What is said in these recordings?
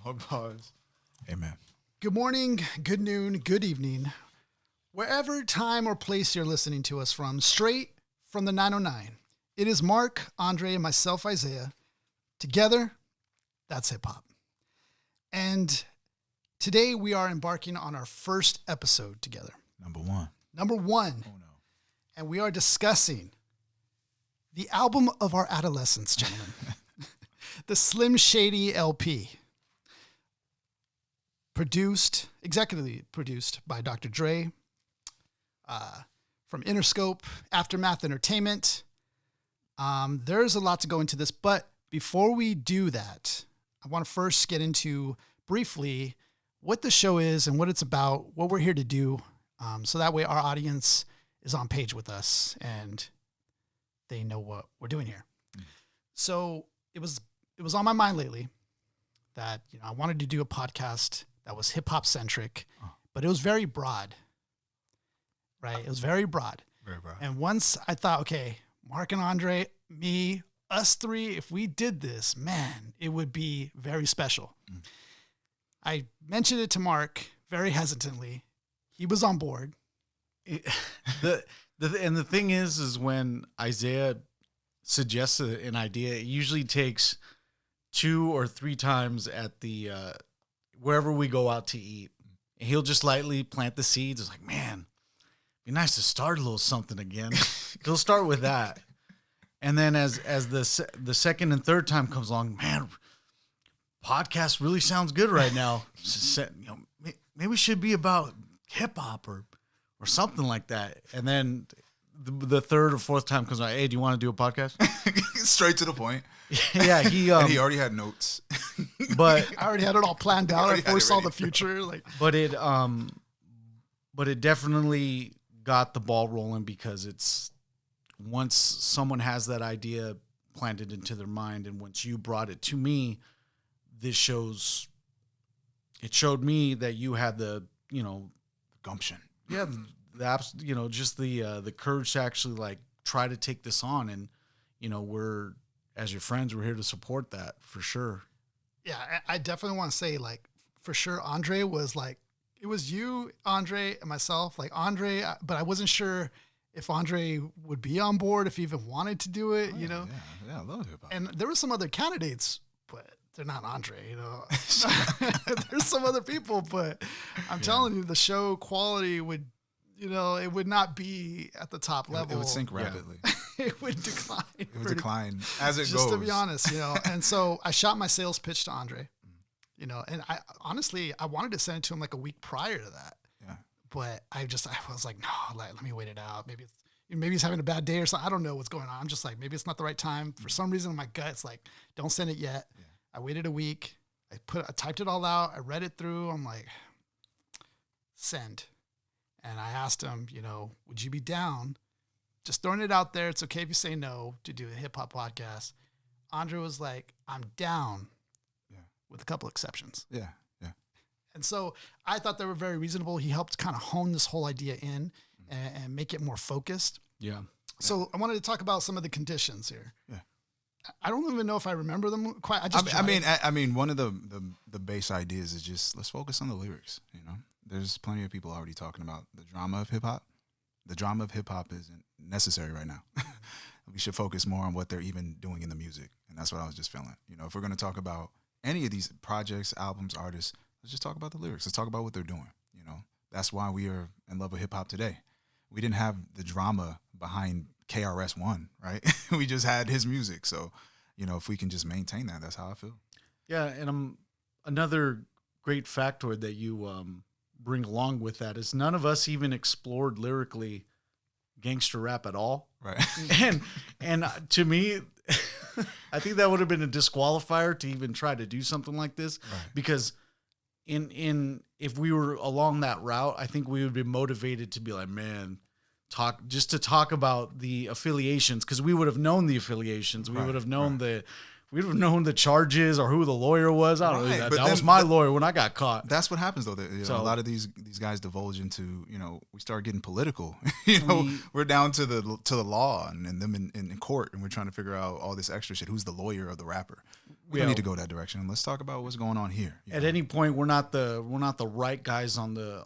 Long pause. Amen. Good morning, good noon, good evening. Wherever time or place you're listening to us from, straight from the 909. It is Mark, Andre, and myself, Isaiah. Together, that's hip-hop. And today we are embarking on our first episode together. Number one. Oh, no. And we are discussing the album of our adolescence, gentlemen. The Slim Shady LP. Executively produced by Dr. Dre, from Interscope Aftermath Entertainment. There's a lot to go into this, but before we do that, I want to first get into briefly what the show is and what it's about, what we're here to do, so that way our audience is on page with us and they know what we're doing here. So it was on my mind lately that I wanted to do a podcast that was hip-hop-centric, but it was very broad, right? It was very broad. Very broad. And once I thought, okay, Mark and Andre, me, us three, if we did this, man, it would be very special. I mentioned it to Mark very hesitantly. He was on board. The thing is when Isaiah suggests an idea, it usually takes 2 or 3 times at the wherever we go out to eat. And he'll just lightly plant the seeds. It's like, man, be nice to start a little something again. He'll start with that. And then as the second and third time comes along, man, podcast really sounds good right now. Maybe we should be about hip hop or something like that. And then the third or fourth time comes like, hey, do you want to do a podcast? Straight to the point. Yeah, and he already had notes. But I already had it all planned out. I foresaw the future. But it definitely got the ball rolling because it's once someone has that idea planted into their mind, and once you brought it to me, it showed me that you had the gumption. Yeah, just the courage to actually try to take this on, and we're, as your friends, we're here to support that for sure. Yeah, I definitely want to say for sure Andre was it was you, Andre, and myself, Andre, but I wasn't sure if Andre would be on board, if he even wanted to do it, Yeah, I love hip hop. And there were some other candidates, but they're not Andre, There's some other people, but I'm telling you, the show quality would, it would not be at the top level. It would sink rapidly. It would decline. It would decline as it goes. Just to be honest, And so I shot my sales pitch to Andre, and I honestly, I wanted to send it to him a week prior to that. Yeah. But I was like, no, let me wait it out. Maybe he's having a bad day or something. I don't know what's going on. I'm just maybe it's not the right time. For some reason, in my gut, it's don't send it yet. Yeah. I waited a week. I typed it all out. I read it through. I'm like, send. And I asked him, would you be down? Just throwing it out there. It's okay if you say no to do a hip hop podcast. Andre was like, I'm down. Yeah. With a couple exceptions. Yeah. And so I thought they were very reasonable. He helped kind of hone this whole idea in and make it more focused. Yeah. So I wanted to talk about some of the conditions here. Yeah. I don't even know if I remember them quite. I mean, one of the base ideas is just let's focus on the lyrics. There's plenty of people already talking about the drama of hip hop. The drama of hip hop isn't necessary right now. We should focus more on what they're even doing in the music, and that's what I was just feeling. If we're going to talk about any of these projects, albums, artists, let's just talk about the lyrics. Let's talk about what they're doing. That's why we are in love with hip hop today. We didn't have the drama behind KRS-One, right? We just had his music. So, if we can just maintain that, that's how I feel. Yeah, and another great factoid that you bring along with that is none of us even explored lyrically gangster rap at all. Right. And to me, I think that would have been a disqualifier to even try to do something like this, right. Because if we were along that route, I think we would be motivated to be like, man, talk about the affiliations, because we would have known the affiliations. We would have known the charges or who the lawyer was. I don't know. That was my lawyer when I got caught. That's what happens though. A lot of these guys divulge into, we start getting political. We're down to the law and them in court, and we're trying to figure out all this extra shit. Who's the lawyer of the rapper? we don't need to go that direction. Let's talk about what's going on here. At any point, we're not the right guys on the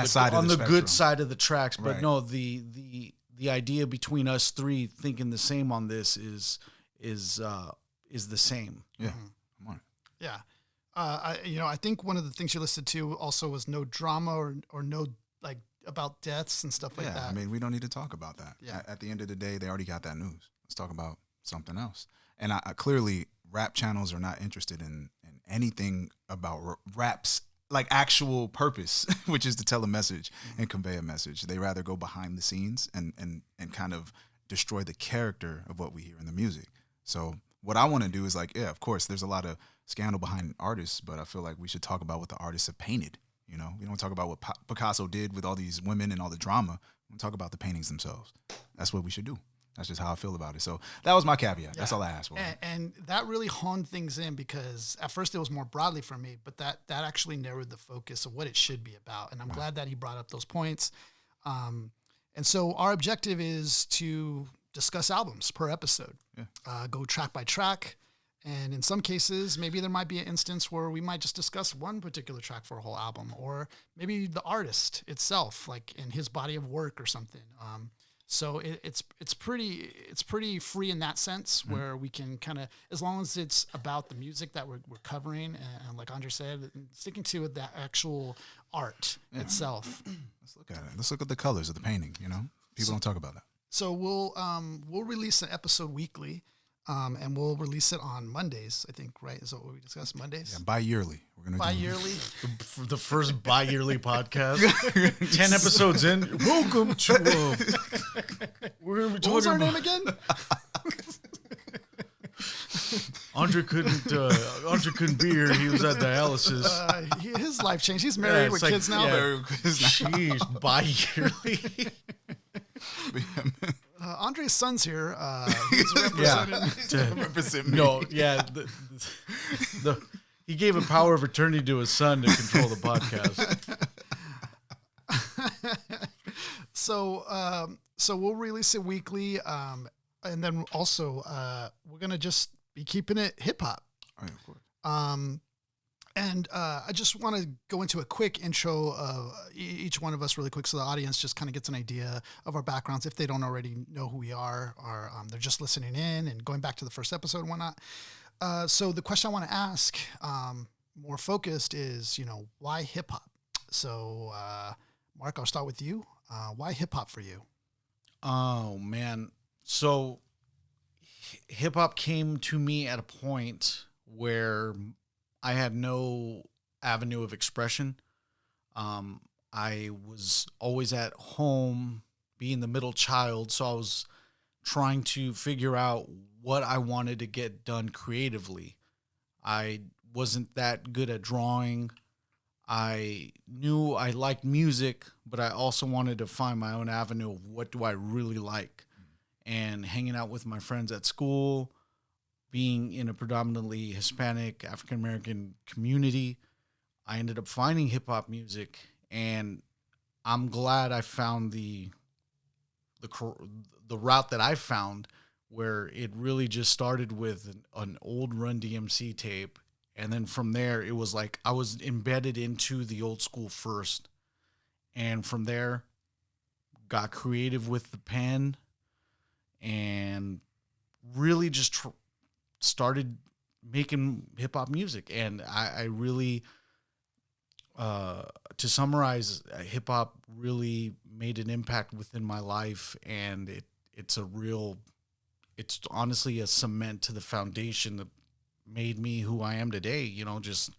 side of the good spectrum. side of the tracks. But Right. no, the idea between us three thinking the same on this is the same. Yeah, come on. Yeah. I think one of the things you listed too also was no drama or no like about deaths and stuff like Yeah, that. I mean, we don't need to talk about that. Yeah. At the end of the day, they already got that news. Let's talk about something else. And I clearly, rap channels are not interested in anything about rap's like actual purpose, which is to tell a message and convey a message. They rather go behind the scenes and kind of destroy the character of what we hear in the music. So what I want to do is like, yeah, of course, there's a lot of scandal behind artists, but I feel like we should talk about what the artists have painted. You know, we don't talk about what Picasso did with all these women and all the drama. We talk about the paintings themselves. That's what we should do. That's just how I feel about it. So that was my caveat. That's all I asked for. And that really honed things in because at first it was more broadly for me, but that actually narrowed the focus of what it should be about. And I'm glad that he brought up those points. And so our objective is to discuss albums per episode, go track by track. And in some cases, maybe there might be an instance where we might just discuss one particular track for a whole album, or maybe the artist itself, like in his body of work or something. So it's pretty free in that sense, where we can kind of, as long as it's about the music that we're covering, and like Andre said, sticking to the actual art itself. Let's look at it. Let's look at the colors of the painting. You know, people don't talk about that. So we'll release an episode weekly. And we'll release it on Mondays, I think, right? Is that what we discussed? Mondays? Yeah, bi-yearly. We're gonna Bi-yearly? For the first bi-yearly podcast, 10 episodes in. Welcome to. We're gonna be talking What was our about name again? Andre couldn't be here. He was at dialysis. His life changed. He's married with kids now. Jeez, bi-yearly. Andre's son's here. He's representing. Represent me. No, yeah. He gave a power of attorney to his son to control the podcast. So we'll release it weekly, and then also we're gonna just be keeping it hip hop. Oh, yeah, of course. And I just want to go into a quick intro of each one of us really quick so the audience just kind of gets an idea of our backgrounds if they don't already know who we are, or they're just listening in and going back to the first episode and whatnot. So the question I want to ask, more focused, is, why hip-hop? So, Mark, I'll start with you. Why hip-hop for you? Oh, man. So hip-hop came to me at a point where I had no avenue of expression. I was always at home, being the middle child, so I was trying to figure out what I wanted to get done creatively. I wasn't that good at drawing. I knew I liked music, but I also wanted to find my own avenue of what do I really like. And hanging out with my friends at school, being in a predominantly Hispanic, African-American community, I ended up finding hip-hop music, and I'm glad I found the route that I found, where it really just started with an old Run DMC tape, and then from there, it was like I was embedded into the old school first, and from there, got creative with the pen, and really just started making hip-hop music. And I really, to summarize, hip-hop really made an impact within my life, and it's honestly a cement to the foundation that made me who I am today. Just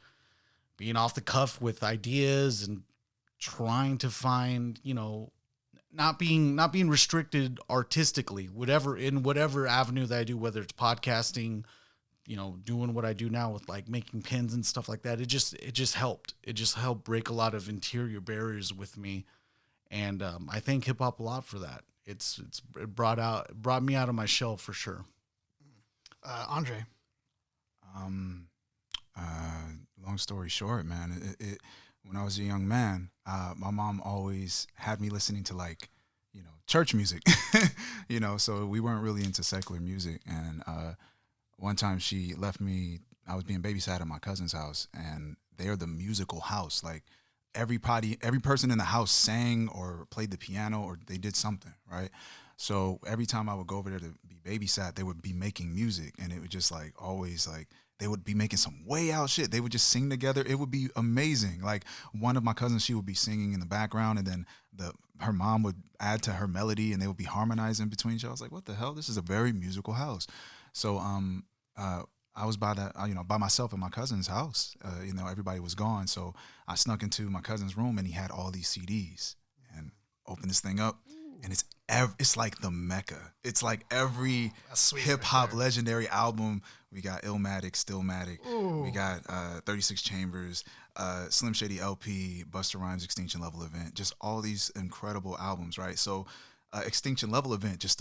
being off the cuff with ideas and trying to find, not being restricted artistically, whatever avenue that I do, whether it's podcasting, doing what I do now with like making pens and stuff like that. It just helped. It just helped break a lot of interior barriers with me. And I thank hip hop a lot for that. It brought me out of my shell for sure. Andre. Long story short, man, when I was a young man, my mom always had me listening to church music, so we weren't really into secular music. And one time she left me. I was being babysat at my cousin's house, and they're the musical house. Like every person in the house sang or played the piano or they did something, right? So every time I would go over there to be babysat, they would be making music, and it would just like always like they would be making some way out shit. They would just sing together. It would be amazing. Like one of my cousins, she would be singing in the background, and then her mom would add to her melody, and they would be harmonizing between each other. I was like, what the hell? This is a very musical house. So I was by myself in my cousin's house. Everybody was gone, so I snuck into my cousin's room, and he had all these CDs. And opened this thing up, and it's like the Mecca. It's like every hip hop legendary album. We got Illmatic, Stillmatic. Ooh. We got 36 Chambers, Slim Shady LP, Busta Rhymes, Extinction Level Event. Just all these incredible albums, right? So, Extinction Level Event just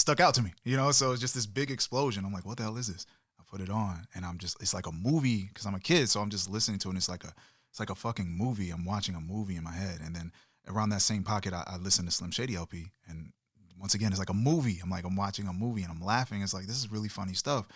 stuck out to me, So it's just this big explosion. I'm like, what the hell is this? I put it on, and it's like a movie because I'm a kid, so I'm just listening to it. And it's like a fucking movie. I'm watching a movie in my head, and then around that same pocket, I listened to Slim Shady LP, and once again, it's like a movie. I'm watching a movie, and I'm laughing. It's like, this is really funny stuff.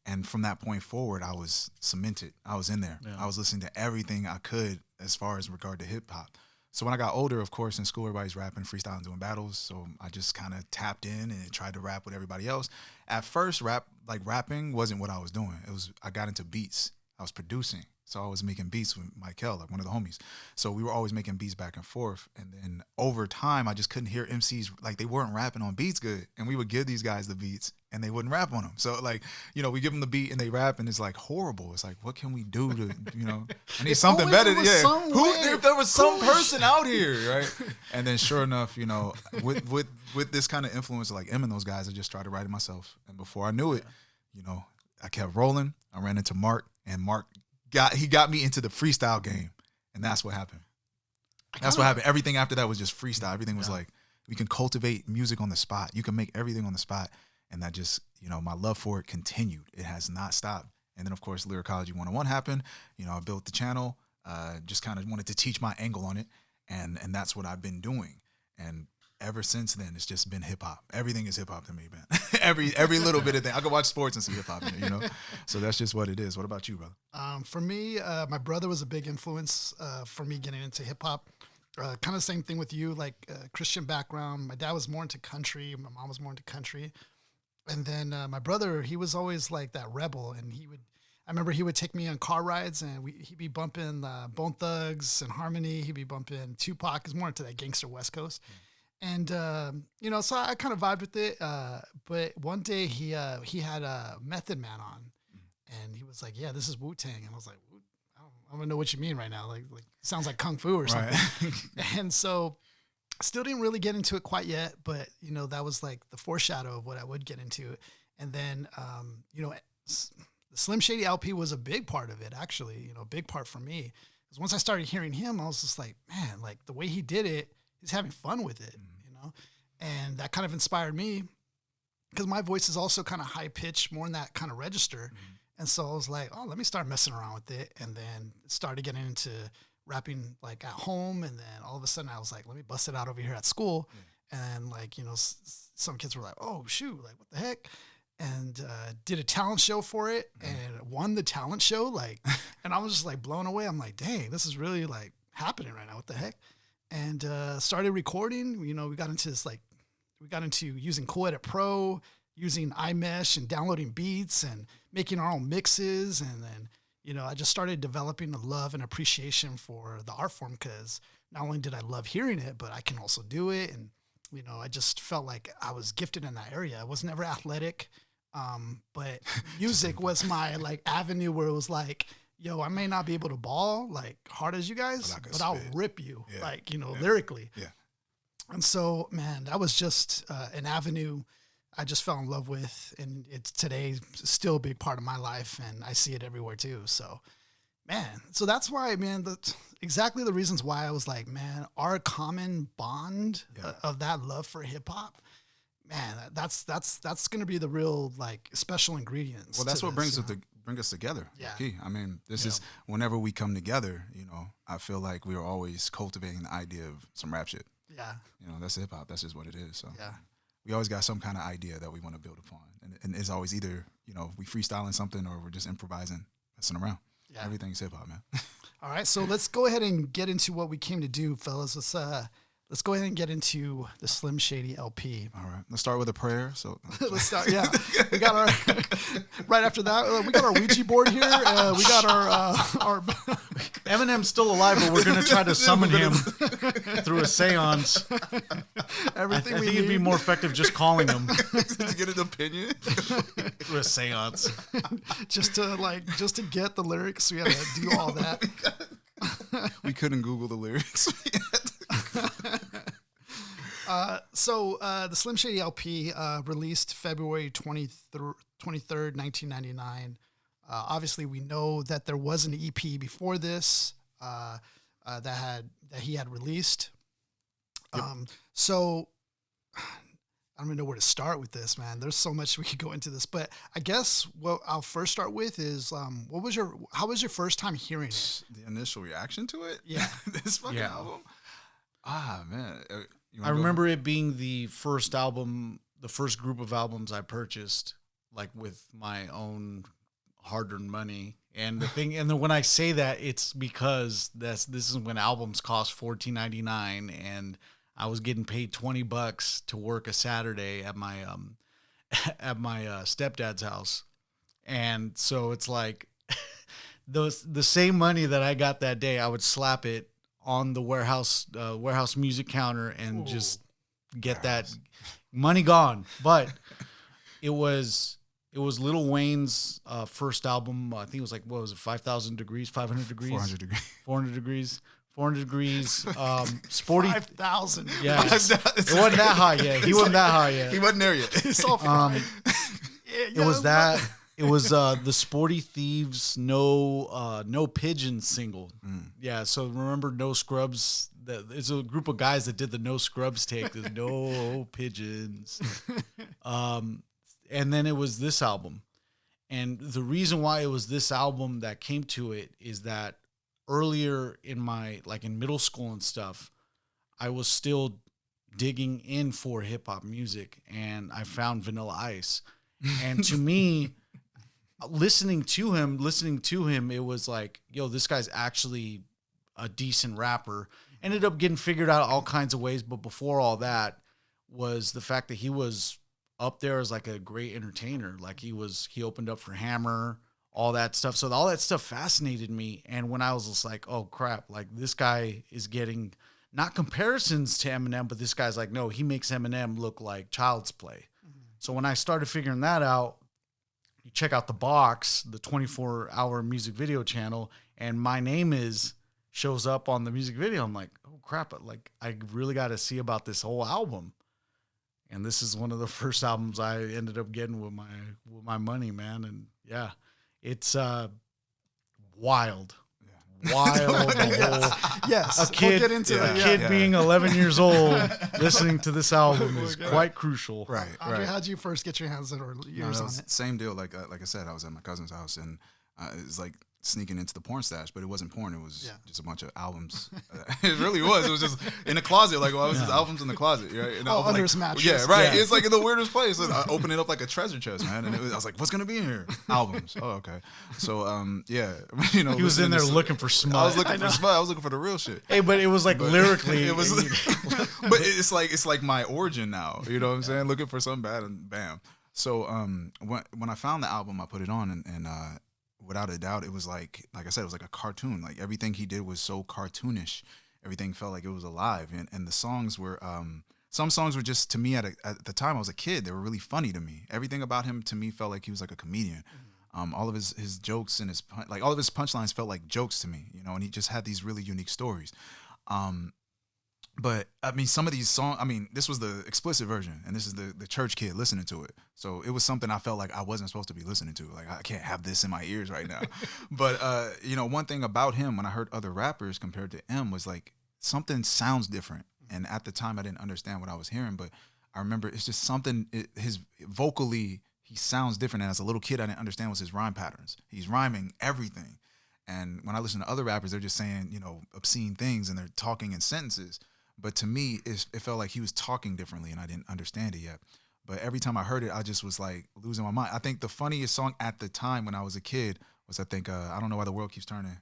And from that point forward, I was cemented. I was in there. Yeah. I was listening to everything I could as far as regard to hip hop. So when I got older, of course, in school, everybody's rapping, freestyling, doing battles. So I just kind of tapped in and tried to rap with everybody else. At first, rapping wasn't what I was doing. I got into beats. I was producing. So I was making beats with Michael, like one of the homies. So we were always making beats back and forth. And then over time, I just couldn't hear MCs, like they weren't rapping on beats good. And we would give these guys the beats and they wouldn't rap on them. So like, we give them the beat and they rap and it's like horrible. It's like, what can we do to, I need something better. Yeah. If there was some person out here, right? And then sure enough, with this kind of influence, like Em and those guys, I just started writing myself. And before I knew it, I kept rolling. I ran into Mark, and Mark got me into the freestyle game, and that's what happened. Everything after that was just freestyle. Everything was like, we can cultivate music on the spot. You can make everything on the spot. And that just, my love for it continued. It has not stopped. And then, of course, Lyricology 101 happened. I built the channel, just kind of wanted to teach my angle on it. And that's what I've been doing. And ever since then, it's just been hip hop. Everything is hip hop to me, man. every little bit of thing. I can watch sports and see hip hop in it, So that's just what it is. What about you, brother? For me, my brother was a big influence for me getting into hip hop. Kind of same thing with you, like Christian background. My dad was more into country. My mom was more into country. And then my brother, he was always like that rebel, and I remember he would take me on car rides, and he'd be bumping Bone Thugs and Harmony. He'd be bumping Tupac. He's more into that gangster West Coast. And, so I kind of vibed with it. But one day he had a Method Man on, and he was like, yeah, this is Wu-Tang. And I was like, I don't know what you mean right now. Like sounds like Kung Fu or something. Right. And so still didn't really get into it quite yet, but, that was like the foreshadow of what I would get into. And then, the Slim Shady LP was a big part of it, actually, a big part for me. Because once I started hearing him, I was just like, man, like the way he did it, he's having fun with it, and that kind of inspired me because my voice is also kind of high pitched, more in that kind of register. And so I was like, oh, let me start messing around with it. And then started getting into rapping like at home. And then all of a sudden I was like, let me bust it out over here at school. And like, some kids were like, oh shoot, like what the heck? And did a talent show for it and won the talent show. Like, and I was just like blown away. I'm like, dang, this is really like happening right now. What the heck? And started recording. We got into using Cool Edit Pro, using iMesh and downloading beats and making our own mixes. And then, I just started developing a love and appreciation for the art form because not only did I love hearing it, but I can also do it. And, I just felt like I was gifted in that area. I was never athletic, but music was my like avenue where it was like, yo, I may not be able to ball like hard as you guys, but I'll rip you lyrically. Yeah. And so, man, that was just an avenue I just fell in love with. And it's today still a big part of my life. And I see it everywhere too. So, man, so that's why, man, exactly the reasons why I was like, man, our common bond of that love for hip hop, man, that's going to be the real like special ingredients. Well, that's what brings us together. Yeah. Key. I mean, this is whenever we come together, I feel like we are always cultivating the idea of some rap shit. Yeah. That's hip hop. That's just what it is. So yeah. we always got some kind of idea that we want to build upon, and it's always either we freestyling something or we're just improvising, messing around. Yeah. Everything's hip hop, man. All right, so let's go ahead and get into what we came to do, fellas. Let's go ahead and get into the Slim Shady LP. All right, let's start with a prayer. So let's start. Yeah, we got our right after that. We got our Ouija board here. We got our Eminem's still alive, but we're gonna try to summon him through a seance. Everything I think it'd be more effective just calling him to get an opinion through a seance. just to get the lyrics, we had to do all that. We couldn't Google the lyrics. So the Slim Shady LP released February 23rd, 1999. Obviously, we know that there was an EP before this that he had released. Yep. So I don't even know where to start with this, man. There's so much we could go into this, but I guess what I'll first start with is how was your first time hearing it? The initial reaction to it? Yeah. This fucking album? Ah, man. I remember it being the first album, the first group of albums I purchased, like with my own hard-earned money. And the thing, and then when I say that, it's because this is when albums cost $14.99, and I was getting paid $20 to work a Saturday at my stepdad's house, and so it's like the same money that I got that day, I would slap it on the warehouse music counter and just get that money gone. But it was Lil Wayne's first album. I think it was like, what was it, 5,000 degrees, 500 degrees, 400 degrees, 400 degrees. 400 degrees, sporty. 5,000. Yeah, it wasn't that high yet. He wasn't that high yet. He wasn't there yet. It's all fine. It was that. It was the Sporty Thieves No Pigeons single. Yeah, so remember No Scrubs? It's a group of guys that did the No Scrubs take. There's No Pigeons. And then it was this album. And the reason why it was this album that came to it is that earlier in in middle school and stuff, I was still digging in for hip hop music, and I found Vanilla Ice. And to me, listening to him, it was like, yo, this guy's actually a decent rapper. Ended up getting figured out all kinds of ways, but before all that was the fact that he was up there as like a great entertainer. Like he opened up for Hammer, all that stuff. So all that stuff fascinated me. And when I was just like, oh crap, like this guy is getting not comparisons to Eminem, but this guy's like, no, he makes Eminem look like Child's Play. Mm-hmm. So when I started figuring that out, you check out the box, the 24-hour music video channel, and My Name Is shows up on the music video. I'm like, oh crap, like I really got to see about this whole album. And this is one of the first albums I ended up getting with my money, man. And yeah, it's wild. Yeah. Wild. Yes. A kid, we'll get into a kid being 11 years old listening to this album is quite crucial. Right. Andre, how'd you first get your hands on or yours on it? Same deal. Like I said, I was at my cousin's house, and it was like sneaking into the porn stash, but it wasn't porn. It was just a bunch of albums. It really was. It was just in the closet. Like, well, it was just albums in the closet, right? And under his mattress. Yeah, right. Yeah. It's like in the weirdest place. And I opened it up like a treasure chest, man. And I was like, what's going to be in here? Albums. Oh, okay. So, yeah. He was in there looking for smut. I was looking for smut. I was looking for the real shit. Hey, but it was like lyrically. It was, but it's like my origin now. You know what I'm saying? Looking for something bad and bam. So, when I found the album, I put it on and without a doubt, it was like I said, it was like a cartoon. Like everything he did was so cartoonish. Everything felt like it was alive. And the songs were, some songs were just, to me at the time I was a kid, they were really funny to me. Everything about him to me felt like he was like a comedian. All of his jokes and all of his punchlines felt like jokes to me, you know, and he just had these really unique stories. But I mean, some of these songs, I mean, this was the explicit version, and this is the church kid listening to it. So it was something I felt like I wasn't supposed to be listening to. Like, I can't have this in my ears right now. But, you know, one thing about him, when I heard other rappers compared to M, was like, something sounds different. And at the time, I didn't understand what I was hearing, but I remember it's just something, his vocally, he sounds different. And as a little kid, I didn't understand was his rhyme patterns. He's rhyming everything. And when I listen to other rappers, they're just saying, you know, obscene things and they're talking in sentences. But to me, it felt like he was talking differently, and I didn't understand it yet. But every time I heard it, I just was like losing my mind. I think the funniest song at the time when I was a kid was, I think, I Don't Know Why the World Keeps Turning.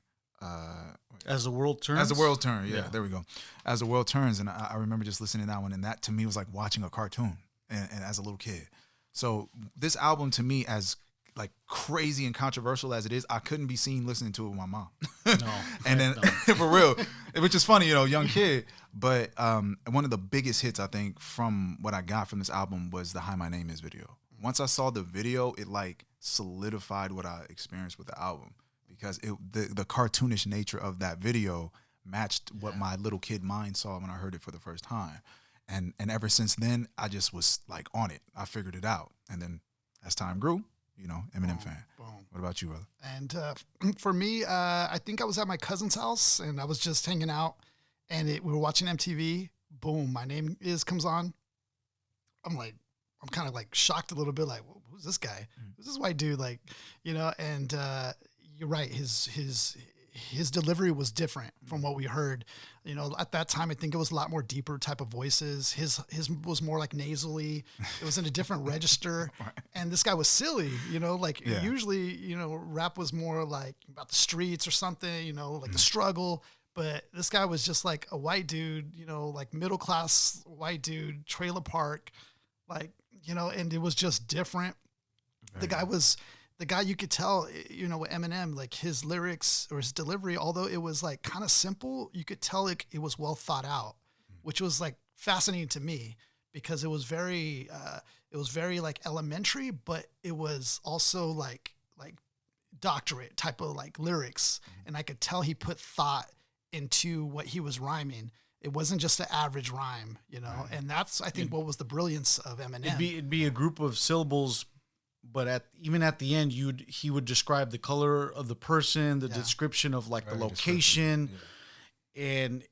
As the World Turns? As the World Turns, yeah, there we go. As the World Turns, and I remember just listening to that one, and that to me was like watching a cartoon, and as a little kid. So this album to me, as like crazy and controversial as it is, I couldn't be seen listening to it with my mom. No. And then for real, which is funny, young kid. But one of the biggest hits, I think, from what I got from this album was the Hi, My Name Is video. Once I saw the video, it like solidified what I experienced with the album, because the cartoonish nature of that video matched what my little kid mind saw when I heard it for the first time. And ever since then, I just was like on it. I figured it out. And then as time grew, Eminem fan. Boom. What about you, brother? And for me, I think I was at my cousin's house and I was just hanging out, and we were watching MTV. Boom, My Name Is comes on. I'm kind of like shocked a little bit, like, who's this guy? Who's this white dude? Like, and you're right. His delivery was different from what we heard. At that time, I think it was a lot more deeper type of voices. His was more like nasally. It was in a different register. Right. And this guy was silly, usually, rap was more like about the streets or something, like the struggle. But this guy was just like a white dude, like middle class white dude, trailer park, like, and it was just different. The guy, you could tell, with Eminem, like his lyrics or his delivery, although it was like kind of simple, you could tell it was well thought out, which was like fascinating to me, because it was very like elementary, but it was also like doctorate type of like lyrics. And I could tell he put thought into what he was rhyming. It wasn't just an average rhyme, right. And that's, I think, what was the brilliance of Eminem. It'd be a group of syllables, but even at the end, he would describe the color of the person, the description of like the location, and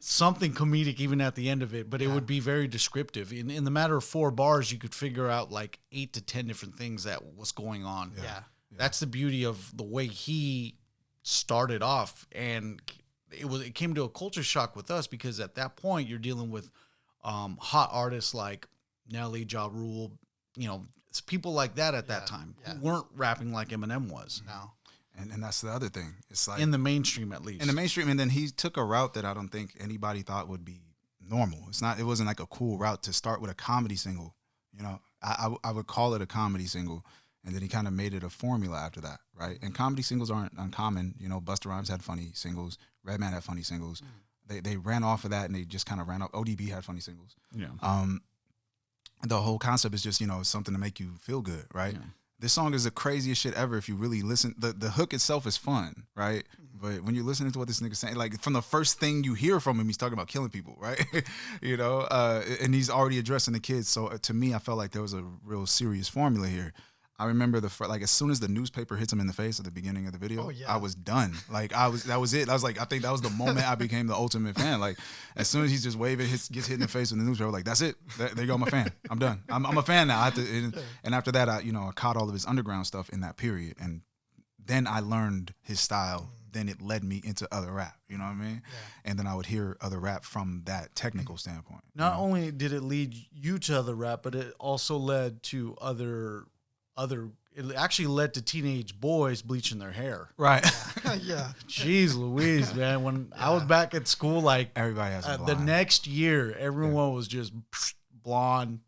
something comedic even at the end of it. But it would be very descriptive. In the matter of 4 bars, you could figure out like 8 to 10 different things that was going on. Yeah. That's the beauty of the way he started off, and it came to a culture shock with us, because at that point you're dealing with hot artists like Nelly, Ja Rule, it's people like that at that time who weren't rapping like Eminem was. No. And that's the other thing. It's like in the mainstream, at least. In the mainstream, and then he took a route that I don't think anybody thought would be normal. It wasn't like a cool route to start with a comedy single. I would call it a comedy single, and then he kind of made it a formula after that, right? And comedy singles aren't uncommon. Busta Rhymes had funny singles. Redman had funny singles. They ran off of that, and they just kind of ran off. ODB had funny singles. Yeah. The whole concept is just, something to make you feel good, right? Yeah. This song is the craziest shit ever if you really listen. The hook itself is fun, right? But when you're listening to what this nigga's saying, like from the first thing you hear from him, he's talking about killing people, right? And he's already addressing the kids. So to me, I felt like there was a real serious formula here. I remember as soon as the newspaper hits him in the face at the beginning of the video, I was done. Like that was it. I was like, I think that was the moment I became the ultimate fan. Like as soon as he's just waving, gets hit in the face with the newspaper, like that's it. There you go, I'm a fan. I'm done. I'm a fan now. And after that, I caught all of his underground stuff in that period, and then I learned his style. Then it led me into other rap. You know what I mean? Yeah. And then I would hear other rap from that technical standpoint. Not only did it lead you to other rap, but it also led to it actually led to teenage boys bleaching their hair. Right. Yeah. Jeez Louise, man. When I was back at school, like everybody has a blonde. The next year, everyone was just blonde.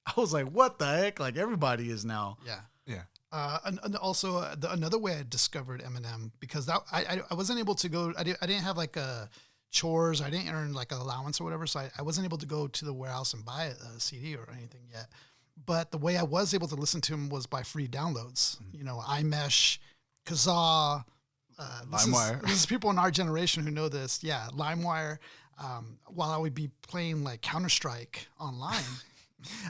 I was like, what the heck? Like everybody is now. Yeah. Yeah. And also another way I discovered Eminem, because I wasn't able to go, I didn't have like a chores, I didn't earn like an allowance or whatever, so I wasn't able to go to the warehouse and buy a CD or anything yet. But the way I was able to listen to him was by free downloads. iMesh, Kazaa. LimeWire. This is people in our generation who know this. Yeah, LimeWire. While I would be playing like Counter-Strike online,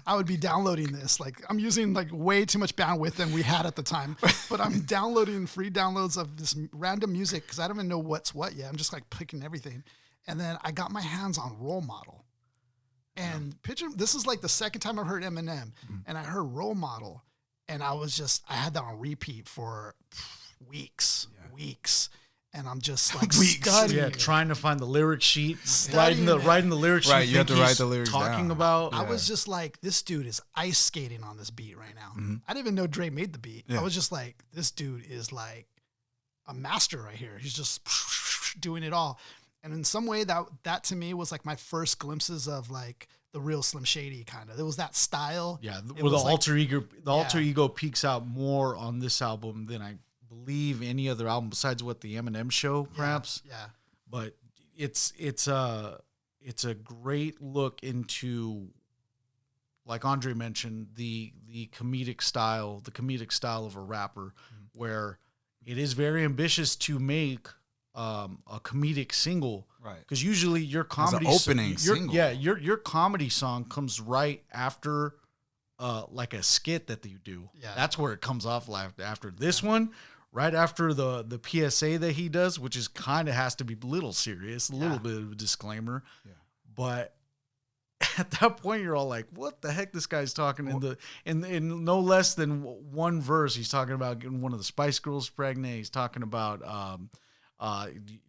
I would be downloading this. Like I'm using like way too much bandwidth than we had at the time. But I'm downloading free downloads of this random music because I don't even know what's what yet. I'm just like picking everything. And then I got my hands on Role Model. And this is like the second time I've heard Eminem, and I heard Role Model, and I had that on repeat for weeks. and I'm just like Weeks. studying. Yeah, it. trying to find the lyric sheet, Studying writing the lyric sheet. Right, you have to think write he's the lyrics talking down. about. I was just like, this dude is ice skating on this beat right now. Mm-hmm. I didn't even know Dre made the beat. Yeah. I was just like, this dude is like a master right here. He's just doing it all. And in some way that to me was like my first glimpses of like the real Slim Shady kind of. It was that style. Yeah, It where the was like- alter ego peaks out more on this album than I believe any other album besides what the Eminem show, perhaps. Yeah. But it's a great look into, like Andre mentioned, the comedic style of a rapper, where it is very ambitious to make a comedic single, Right. Because usually your comedy opening single. Yeah, your comedy song comes right after like a skit that you do. Yeah. That's where it comes off after this one. Right after the PSA that he does, which is kind of has to be a little serious, a little bit of a disclaimer. Yeah. But at that point, you're all like, "What the heck?" This guy's talking in no less than one verse. He's talking about getting one of the Spice Girls pregnant. He's talking about,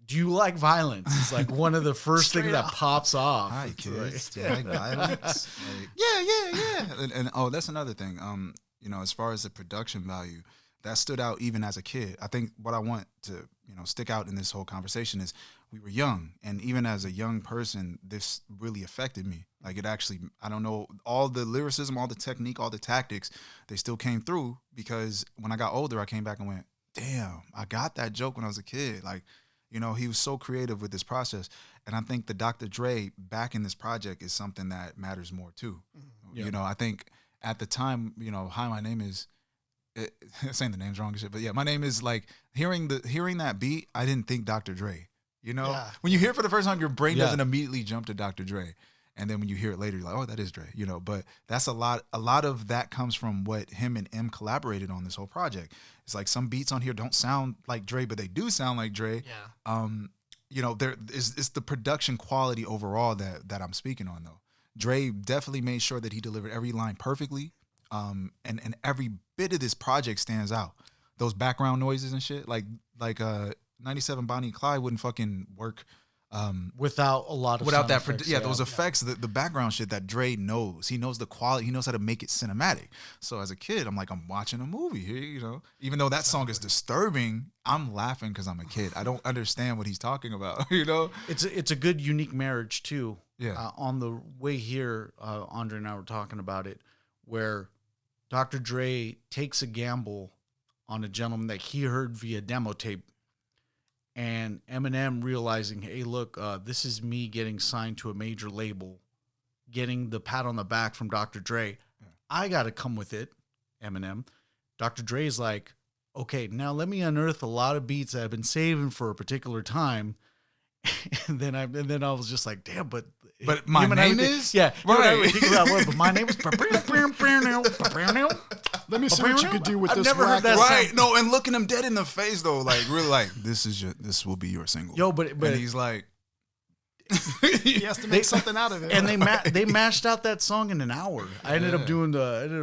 do you like violence? It's like one of the first things that pops off. Hi, It's kids. Do like- you like violence? Like, yeah. And oh, that's another thing. As far as the production value, that stood out even as a kid. I think what I want to, stick out in this whole conversation is we were young. And even as a young person, this really affected me. Like it actually, I don't know, all the lyricism, all the technique, all the tactics, they still came through because when I got older, I came back and went, damn, I got that joke when I was a kid. Like, he was so creative with this process. And I think the Dr. Dre back in this project is something that matters more too. Yeah. I think at the time, hi, my name is, saying the name's wrong and shit, but yeah, my name is like hearing that beat, I didn't think Dr. Dre. Yeah. When you hear it for the first time, your brain Yeah. doesn't immediately jump to Dr. Dre. And then when you hear it later, you're like, oh, that is Dre, but that's a lot of that comes from what him and M collaborated on this whole project. It's like some beats on here don't sound like Dre, but they do sound like Dre. Yeah. It's the production quality overall that I'm speaking on though. Dre definitely made sure that he delivered every line perfectly. And every bit of this project stands out. Those background noises and shit, like 97 Bonnie and Clyde wouldn't fucking work without a lot of without sound that. effects, Those effects, the background shit that Dre knows. He knows the quality. He knows how to make it cinematic. So as a kid, I'm like, I'm watching a movie here. Even though that song is disturbing, I'm laughing because I'm a kid. I don't understand what he's talking about. It's a good unique marriage too. Yeah. On the way here, Andre and I were talking about it, where Dr. Dre takes a gamble on a gentleman that he heard via demo tape, and Eminem realizing, hey, look, this is me getting signed to a major label, getting the pat on the back from Dr. Dre. Yeah. I got to come with it, Eminem. Dr. Dre's like, okay, now let me unearth a lot of beats that I've been saving for a particular time. And then I was just like, damn, but my him and I name would think- is? yeah, Right. but my name is. Let me see what you could do with I've this. never heard whack- that Right. No, and looking him dead in the face though, like really like this will be your single. Yo, but and he's like, He has to make something out of it. and they mashed out that song in an hour. I ended up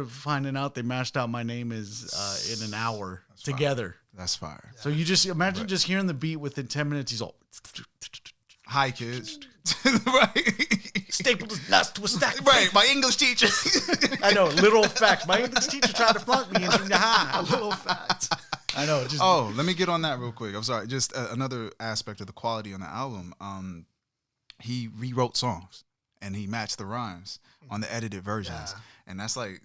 finding out they mashed out My Name Is in an hour together. that's fire. So you just imagine just hearing the beat within 10 minutes. He's all Hi kids. Right. stapled his nuts to a stack. Right. My English teacher. I know, literal fact. My English teacher tried to flunk me in junior high. A little fact. I know. Just Oh, let me get on that real quick. I'm sorry. Just another aspect of the quality on the album. He rewrote songs and he matched the rhymes on the edited versions. Yeah. And that's like,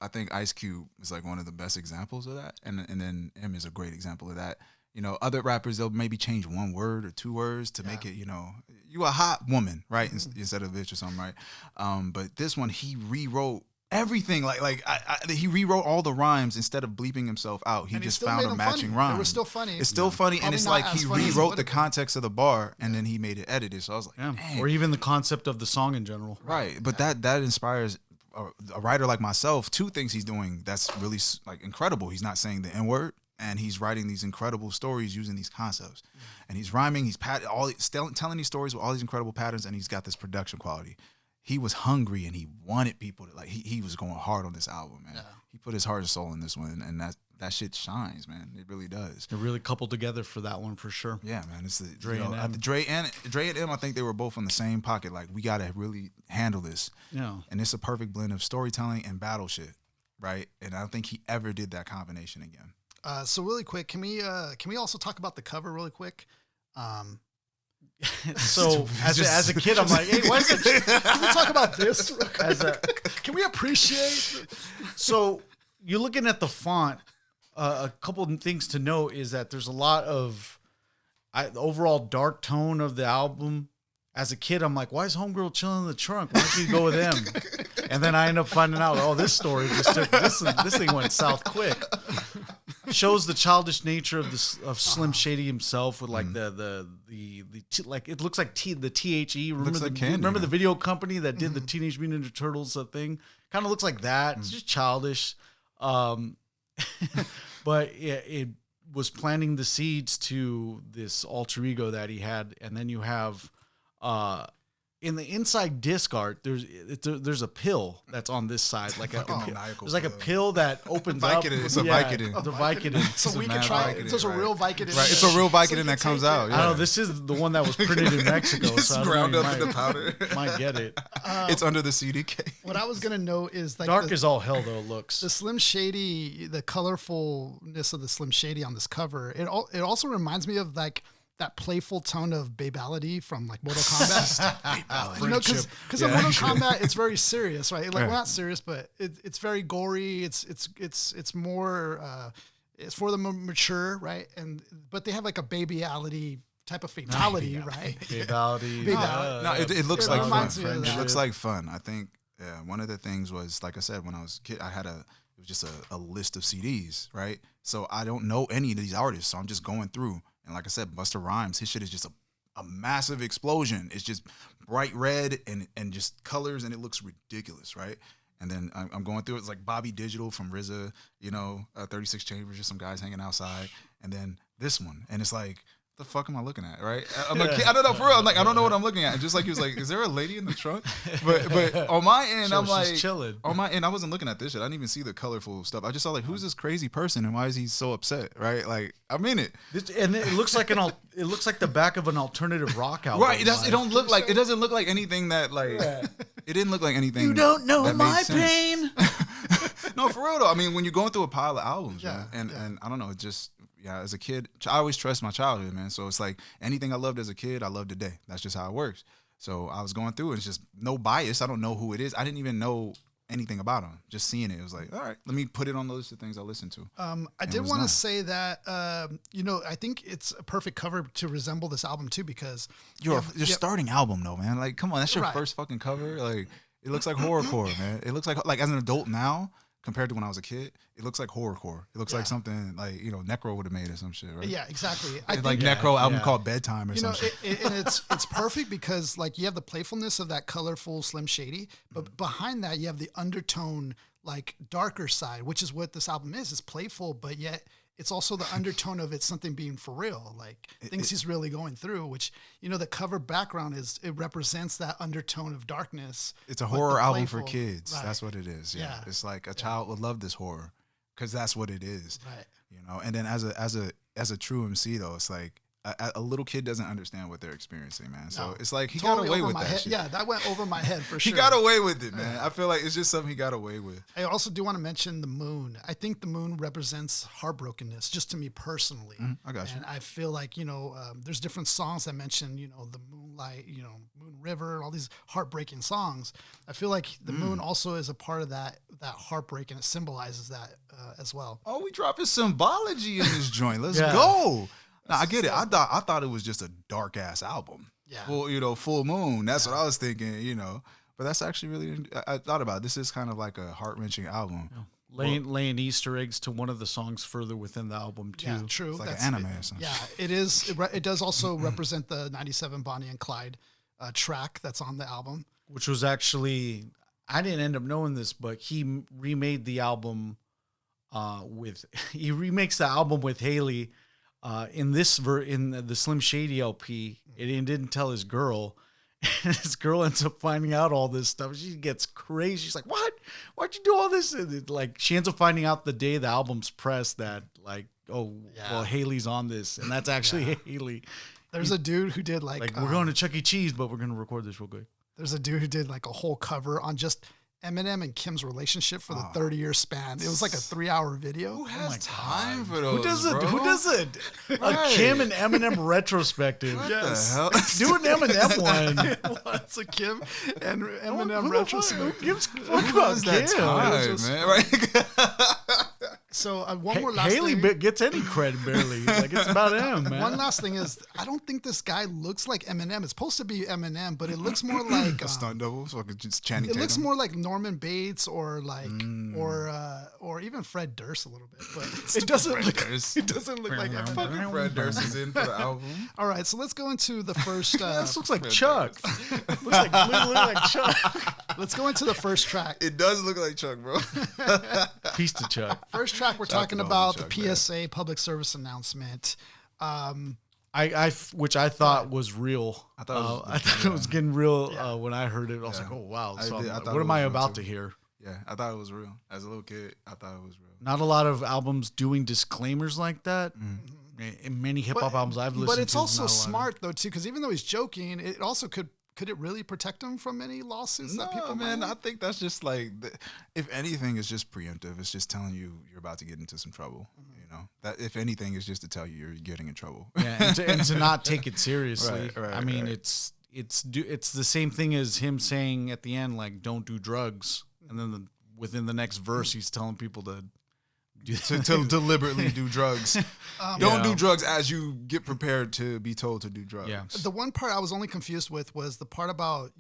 I think Ice Cube is like one of the best examples of that. And then M is a great example of that. Other rappers, they'll maybe change one word or two words to make it, you a hot woman, right? Instead of bitch or something, right? But this one, he rewrote everything. He rewrote all the rhymes instead of bleeping himself out. He And he just still found made a them matching funny. rhyme. They were still funny. It's still funny, and Probably it's not like as he funny as it rewrote would've the been. context of the bar, and then he made it edited. So I was like, yeah. dang. Or even the concept of the song in general. Right, but that inspires a writer like myself. Two things he's doing that's really like incredible. He's not saying the N word, and he's writing these incredible stories using these concepts, and he's rhyming. He's telling these stories with all these incredible patterns, and he's got this production quality. he was hungry and he wanted people to like. He was going hard on this album, man. Yeah. He put his heart and soul in this one, and that shit shines, man. It really does. They're really coupled together for that one for sure. Yeah, man. It's the Dre and M. Dre and M. I think they were both in the same pocket. Like, we gotta really handle this. Yeah. And it's a perfect blend of storytelling and battle shit, right? And I don't think he ever did that combination again. So really quick, can we also talk about the cover really quick? So as a kid, I'm like, hey, why is it? Can we talk about this? Can we appreciate? So you're looking at the font. A couple of things to note is that there's a lot of the overall dark tone of the album. As a kid, I'm like, why is Homegirl chilling in the trunk? Why don't you go with him? And then I end up finding out, oh, this story just took this thing went south quick. Shows the childish nature of Slim Shady himself with like the like it looks like the THE. Remember the video company that did the Teenage Mutant Ninja Turtles thing? Kind of looks like that. It's just childish. But it was planting the seeds to this alter ego that he had, and then you have in the inside disc art, there's a pill that's on this side, like there's like a pill that opens up. It's a Vicodin. The Vicodin. So we can try it. It's a real Vicodin. Right, it's a real Vicodin that comes out. Yeah. I don't know. This is the one that was printed in Mexico. Just so ground up in the powder. Might get it. It's under the CDK. What I was gonna note is like dark as all hell though it looks. The Slim Shady, the colorfulness of the Slim Shady on this cover. It also reminds me of like that playful tone of babality from like Mortal Kombat. You know, because in Mortal Kombat it's very serious, right? Like, well, not serious, but it's very gory. It's more it's for the mature, right? But they have like a babyality type of fatality, right? Babality. No, it looks like fun. It looks like fun. I think one of the things was, like I said, when I was a kid, it was just a list of CDs, right? So I don't know any of these artists, so I'm just going through. And like I said, Busta Rhymes, his shit is just a massive explosion. It's just bright red and just colors, and it looks ridiculous, right? And then I'm going through it. It's like Bobby Digital from RZA, 36 Chambers, just some guys hanging outside. And then this one, and it's like, the fuck am I looking at, right? I'm like, I don't know, for real. I'm like, I don't know what I'm looking at. And just like he was like, is there a lady in the trunk? But on my end, I'm like, chilling. On my end, I wasn't looking at this shit. I didn't even see the colorful stuff. I just saw like, who's this crazy person and why is he so upset, right? Like, I mean it. And it looks like it looks like the back of an alternative rock album. Right. It doesn't look like anything that like. It didn't look like anything. You don't know my pain. No, for real though. I mean, when you're going through a pile of albums, man, and I don't know, it just. Yeah, as a kid, I always trust my childhood, man. So it's like anything I loved as a kid, I love today. That's just how it works. So I was going through it. It's just no bias. I don't know who it is. I didn't even know anything about him. Just seeing it, it was like, all right, let me put it on the list of things I listen to. I did want to say that, I think it's a perfect cover to resemble this album too, because your starting album though, man. Like, come on, that's your first fucking cover. Like, it looks like horrorcore, man. It looks like as an adult now. Compared to when I was a kid, it looks like horrorcore. It looks like something like, Necro would have made it some shit, right? Yeah, exactly. I think Necro album called Bedtime or some shit. And it's perfect because like you have the playfulness of that colorful Slim Shady, but behind that you have the undertone, like darker side, which is what this album is. It's playful, but yet it's also the undertone of it's something being for real, like things he's really going through, which, the cover background it represents that undertone of darkness. It's a horror album for kids. Right. That's what it is. Yeah. It's like a child would love this horror because that's what it is. Right. And then as a true MC though, it's like a little kid doesn't understand what they're experiencing, man. So it's like he got away with that shit. Yeah, that went over my head for sure. He got away with it, man. I feel like it's just something he got away with. I also do want to mention the moon. I think the moon represents heartbrokenness, just to me personally. I got you. And I feel like, there's different songs that mention, the moonlight, Moon River, all these heartbreaking songs. I feel like the moon also is a part of that heartbreak, and it symbolizes that as well. Oh, we dropping symbology in this joint. Let's go. No, I get it. I thought it was just a dark ass album. Yeah. Full moon. That's what I was thinking, But that's actually really, I thought about it. This is kind of like a heart wrenching album. Yeah. Laying Easter eggs to one of the songs further within the album too. Yeah, true. It's like an anime or something. Yeah, it is. It does also represent the 97 Bonnie and Clyde track that's on the album. Which was actually, I didn't end up knowing this, but he remade the album he remakes the album with Haley. In the Slim Shady LP, and he didn't tell his girl, And this girl ends up finding out all this stuff. She gets crazy. She's like, "What? Why'd you do all this?" And like, she ends up finding out the day the album's pressed that, like, oh, well, Haley's on this, and that's actually Haley. There's a dude who did like we're going to Chuck E. Cheese, but we're going to record this real quick. There's a dude who did like a whole cover on just Eminem and Kim's relationship for the 30-year span. It was like a 3-hour video. Who has time for those? Who does it? Bro? Who does it? A Kim and Eminem retrospective. What the hell? Do an Eminem one. What's a Kim and Eminem retrospective? Who gives a fuck about that Kim? time, man? Right? So one more last Haley thing. gets any credit barely. Like, it's about him, man. One last thing is, I don't think this guy looks like Eminem. It's supposed to be Eminem, but it looks more like a stunt double, so I could just Channing it Tatum. looks more like Norman Bates or like or even Fred Durst a little bit, but it doesn't look. It doesn't look like Eminem. Fucking Fred Durst is in for the album. All right, so let's go into the first. This looks like Chuck. Looks like Chuck. Let's go into the first track. It does look like Chuck, bro. Peace to Chuck. First track, we're talking about the PSA public service announcement. Which I thought was real. I thought it was getting real when I heard it. I was like, oh wow. So what am I about to hear? Yeah, I thought it was real. As a little kid, I thought it was real. Not a lot of albums doing disclaimers like that. In many hip hop albums I've listened to. But it's also smart though too, because even though he's joking, it also could it really protect him from any lawsuits that people man, might? I think that's just like, if anything, it's just preemptive. It's just telling you you're about to get into some trouble. You know, that if anything, is just to tell you you're getting in trouble. Yeah, and to not take it seriously. Right, I mean, it's the same thing as him saying at the end, like, don't do drugs, and then within the next verse, he's telling people to deliberately do drugs. Don't do drugs as you get prepared to be told to do drugs. Yeah. The one part I was only confused with was the part about,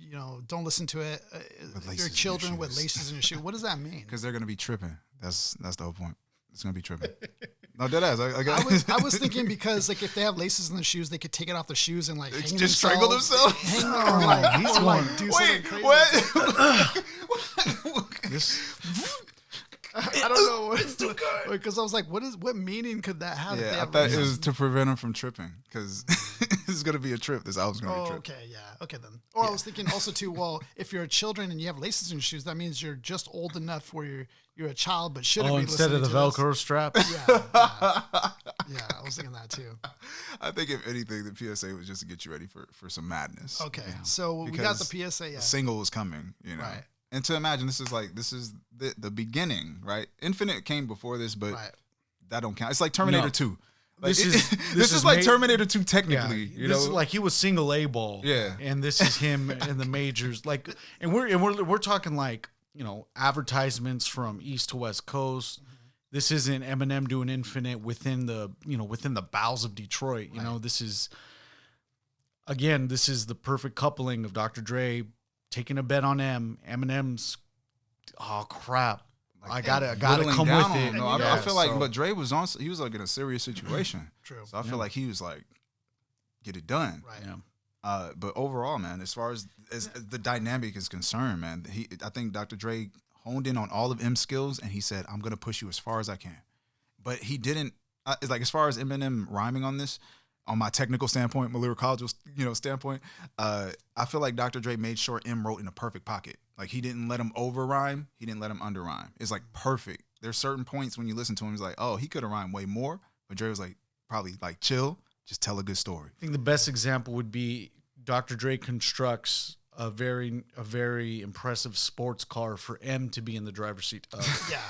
don't listen to it. Your children with laces in your shoe. What does that mean? Because they're going to be tripping. That's the whole point. It's going to be tripping. No, dead ass. I was thinking because like if they have laces in their shoes, they could take it off their shoes and like hang just strangle themselves. Hang or like do something crazy. What? I don't know. Because I was like, what meaning could that have? Yeah, I thought it was to prevent them from tripping because it's going to be a trip. This album's going to be a trip. Okay, yeah. Okay, then. Or I was thinking also too, well, if you're children and you have laces in your shoes, that means you're just old enough where you're a child but shouldn't be instead of the Velcro strap? Yeah, I was thinking that too. I think if anything, the PSA was just to get you ready for some madness. Okay, so we got the PSA. Yeah. The single is coming, Right. And to imagine this is the beginning, right? Infinite came before this, but that don't count. It's like Terminator 2. Like, this is like Terminator 2 technically. Yeah, this is like he was single A ball. Yeah. And this is him in the majors. Like, and we're talking like, advertisements from East to West Coast. This isn't Eminem doing Infinite within the bowels of Detroit. This is the perfect coupling of Dr. Dre taking a bet on Eminem's, oh crap. I gotta come with it. No, I feel like, but Dre was he was like in a serious situation. True. So I feel like he was like, get it done. Right. Yeah. But overall, man, as far as the dynamic is concerned, man, I think Dr. Dre honed in on all of M's skills, and he said, "I'm gonna push you as far as I can." But he didn't. It's like as far as Eminem rhyming on this, on my technical standpoint, my lyricological, standpoint, I feel like Dr. Dre made sure M wrote in a perfect pocket. Like he didn't let him over rhyme, he didn't let him under rhyme. It's like perfect. There's certain points when you listen to him, he's like, oh, he could have rhymed way more, but Dre was like, probably like chill, just tell a good story. I think the best example would be Dr. Dre constructs a very impressive sports car for M to be in the driver's seat of. Yeah.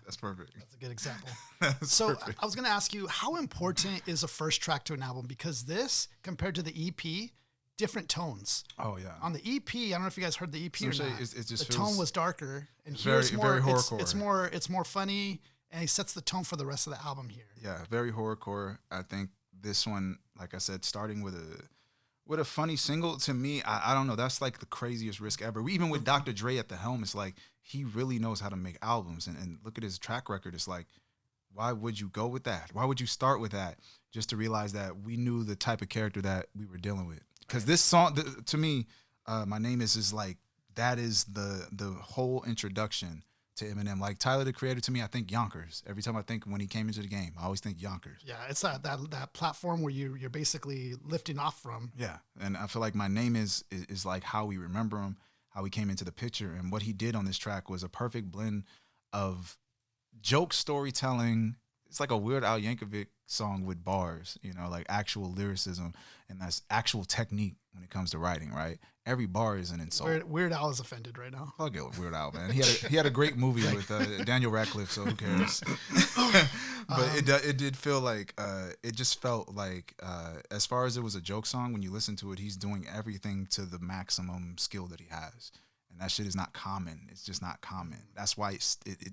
That's perfect. That's a good example. Perfect. I was going to ask you, how important is a first track to an album? Because this, compared to the EP, different tones. Oh yeah. On the EP, I don't know if you guys heard the EP or not. The tone was darker, and here it's more very horrorcore. It's more funny, and he sets the tone for the rest of the album here. Yeah, very horrorcore. I think this one, like I said, starting with a funny single, to me, I don't know. That's like the craziest risk ever. Even with Dr. Dre at the helm, it's like he really knows how to make albums. And look at his track record. It's like, why would you go with that? Why would you start with that? Just to realize that we knew the type of character that we were dealing with. Because this song, to me, My Name is like, that is the whole introduction to Eminem. Like Tyler, the Creator, to me, I think Yonkers. Every time I think when he came into the game, I always think Yonkers. Yeah, it's that platform where you're basically lifting off from. Yeah, and I feel like My Name is like how we remember him, how he came into the picture, and what he did on this track was a perfect blend of joke storytelling. It's like a Weird Al Yankovic song with bars, you know, like actual lyricism, and that's actual technique when it comes to writing, right? Every bar is an insult. Weird Al is offended right now. Fuck it, Weird Al, man. He had a great movie with Daniel Radcliffe, so who cares? But it did feel like it just felt like as far as it was a joke song, when you listen to it, he's doing everything to the maximum skill that he has. And that shit is not common. It's just not common. That's why it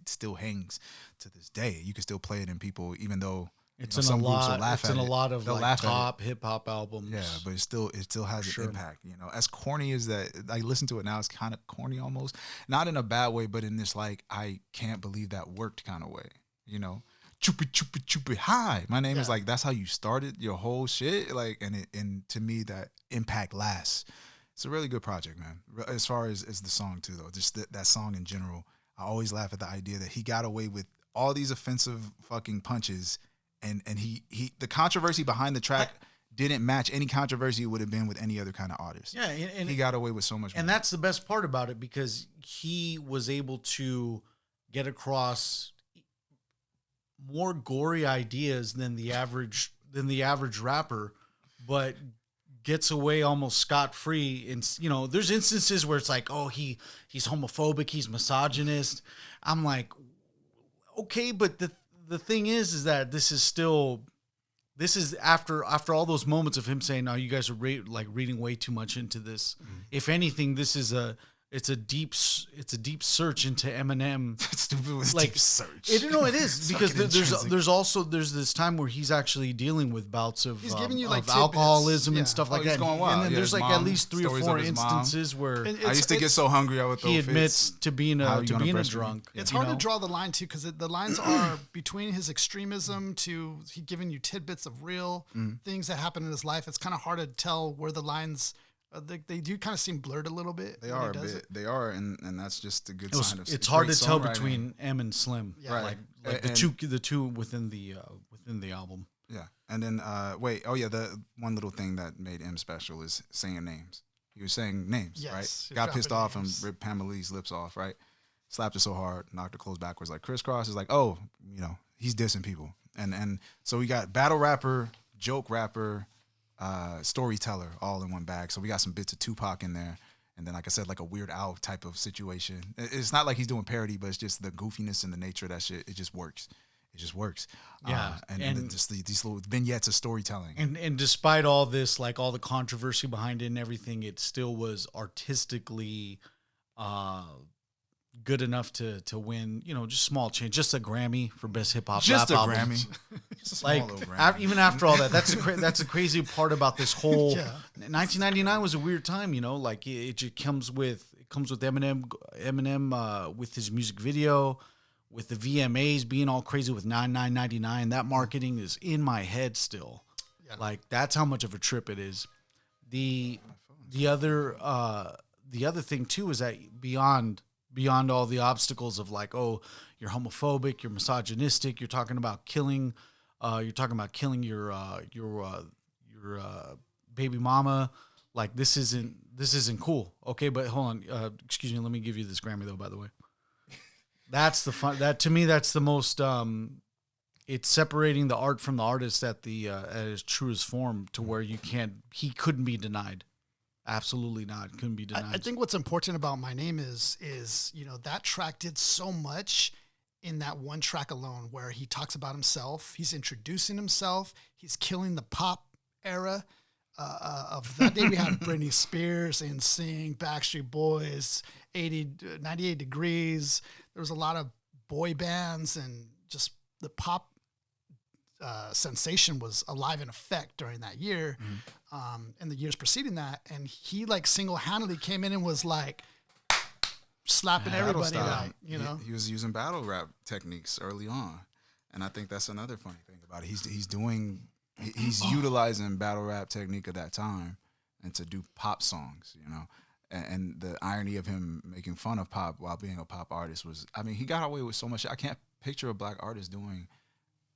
still hangs to this day. You can still play it in people, even though it's in some groups will laugh at it. It's in a lot of like pop, hip hop albums. Yeah, but it still has an impact. You know, as corny as that, I listen to it now. It's kind of corny almost, not in a bad way, but in this like I can't believe that worked kind of way. You know, choopy. Hi, my name is like that's how you started your whole shit. Like, and to me that impact lasts. It's a really good project, man. As far as the song too, though, just that song in general, I always laugh at the idea that he got away with all these offensive fucking punches, and he the controversy behind the track didn't match any controversy it would have been with any other kind of artist. Yeah, and he got away with so much. And that's the best part about it, because he was able to get across more gory ideas than the average rapper, but gets away almost scot-free. And you know, there's instances where it's like, oh, he's homophobic, he's misogynist. I'm like, okay, but the thing is that this is after all those moments of him saying, no, you guys are reading way too much into this. If anything, this is it's a deep search into Eminem. Stupid with like, deep search. It is because there's this time where he's actually dealing with bouts of giving you like alcoholism and stuff like that. Going wild. And then there's like at least 3 or 4 instances where I used to get so hungry I would throw he admits fits. to being a drunk. It's hard to draw the line too, because the lines are between his extremism to he giving you tidbits of real things that happen in his life. It's kind of hard to tell where the lines. They do kind of seem blurred a little bit. They are a bit. They are, and that's just a good sign of. It's hard to tell between M and Slim, right? Like the two within the album. Yeah, and then the one little thing that made M special is saying names. He was saying names, right? Got pissed off and ripped Pamela Lee's lips off, right? Slapped her so hard, knocked her clothes backwards like crisscross. Is like, oh, you know, he's dissing people, and so we got battle rapper, joke rapper. Storyteller all in one bag. So we got some bits of Tupac in there, and then like I said, like a Weird Al type of situation. It's not like he's doing parody, but it's just the goofiness and the nature of that shit. It just works. Yeah, and just these little vignettes of storytelling. And despite all this, like all the controversy behind it and everything, it still was artistically good enough to win, you know, just small change, just a Grammy for best hip hop. Just a album. Grammy. Just a small little Grammy. Even after all that, that's the crazy part about this whole. 1999 was a weird time, you know. Like it just comes with Eminem with his music video, with the VMAs being all crazy with 99.99. That marketing is in my head still. Yeah. Like that's how much of a trip it is. The other thing too is that beyond all the obstacles of like, oh, you're homophobic, you're misogynistic, you're talking about killing your baby mama. Like this isn't cool. Okay, but hold on. Excuse me. Let me give you this Grammy though. By the way, that's the fun. That to me, that's the most. It's separating the art from the artist at its truest form, to where he couldn't be denied. Absolutely not. Couldn't be denied. I think what's important about My Name is, you know, that track did so much in that one track alone, where he talks about himself. He's introducing himself. He's killing the pop era of that day. We had Britney Spears, NSYNC, Backstreet Boys, 98 Degrees. There was a lot of boy bands, and just the pop sensation was alive in effect during that year, and the years preceding that. And he like single-handedly came in and was like slapping everybody out, you know. He was using battle rap techniques early on, and I think that's another funny thing about it. He's utilizing battle rap technique at that time and to do pop songs, you know. And the irony of him making fun of pop while being a pop artist was, I mean, he got away with so much. I can't picture a black artist doing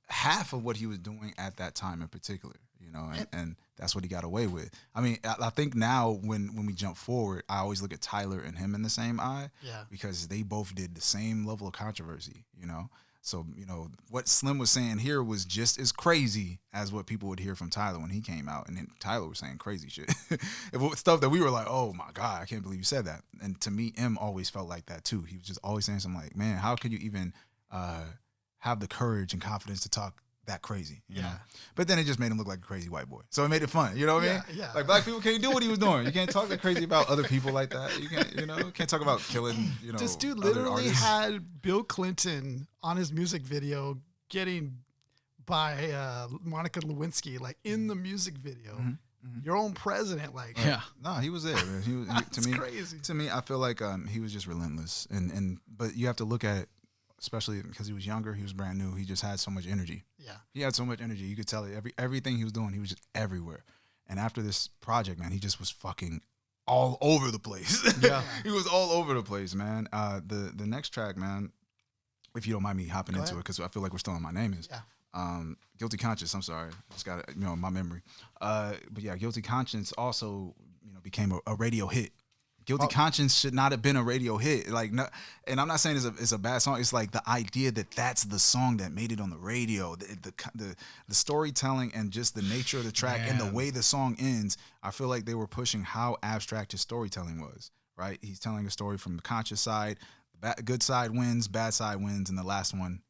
half of what he was doing at that time in particular, you know, and that's what he got away with. I mean, I think now when we jump forward, I always look at Tyler and him in the same eye, because they both did the same level of controversy, you know. So, you know, what Slim was saying here was just as crazy as what people would hear from Tyler when he came out. And then Tyler was saying crazy shit. Stuff that we were like, oh my God, I can't believe you said that. And to me, M always felt like that too. He was just always saying something like, man, how could you even have the courage and confidence to talk that crazy, you know? But then it just made him look like a crazy white boy. So it made it fun, you know what I mean? Yeah. Like, black people can't do what he was doing. You can't talk that crazy about other people like that. You can't, you know, can't talk about killing, you know, This dude other literally artists. had Bill Clinton on his music video getting by Monica Lewinsky, like in the music video. Your own president, like. Yeah. No, he was there, man. To me, crazy. To me, I feel like he was just relentless. But you have to look at, especially because he was younger, he was brand new. He just had so much energy. Yeah. He had so much energy. You could tell it. Everything he was doing, he was just everywhere. And after this project, man, he just was fucking all over the place. Yeah. He was all over the place, man. The next track, man, if you don't mind me hopping into it, because I feel like we're still on My Name Is. Yeah. Guilty Conscience, I'm sorry. Just got it, you know, my memory. But yeah, Guilty Conscience also, you know, became a radio hit. Guilty Conscience should not have been a radio hit. Like, no, and I'm not saying it's a bad song. It's like the idea that that's the song that made it on the radio, the storytelling and just the nature of the track and the way the song ends. I feel like they were pushing how abstract his storytelling was. Right? He's telling a story from the conscious side. Good side wins, bad side wins, and the last one,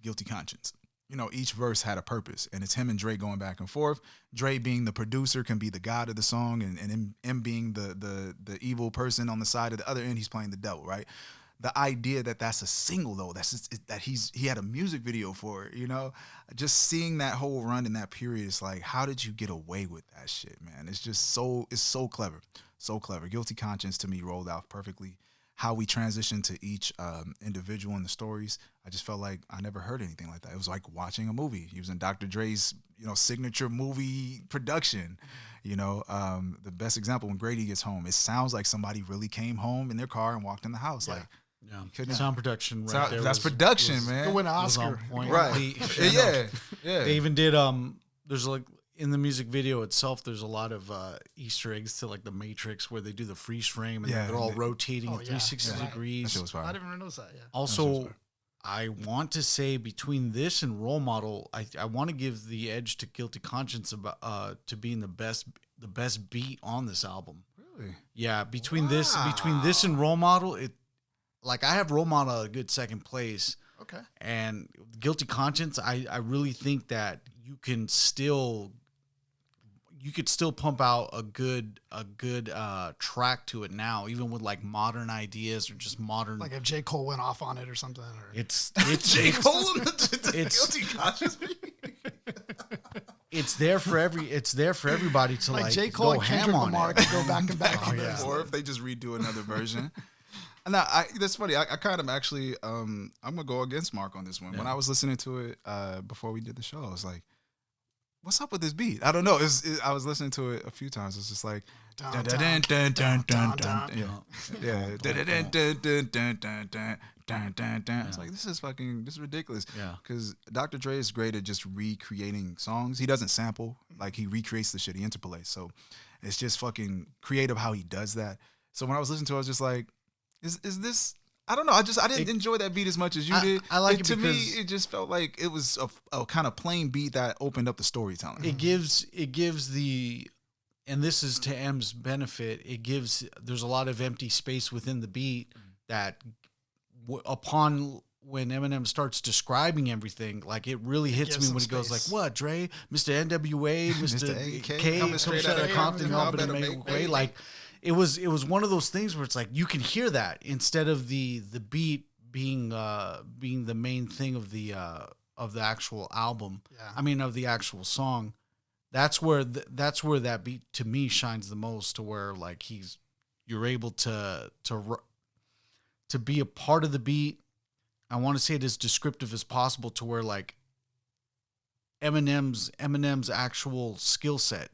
Guilty Conscience. You know, each verse had a purpose, and it's him and Dre going back and forth. Dre being the producer can be the god of the song, and him being the evil person on the side of the other end, he's playing the devil, right? The idea that that's a single though, that he had a music video for it, you know, just seeing that whole run in that period is like, how did you get away with that shit, man? It's so clever, so clever. Guilty Conscience to me rolled out perfectly. How we transitioned to each individual in the stories, I just felt like I never heard anything like that. It was like watching a movie, using Dr. Dre's, you know, signature movie production. You know, the best example, when Grady gets home, it sounds like somebody really came home in their car and walked in the house. Like, sound production right there. That's production, man. To win an Was on Oscar. point. Right. Yeah. They even did there's like in the music video itself, there's a lot of Easter eggs to like the Matrix where they do the freeze frame and they're all rotating at 360 That degrees. shit was fire. I didn't even notice that. Yeah. Also, I want to say between this and Role Model, I want to give the edge to Guilty Conscience about to being the best beat on this album. Really? Yeah, between this and Role Model, I have Role Model at a good second place. Okay. And Guilty Conscience, I really think that you could still pump out a good track to it now, even with like modern ideas or just modern. Like if J. Cole went off on it or something. Or It's J. Cole and the it's- Guilty Conscience. it's there for everybody to like like J. Cole go and ham Kendrick on Lamar it. could go back and back. Oh, yeah. Or if they just redo another version. Now, that's funny. I kind of actually, I'm gonna go against Mark on this one. When I was listening to it before we did the show, I was like, "What's up with this beat?" I don't know. I was listening to it a few times. It's just like, dun dun dun dun dun dun. Yeah. Dun dun dun dun dun dun dun dun dun. It's like this is ridiculous. Yeah. Because Dr. Dre is great at just recreating songs. He doesn't sample, like he recreates the shit. He interpolates. So it's just fucking creative how he does that. So when I was listening to it, I was just like, is this? I don't know. I didn't enjoy that beat as much as you did. I like it to me, because it just felt like it was a kind of plain beat that opened up the storytelling. it gives the, and this is to M's benefit, there's a lot of empty space within the beat that upon when Eminem starts describing everything, like it really hits me when he goes like, "What, Dre, Mr. NWA, Mr. K, coming straight out of Compton, y'all helping to better make make way." way. Like it was one of those things where it's like you can hear that instead of the beat being the main thing of the actual album. Yeah. I mean of the actual song. That's where that beat to me shines the most, to where like you're able to be a part of the beat. I want to say it as descriptive as possible, to where like Eminem's actual skill set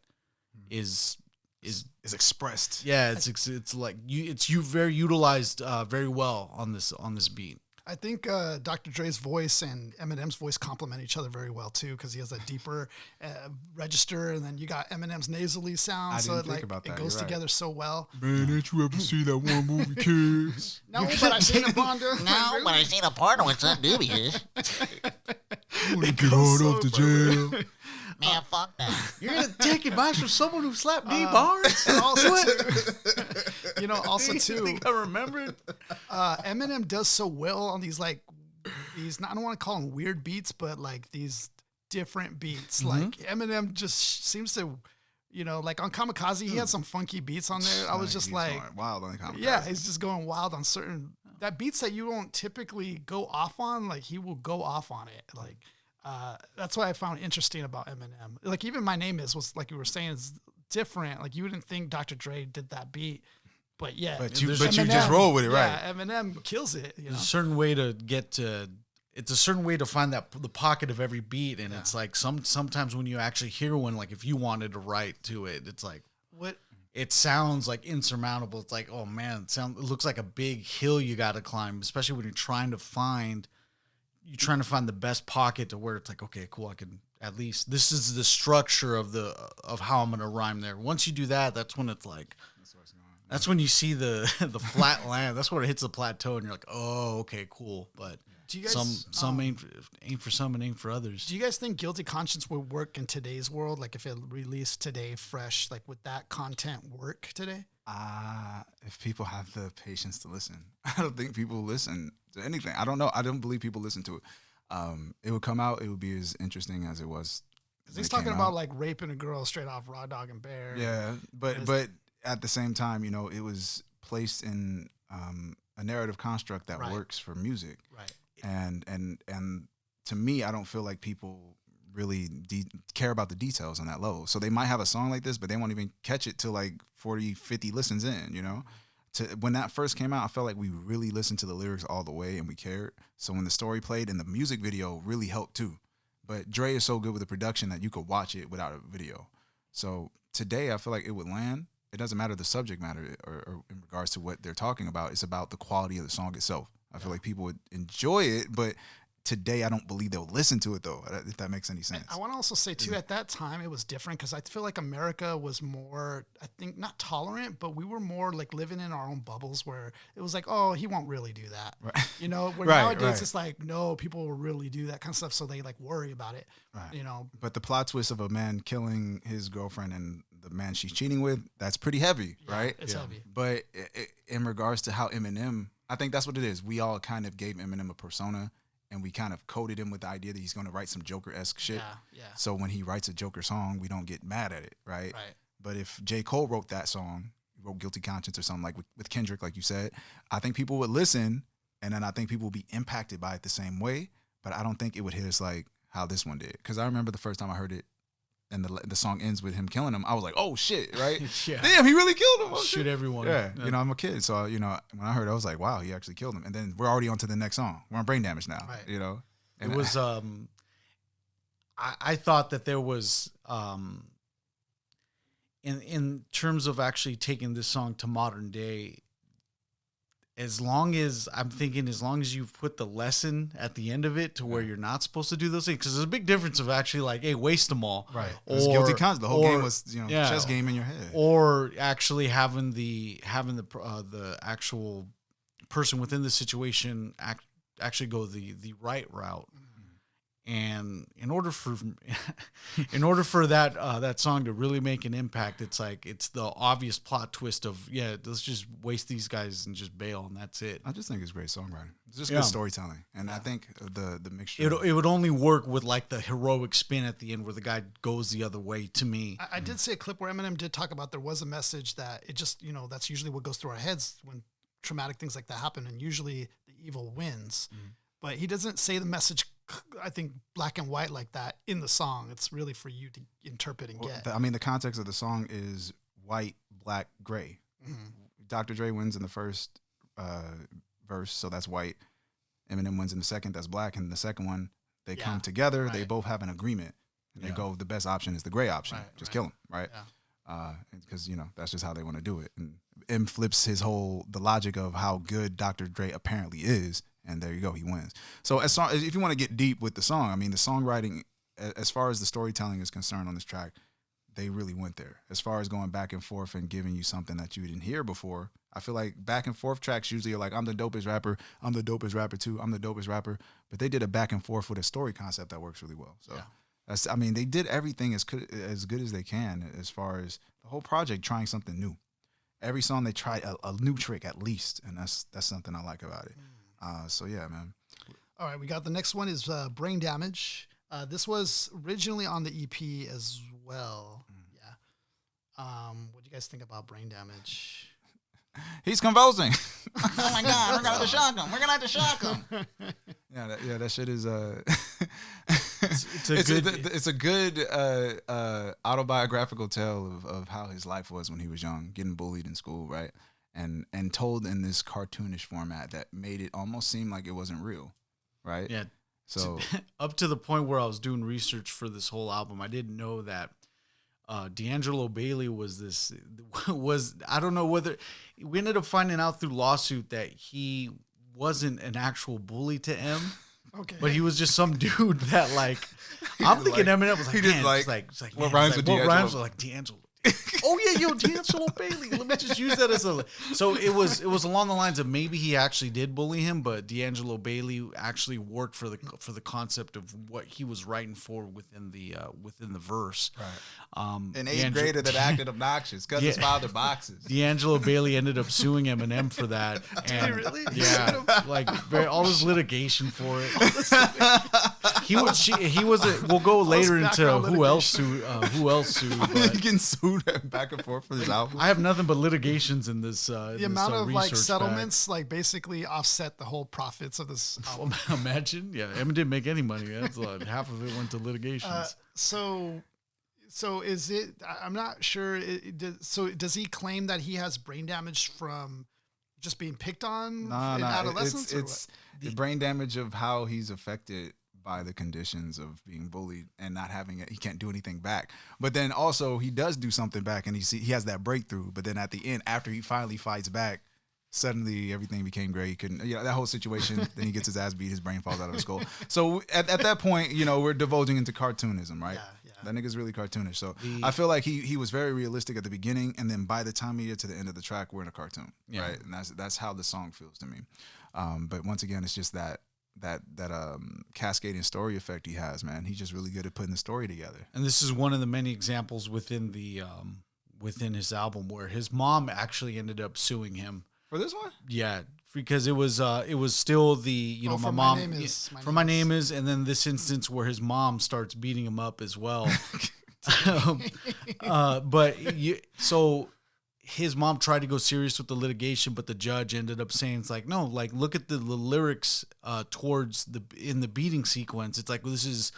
is is expressed. Yeah, it's like you very utilized very well on this beat. I think Dr. Dre's voice and Eminem's voice complement each other very well too, because he has a deeper register, and then you got Eminem's nasally sound, I so didn't it think about it that. goes You're right. together so well. Man, didn't you ever see that one movie, kids? No, but I've seen a Bonda. No, but I seen a part of it's so dubious. You want to get hard off the jail? Man, fuck that. You're gonna take advice from someone who slapped me, Barnes? Also, too, also You too, think I remember it? Eminem does so well on these I don't want to call them weird beats, but like these different beats. Like Eminem just seems to, like on Kamikaze, he had some funky beats on there. I was just He's like, going wild on the Kamikaze. yeah, he's just going wild on certain beats that you don't typically go off on. Like he will go off on it. Like that's what I found interesting about Eminem. Like even My Name was like you were saying, is different. Like you wouldn't think Dr. Dre did that beat. But yeah, But you just roll with it, right? Yeah, Eminem kills it. There's a certain way to get to. It's a certain way to find the pocket of every beat, and it's like sometimes when you actually hear one, like if you wanted to write to it, it's like what it sounds like insurmountable. It's like, oh man, it looks like a big hill you got to climb, especially when you're trying to find the best pocket to where it's like, okay, cool, I can at least this is the structure of how I'm gonna rhyme there. Once you do that, that's when it's like. That's when you see the flat land. That's where it hits the plateau, and you're like, "Oh, okay, cool." But do you guys, some ain't for some and ain't for others. Do you guys think Guilty Conscience would work in today's world? Like if it released today, fresh, like would that content work today? If people have the patience to listen, I don't think people listen to anything. I don't know. I don't believe people listen to it. It would come out. It would be as interesting as it was. He's talking about like raping a girl straight off Raw Dog and Bear. Yeah, but at the same time, it was placed in a narrative construct that works for music. Right. And to me, I don't feel like people really care about the details on that level. So they might have a song like this, but they won't even catch it till like 40, 50 listens in, When that first came out, I felt like we really listened to the lyrics all the way and we cared. So when the story played and the music video really helped too. But Dre is so good with the production that you could watch it without a video. So today I feel like it would land. It doesn't matter the subject matter or in regards to what they're talking about. It's about the quality of the song itself. I feel like people would enjoy it, but today I don't believe they'll listen to it though, if that makes any sense. I want to also say too, at that time it was different because I feel like America was more, I think not tolerant, but we were more like living in our own bubbles where it was like, oh, he won't really do that. Right. Where nowadays it's like, no, people will really do that kind of stuff. So they like worry about it, right. But the plot twist of a man killing his girlfriend and the man she's cheating with, that's pretty heavy, right? It's heavy. But in regards to how Eminem, I think that's what it is. We all kind of gave Eminem a persona and we kind of coded him with the idea that he's going to write some Joker-esque shit. Yeah. So when he writes a Joker song, we don't get mad at it, right? Right. But if J. Cole wrote that song, wrote Guilty Conscience or something like with Kendrick, like you said, I think people would listen and then I think people would be impacted by it the same way, but I don't think it would hit us like how this one did. Because I remember the first time I heard it, and the song ends with him killing him, I was like, oh shit, right? Yeah. Damn, he really killed him. Oh, Shoot everyone. Yeah. I'm a kid. So, when I heard it, I was like, wow, he actually killed him. And then we're already on to the next song. We're on Brain Damage now, Right. And it was, I thought that there was, in terms of actually taking this song to modern day, as long as you've put the lesson at the end of it to where you're not supposed to do those things, because there's a big difference of actually like, hey, waste them all. Right. Guilty Conscience. The whole game was, chess game in your head. Or actually having the actual person within the situation actually go the right route. And in order for that song to really make an impact, it's the obvious plot twist of, let's just waste these guys and just bail, and that's it. I just think it's great songwriting. It's just good storytelling, and I think the mixture. It would only work with like the heroic spin at the end where the guy goes the other way. To me, I did see a clip where Eminem did talk about there was a message that it just that's usually what goes through our heads when traumatic things like that happen, and usually the evil wins. But he doesn't say the message, I think, black and white like that in the song. It's really for you to interpret and get. The context of the song is white, black, gray. Dr. Dre wins in the first verse, so that's white. Eminem wins in the second, that's black. And the second one, they come together. Right. They both have an agreement. And they go, the best option is the gray option. Just kill him, right? because that's just how they want to do it. And M flips the logic of how good Dr. Dre apparently is, and there you go, he wins. So if you want to get deep with the song, I mean, the songwriting, as far as the storytelling is concerned on this track, they really went there. As far as going back and forth and giving you something that you didn't hear before, I feel like back and forth tracks usually are like, I'm the dopest rapper, I'm the dopest rapper too, I'm the dopest rapper. But they did a back and forth with a story concept that works really well. So they did everything as good as they can as far as the whole project trying something new. Every song they tried a new trick at least, and that's something I like about it. So yeah, man. All right, we got the next one is Brain Damage. This was originally on the EP as well. Yeah. What do you guys think about Brain Damage? He's convulsing. Oh my God, we're gonna have to shock him. We're gonna have to shock him. That shit is it's a good autobiographical tale of how his life was when he was young, getting bullied in school, right? And told in this cartoonish format that made it almost seem like it wasn't real, right? Yeah. So up to the point where I was doing research for this whole album, I didn't know that D'Angelo Bailey was I don't know whether we ended up finding out through lawsuit that he wasn't an actual bully to M. Okay. But he was just some dude that I'm thinking Eminem was like, he man, didn't what rhymes with D'Angelo? What rhymes with D'Angelo? Oh yeah, D'Angelo Bailey. Let me just use that as so it was along the lines of maybe he actually did bully him, but D'Angelo Bailey actually worked for the concept of what he was writing for within the verse. Right. An eighth grader that acted obnoxious because his father boxes. D'Angelo Bailey ended up suing Eminem for that. And really? Yeah, all his litigation for it. We'll go later into who else sued. But he can sue back and forth for this album. I have nothing but litigations in this. The amount of settlements basically offset the whole profits of this album. Imagine, Eminem didn't make any money. That's half of it went to litigations. So is it? I'm not sure. So does he claim that he has brain damage from just being picked on in adolescence? It's the brain damage of how he's affected by the conditions of being bullied and not having it. He can't do anything back. But then also he does do something back, and he has that breakthrough. But then at the end, after he finally fights back, suddenly everything became great. He couldn't, that whole situation. Then he gets his ass beat, his brain falls out of his skull. So at that point, we're divulging into cartoonism, right? Yeah. That nigga's really cartoonish. So I feel like he was very realistic at the beginning, and then by the time we get to the end of the track, we're in a cartoon, right? And that's how the song feels to me. But once again, it's just that cascading story effect he has, man. He's just really good at putting the story together. And this is one of the many examples within within his album where his mom actually ended up suing him. For this one? Yeah, because it was still the my mom my name is, and then this instance where his mom starts beating him up as well. So his mom tried to go serious with the litigation, but the judge ended up saying it's no, look at the lyrics towards in the beating sequence. It's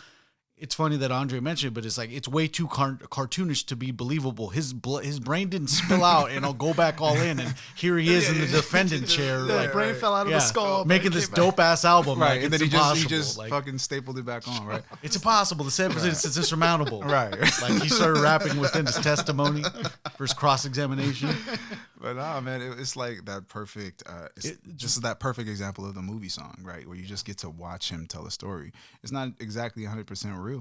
it's funny that Andre mentioned it, but it's way too cartoonish to be believable. His brain didn't spill out and I'll go back all in, and here he is in the defendant chair. The brain fell out of the skull, making this dope ass album. Right, and then he just fucking stapled it back on. Right, it's impossible. The evidence is insurmountable. Right, he started rapping within his testimony for his cross examination. But man, it's like that perfect. Just that perfect example of the movie song, right? Where you just get to watch him tell a story. It's not exactly 100% real.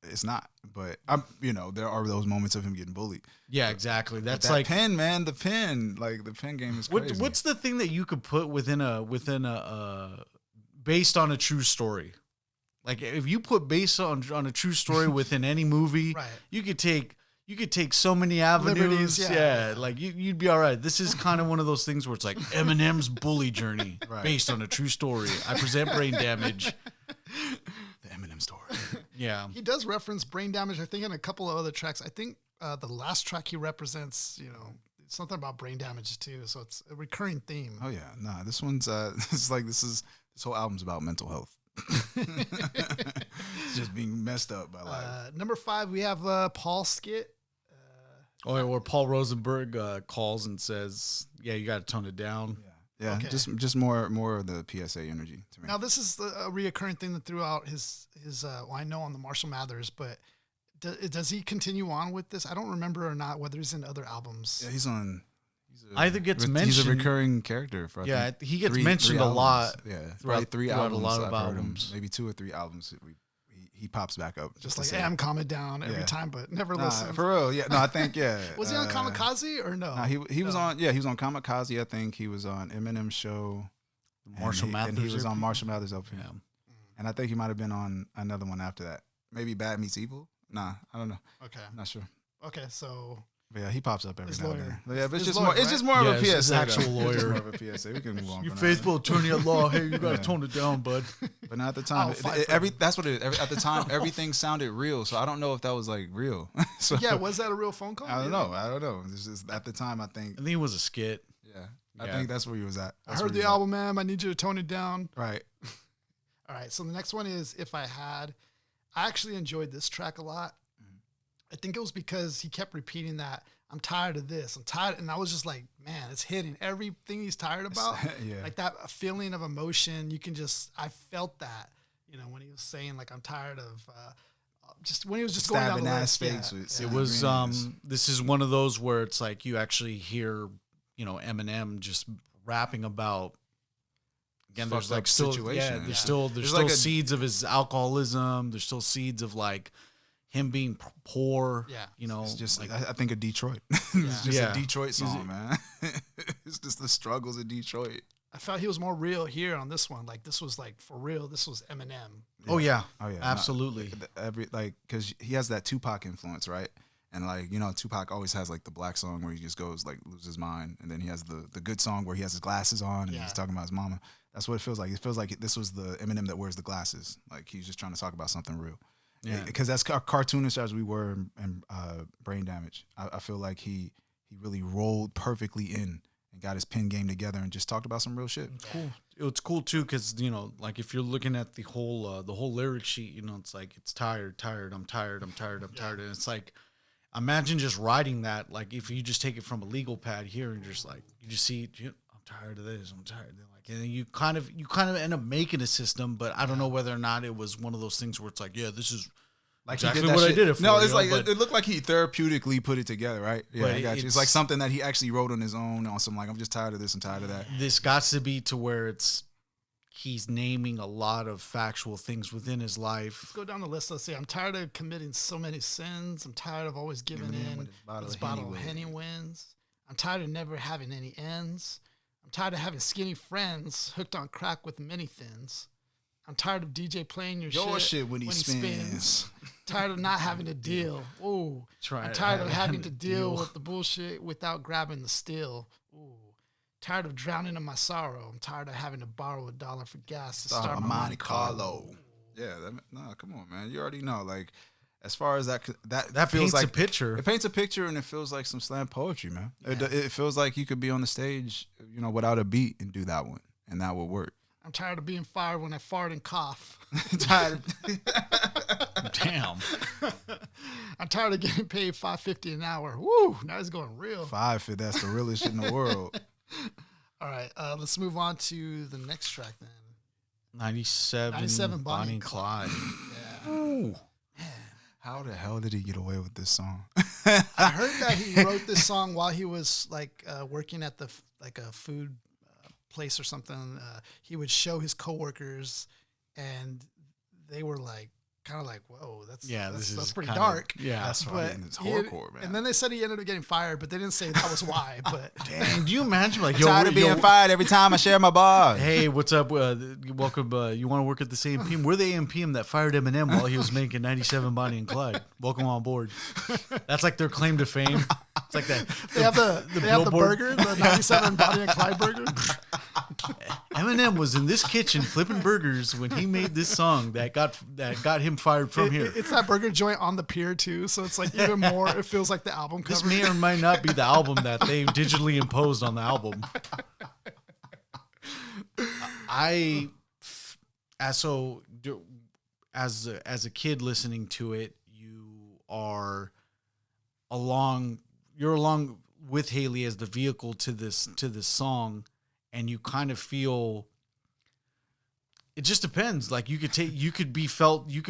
It's not, but there are those moments of him getting bullied. Yeah, exactly. That's that pen, man. The pen game is crazy. What's the thing that you could put within a based on a true story? If you put based on a true story within any movie, right. you could take so many avenues. Liberties, you'd be all right. This is kind of one of those things where it's like Eminem's bully journey based on a true story. I present Brain Damage. The Eminem story. Yeah. He does reference brain damage, I think, in a couple of other tracks. I think the last track he represents, something about brain damage too. So it's a recurring theme. Oh yeah. Nah, this one's this whole album's about mental health. It's just being messed up by life. Number 5, we have Paul Skit. Where Paul Rosenberg calls and says, "Yeah, you got to tone it down." Yeah, okay. just more of the PSA energy to me. Now this is a reoccurring thing that throughout his I know on the Marshall Mathers, but Does he continue on with this? I don't remember or not whether he's in other albums. Yeah, he's on. Either gets mentioned. He's a recurring character. For, I think, he gets mentioned a lot. Yeah, probably three throughout albums. a lot of I've heard him, albums. maybe 2 or 3 albums. He pops back up. Just like, hey, I'm calming down every time, but never listen. For real, yeah. No, I think, yeah. Was he on Kamikaze or no? Nah, he was on, he was on Kamikaze, I think. He was on Eminem's show. Marshall Mathers. And he was on Marshall Mathers LP. Yeah. And I think he might have been on another one after that. Maybe Bad Meets Evil? Nah, I don't know. Okay. I'm not sure. Okay, so... But yeah, he pops up every His now and lawyer. then. But yeah, but His it's lawyer, just more of a PSA. his actual though. lawyer. It's just more of a PSA. We can move on. Your from faithful attorney at law. Hey, you gotta Yeah. tone it down, bud. But now at the time, that's what it is. At the time, everything sounded real. So I don't know if that was like real. So Yeah, was that a real phone call? I don't know. It's just, at the time, I think. I think it was a skit. Yeah. I think that's where he was at. I heard the album, man. I need you to tone it down. Right. All right, so the next one is If I Had. I actually enjoyed this track a lot. I think it was because he kept repeating that, I'm tired of this. I'm tired. And I was just like, man, it's hitting everything he's tired about. Yeah. Like that feeling of emotion. You can just, I felt that, when he was saying like, I'm tired of, just when he was just going down the list. Yeah. It was, this is one of those where it's like you actually hear, Eminem just rapping about, again, there's like still, situation. there's still like seeds of his alcoholism. There's still seeds of like him being poor. Yeah. It's just like, I think of Detroit. It's just a Detroit song, man. It's just the struggles of Detroit. I felt he was more real here on this one. Like this was like for real. This was Eminem. Yeah. Oh yeah, absolutely. absolutely. Because he has that Tupac influence, right? And like Tupac always has like the black song where he just goes like loses his mind, and then he has the good song where he has his glasses on and he's talking about his mama. That's what it feels like. It feels like this was the Eminem that wears the glasses. Like he's just trying to talk about something real. Yeah, because that's cartoonish as we were in Brain Damage. I feel like he really rolled perfectly in and got his pen game together and just talked about some real shit. Cool. It's cool too because like if you're looking at the whole lyric sheet, it's like it's tired, I'm tired, and it's like imagine just writing that. Like if you just take it from a legal pad here and just like you just see, I'm tired of this, I'm tired of that. And then you kind of end up making a system, but I don't know whether or not it was one of those things where it's like, yeah, this is like exactly what I did it for. No, it's like it looked like he therapeutically put it together, right? Yeah, I got you. It's like something that he actually wrote on his own on some like, I'm just tired of this, I'm tired of that. This got to be to where he's naming a lot of factual things within his life. Let's go down the list. Let's see. I'm tired of committing so many sins. I'm tired of always giving in. This bottle of Henny wins. I'm tired of never having any ends. I'm tired of having skinny friends hooked on crack with many thins. I'm tired of DJ playing your shit when he spins. Tired of not having to deal. Ooh. I'm tired of having to deal with the bullshit without grabbing the steel. Ooh. Tired of drowning in my sorrow. I'm tired of having to borrow $1 for gas to start my Monte Carlo. Yeah, come on, man. You already know. Like, as far as that feels paints like a picture. It paints a picture, and it feels like some slam poetry, man. Yeah. It feels like you could be on the stage, without a beat and do that one, and that would work. I'm tired of being fired when I fart and cough. Tired. Damn. I'm tired of getting paid $5.50 an hour. Woo! Now it's going real. $5, that's the realest shit in the world. All right, let's move on to the next track then. 97 Bonnie and Clyde. Yeah. Ooh. How the hell did he get away with this song? I heard that he wrote this song while he was like working at the a food place or something. He would show his coworkers, and they were like, kind of like, whoa, that's pretty dark. Yeah, that's right. It's hardcore, man. And then they said he ended up getting fired, but they didn't say that was why. But damn, do you imagine like, tired of being fired every time I share my bar? Hey, what's up? Welcome. You want to work at the same PM? We're the AMPM that fired Eminem while he was making 97 Bonnie and Clyde. Welcome on board. That's like their claim to fame. It's like that. They have the burger, the 97 Bonnie and Clyde burger. Eminem was in this kitchen flipping burgers when he made this song that got him fired from here. It's that burger joint on the pier too, so it's like even more. It feels like the album cover. This may or may not be the album that they digitally imposed on the album. As a kid listening to it, you're along with Haley as the vehicle to this song, and you kind of feel It just depends. Like you could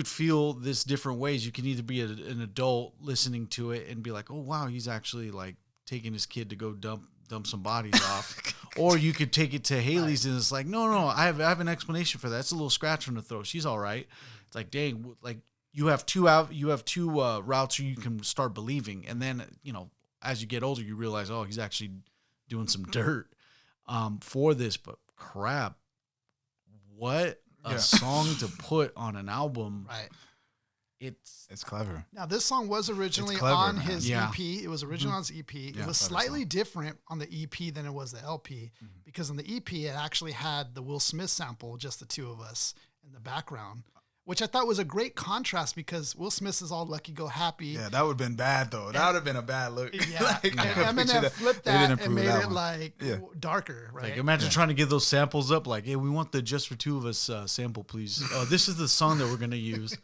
feel this different ways. You can either be an adult listening to it and be like, oh wow, he's actually like taking his kid to go dump some bodies off, or you could take it to Haley's and it's like, no, I have an explanation for that. It's a little scratch on the throat. She's all right. It's like, dang, like you have two routes where you can start believing, and then as you get older, you realize, oh, he's actually doing some dirt for this. But crap. What a song to put on an album. Right. It's clever. Now, this song was originally clever, on man. his EP. It was originally on his EP. Yeah, it was slightly different on the EP than it was the LP because on the EP, it actually had the Will Smith sample, just the two of us in the background, which I thought was a great contrast because Will Smith is all lucky go happy. Yeah, that would have been bad though. That would have been a bad look. Yeah, Like, and Eminem flipped that and made it like Yeah. darker, right? Like imagine trying to give those samples up. Like, hey, we want the Just for Two of Us sample, please. This is the song that we're gonna use.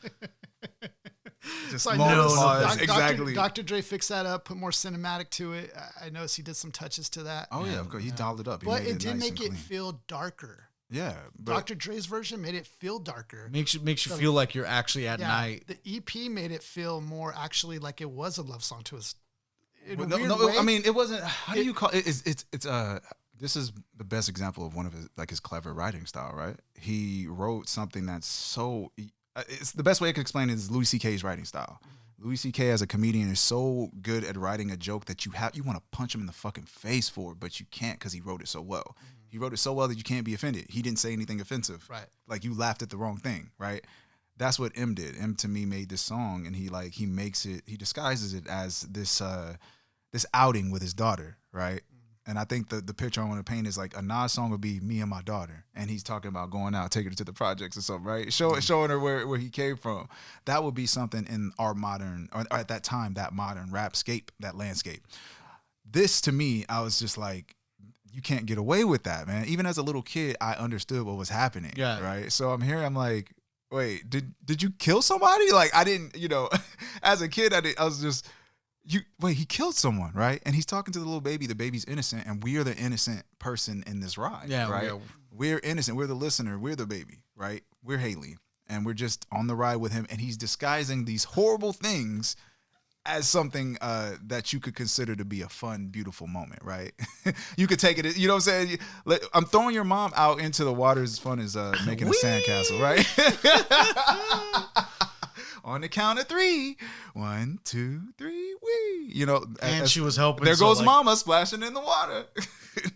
Just So I small noticed pause. Exactly. Dr. Dre fixed that up, put more cinematic to it. I noticed he did some touches to that. Oh yeah, of course. He dialed it up. He But made it did nice make and it clean. feel darker. Yeah, but Dr. Dre's version made it feel darker. Makes you feel like you're actually at Yeah, night. the EP made it feel more actually like it was a love song to us. In a no, weird no, way. I mean, it wasn't. How do you call it? It's this is the best example of one of his clever writing style, right? He wrote something that's so. It's the best way I can explain it is Louis C.K.'s writing style. Louis C.K. as a comedian is so good at writing a joke that you want to punch him in the fucking face for it, but you can't because he wrote it so well. He wrote it so well that you can't be offended. He didn't say anything offensive. Right. Like you laughed at the wrong thing, right? That's what M did. M to me made this song, and he disguises it as this outing with his daughter, right? And I think the picture I want to paint is like a Nas song would be me and my daughter, and he's talking about going out, taking her to the projects or something, right? Showing her where he came from. That would be something in our modern, or at that time, that modern rapscape, that landscape. This to me, I was just like, you can't get away with that, man. Even as a little kid, I understood what was happening, right? So I'm like, wait, did you kill somebody? Like I didn't, as a kid, I was just. He killed someone, right? And he's talking to the little baby. The baby's innocent, and we are the innocent person in this ride, right? We're innocent. We're the listener. We're the baby, right? We're Haley, and we're just on the ride with him. And he's disguising these horrible things as something that you could consider to be a fun, beautiful moment, right? You could take it, you know what I'm saying? I'm throwing your mom out into the water as fun as making a sandcastle, right? On the count of 3, 1, 2, 3, wee. And she was helping. There goes mama splashing in the water.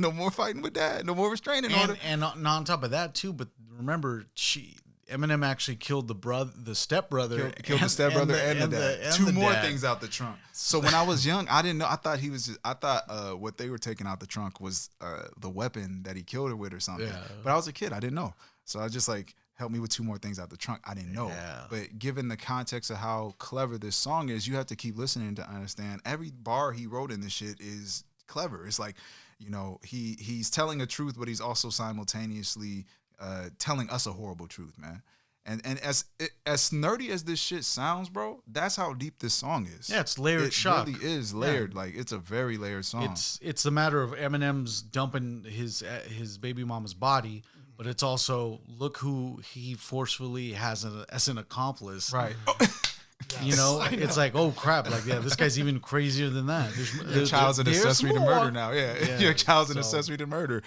No more fighting with dad. No more restraining order. And on top of that too, but remember, Eminem actually killed the stepbrother. Killed the stepbrother and the dad. Two more things out the trunk. So when I was young, I didn't know. I thought what they were taking out the trunk was the weapon that he killed her with or something. Yeah. But I was a kid. I didn't know. So I was just like, help me with 2 more things out the trunk. I didn't know. Yeah. But given the context of how clever this song is, you have to keep listening to understand every bar he wrote in this shit is clever. It's like, he's telling a truth, but he's also simultaneously telling us a horrible truth, man. And as nerdy as this shit sounds, bro, that's how deep this song is. Yeah, it's layered shock. It really is layered. Yeah. Like it's a very layered song. It's the matter of Eminem's dumping his baby mama's body, but it's also look who he forcefully has as an accomplice. Right. Yes. It's like, oh crap, like this guy's even crazier than that. Your child's an accessory to murder now. Yeah. Your child's an accessory to murder.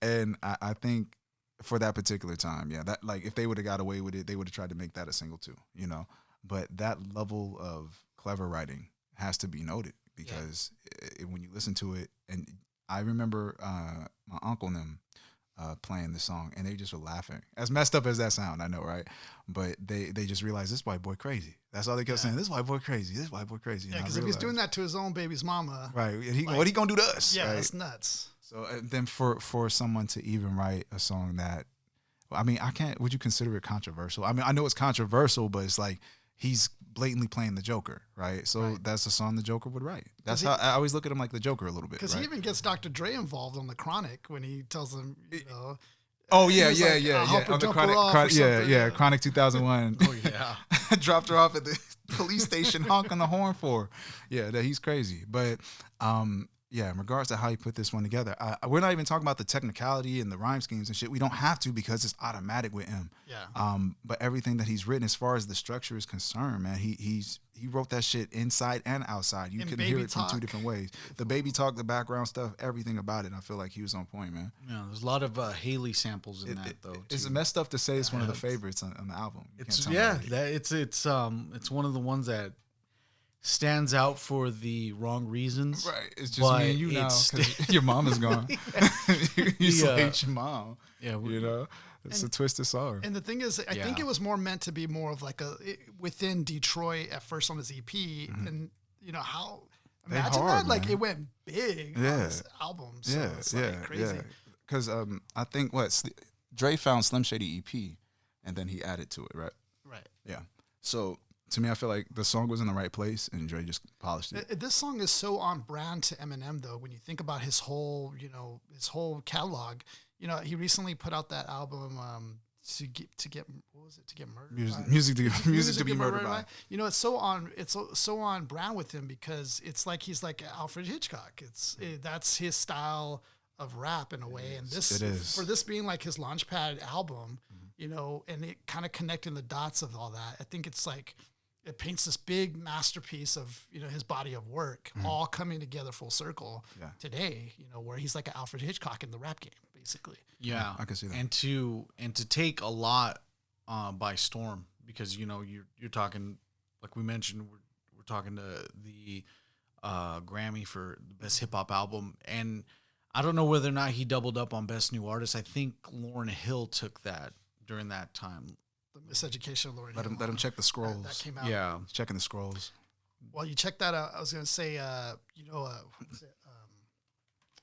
And I think for that particular time, that like if they would have got away with it, they would have tried to make that a single too, But that level of clever writing has to be noted because when you listen to it, and I remember my uncle and them playing this song, and they just were laughing. As messed up as that sound, I know, right? But they just realized this white boy crazy. That's all they kept saying. This white boy crazy. This white boy crazy. Yeah, because if he's doing that to his own baby's mama, right? What he gonna do to us? Yeah, right? That's nuts. So then for someone to even write a song that, I mean, would you consider it controversial? I mean, I know it's controversial, but it's like he's blatantly playing the Joker, right? So that's a song the Joker would write. That's how I always look at him like the Joker a little bit. Because he even gets Dr. Dre involved on the Chronic when he tells him, Oh yeah. On the Chronic, Chronic 2001. Oh yeah, dropped her off at the police station, honking the horn for her. Yeah, that he's crazy. But yeah, in regards to how he put this one together, we're not even talking about the technicality and the rhyme schemes and shit. We don't have to because it's automatic with him. Yeah. But everything that he's written, as far as the structure is concerned, man, he wrote that shit inside and outside. You And can Baby hear it Talk. from 2 different ways. The baby talk, the background stuff, everything about it. I feel like he was on point, man. Yeah, there's a lot of Haley samples in that though. It's too. messed up to say it's one of the favorites on the album. You It's can't tell me it's one of the ones that stands out for the wrong reasons. right. It's just but me and you now it's- because your mom is gone. You still hate your mom. Yeah, You know, it's a twisted song. And the thing is, I think Yeah. it was more meant to be more of like within Detroit at first on his EP, and you know how They imagine hard, that like man. it went big on Yeah. this album. So Yeah, it's yeah, like crazy. yeah. Because I think Dre found Slim Shady EP, and then he added to it, right? Right. Yeah. So to me, I feel like the song was in the right place, and Dre just polished it. This song is so on brand to Eminem, though. When you think about his whole catalog, you know, he recently put out that album to get what was it, to get murdered? by? Music to be murdered by. You know, it's so on brand with him because it's like he's like Alfred Hitchcock. That's his style of rap in a way, and this It is. for this being like his launchpad album, you know, and it kind of connecting the dots of all that. I think it's like it paints this big masterpiece of, you know, his body of work all coming together full circle Yeah. today, you know, where he's like an Alfred Hitchcock in the rap game, basically. Yeah, I can see that. And to take a lot by storm, because you know you're talking, like we mentioned, we're talking to the Grammy for the best hip hop album, and I don't know whether or not he doubled up on best new artist. I think Lauryn Hill took that during that time. The Miseducation of Lauryn Let Hill. him check the That scrolls. came out. Yeah, He's checking the scrolls. Well, you check that out. I was going to say, you know, what was it?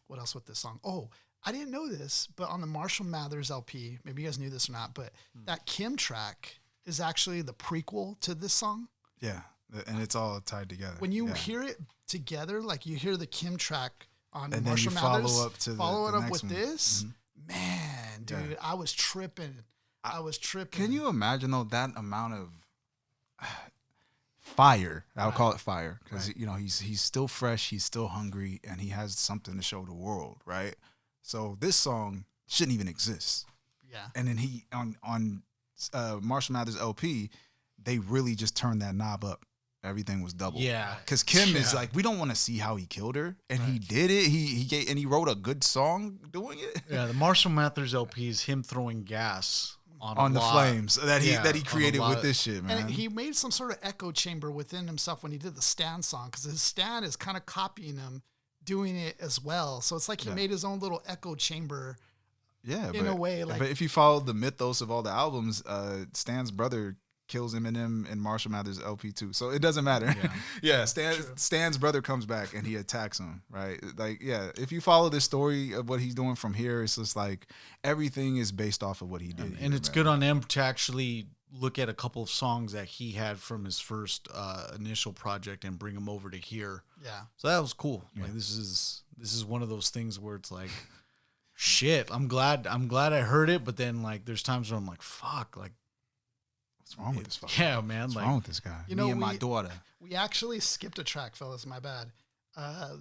What else with this song? Oh, I didn't know this, but on the Marshall Mathers LP, maybe you guys knew this or not, but that Kim track is actually the prequel to this song. Yeah, and it's all tied together. When you Yeah. hear it together, like you hear the Kim track on And then Marshall you follow Mathers, up to the follow it up next with one. this, man, dude, Yeah. I was tripping. I was tripping. Can you imagine though that amount of fire? I would call it fire because you know he's still fresh, he's still hungry, and he has something to show the world, right? So this song shouldn't even exist. Yeah. And then he on Marshall Mathers LP, they really just turned that knob up. Everything was double. yeah. Because Kim is like, we don't want to see how he killed her, and he did it. He wrote a good song doing it. Yeah, the Marshall Mathers LP is him throwing gas on On the lot. flames that he Yeah, that he on a created lot with of- this shit, man. And he made some sort of echo chamber within himself when he did the Stan song, because his Stan is kind of copying him, doing it as well. So it's like he made his own little echo chamber. Yeah, in a way, like- but if you follow the mythos of all the albums, Stan's brother kills Eminem and Marshall Mathers LP too, so it doesn't matter. Yeah, Stan's brother comes back and he attacks him, right? Like, yeah, if you follow the story of what he's doing from here, it's just like everything is based off of what he did. And it's good on him to actually look at a couple of songs that he had from his first initial project and bring them over to here. Yeah. So that was cool. Like this is one of those things where it's like, shit, I'm glad I heard it, but then like there's times where I'm like, fuck, like What's wrong with this fucker? yeah, man, What's like wrong with this guy? You Me know, and my daughter. We actually skipped a track, fellas. My bad.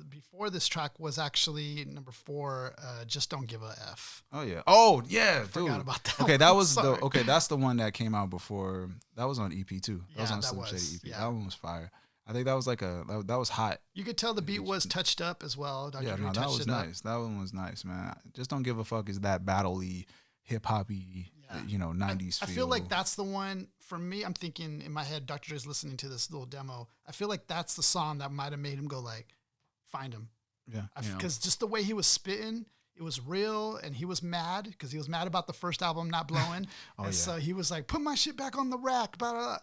Before this track was actually number 4, Just Don't Give a F. Oh yeah. Oh yeah, dude. Forgot about that Okay, one. that was Sorry. that's the one that came out before. That was on EP too. That was Yeah, on that Slim was, Shady EP. yeah. That one was fire. I think that was like that was hot. You could tell the beat was touched up as well. Dr. Yeah, Dre no, that touched was it up. nice. That one was nice, man. Just Don't Give a Fuck is that battle-y, hip-hop-y, you know, 90s I feel. feel like that's the one for me. I'm thinking in my head, Dr. Dre's listening to this little demo. I feel like that's the song that might have made him go like, find him. Yeah. Because just the way he was spitting, it was real, and he was mad because he was mad about the first album not blowing. So he was like, put my shit back on the rack. Blah, blah, blah.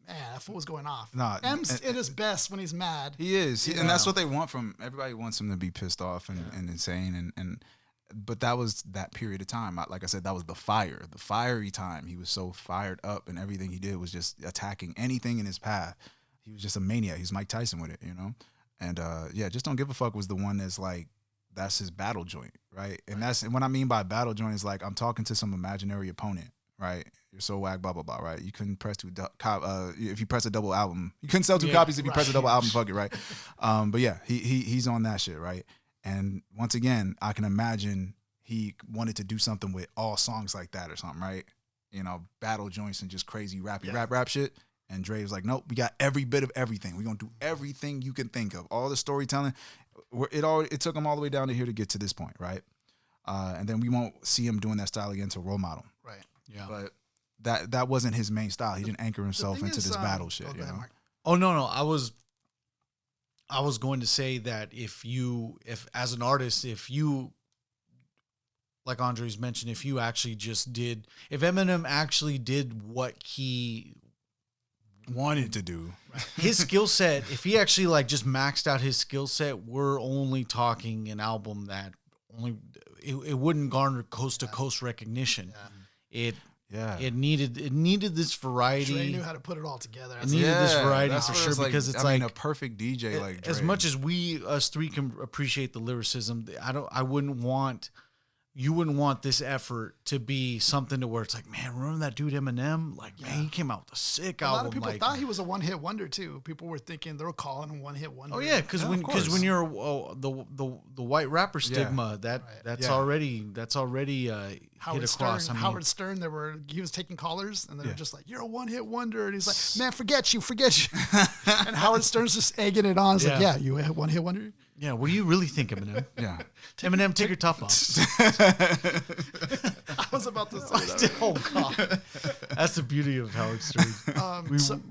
Man, that fool was going off. Nah, M's at his best when he's mad. He is. And that's what they want from everybody wants him to be pissed off and insane but that was that period of time. Like I said, that was the fiery time. He was so fired up, and everything he did was just attacking anything in his path. He was just a maniac. He's Mike Tyson with it, you know? And Just Don't Give a Fuck was the one that's like, that's his battle joint, right? And and what I mean by battle joint is like, I'm talking to some imaginary opponent, right? You're so whack, blah, blah, blah, right? You couldn't press if you press a double album. You couldn't sell 2 copies if you press a double album, fuck it, right? But yeah, he's on that shit, right? And once again, I can imagine he wanted to do something with all songs like that or something, right? You know, battle joints and just crazy rappy rap shit. And Dre was like, nope, we got every bit of everything. We're going to do everything you can think of. All the storytelling. It took him all the way down to here to get to this point, right? And then we won't see him doing that style again to Role Model. Right. Yeah. But that wasn't his main style. He didn't anchor himself into this battle shit, you know? Mark. Oh, no. I was going to say that if as an artist, if you, like Andre's mentioned, if you actually just did, if Eminem actually did what he wanted to do, his skill set, if he actually like just maxed out his skill set, we're only talking an album that it wouldn't garner coast to coast recognition. It needed this variety. Dre knew how to put it all together. It needed this variety for sure, like, because it's I like mean, a perfect DJ like Dre. As much as us three can appreciate the lyricism, you wouldn't want this effort to be something to where it's like, man, remember that dude Eminem? Like, man, he came out with a sick album. A lot of people like, thought he was a one-hit wonder too. People were thinking they were calling him one-hit wonder. Oh yeah, because when you're the white rapper stigma, that's already hit across. Howard Stern, he was taking callers, and they were just like, "You're a one-hit wonder," and he's like, "Man, forget you." And Howard Stern's just egging it on. He's like, "Yeah, you a one-hit wonder." Yeah, what do you really think, Eminem? Yeah, Eminem, take your top off. I was about to say that. Oh God, that's the beauty of Howard Stern.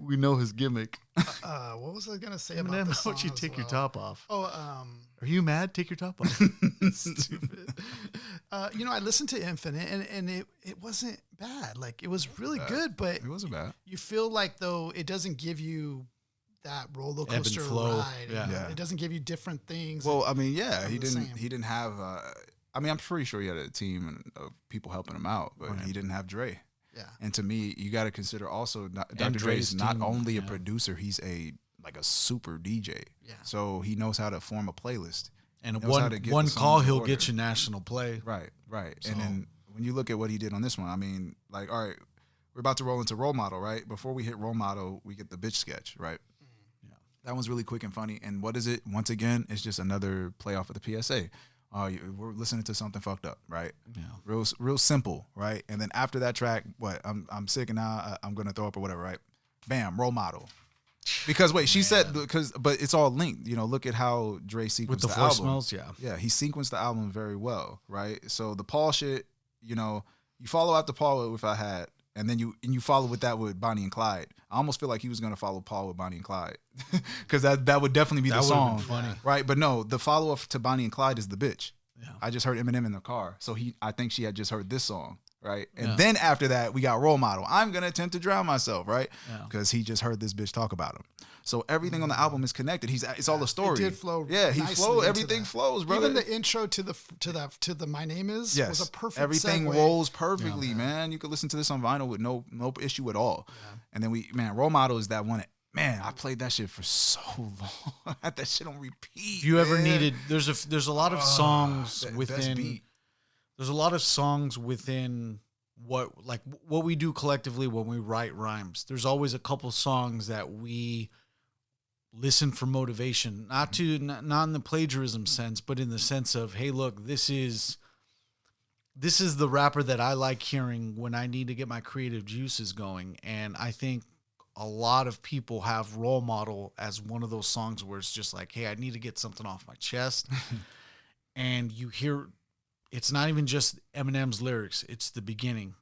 We know his gimmick. What was I gonna say about Eminem? this How about you take your top off? Are you mad? Take your top off. Stupid. I listened to Infinite, and it wasn't bad. Like, it was really good, but it wasn't bad. You feel like, though, it doesn't give you that roller coaster flow. ride. Yeah. It doesn't give you different things. Well, I mean, he didn't have. I mean, I'm pretty sure he had a team of people helping him out, but he didn't have Dre. Yeah. And to me, you got to consider also Dr. Dre's not only a producer, he's a super DJ. Yeah. So he knows how to form a playlist. And one call, he'll get you national play. Right. So. And then when you look at what he did on this one, I mean, like, all right, we're about to roll into Role Model, right? Before we hit Role Model, we get the bitch sketch, right? Yeah. That one's really quick and funny. And what is it? Once again, it's just another play off of the PSA. We're listening to something fucked up, right? Yeah. Real simple, right? And then after that track, I'm sick and now I'm gonna throw up or whatever, right? Bam, Role Model. Because she said but it's all linked. You know, look at how Dre sequenced with the voicemails. Yeah. Yeah, he sequenced the album very well, right? So the Paul shit, you know, you follow after Paul with I Had, and then you follow with that with Bonnie and Clyde. I almost feel like he was gonna follow Paul with Bonnie and Clyde, because that would definitely be the song, funny. Right? But no, the follow up to Bonnie and Clyde is the bitch. Yeah. I just heard Eminem in the car, so I think she had just heard this song, right? And then after that, we got Role Model. I'm gonna attempt to drown myself, right? Because he just heard this bitch talk about him. So everything on the album is connected. It's all a story. It did flow. Yeah, he flowed. Everything flows, brother. Even the intro to the My Name Is was a perfect. Everything segue. rolls perfectly, man. You could listen to this on vinyl with no issue at all. Yeah. And then Role Model is that one. Man, I played that shit for so long. I had that shit on repeat. If you ever needed, there's a lot of songs within. There's a lot of songs within what we do collectively when we write rhymes. There's always a couple songs that we listen for motivation, not in the plagiarism sense, but in the sense of, hey, look, this is the rapper that I like hearing when I need to get my creative juices going. And I think a lot of people have Role Model as one of those songs where it's just like, hey, I need to get something off my chest. And you hear, it's not even just Eminem's lyrics, it's the beginning.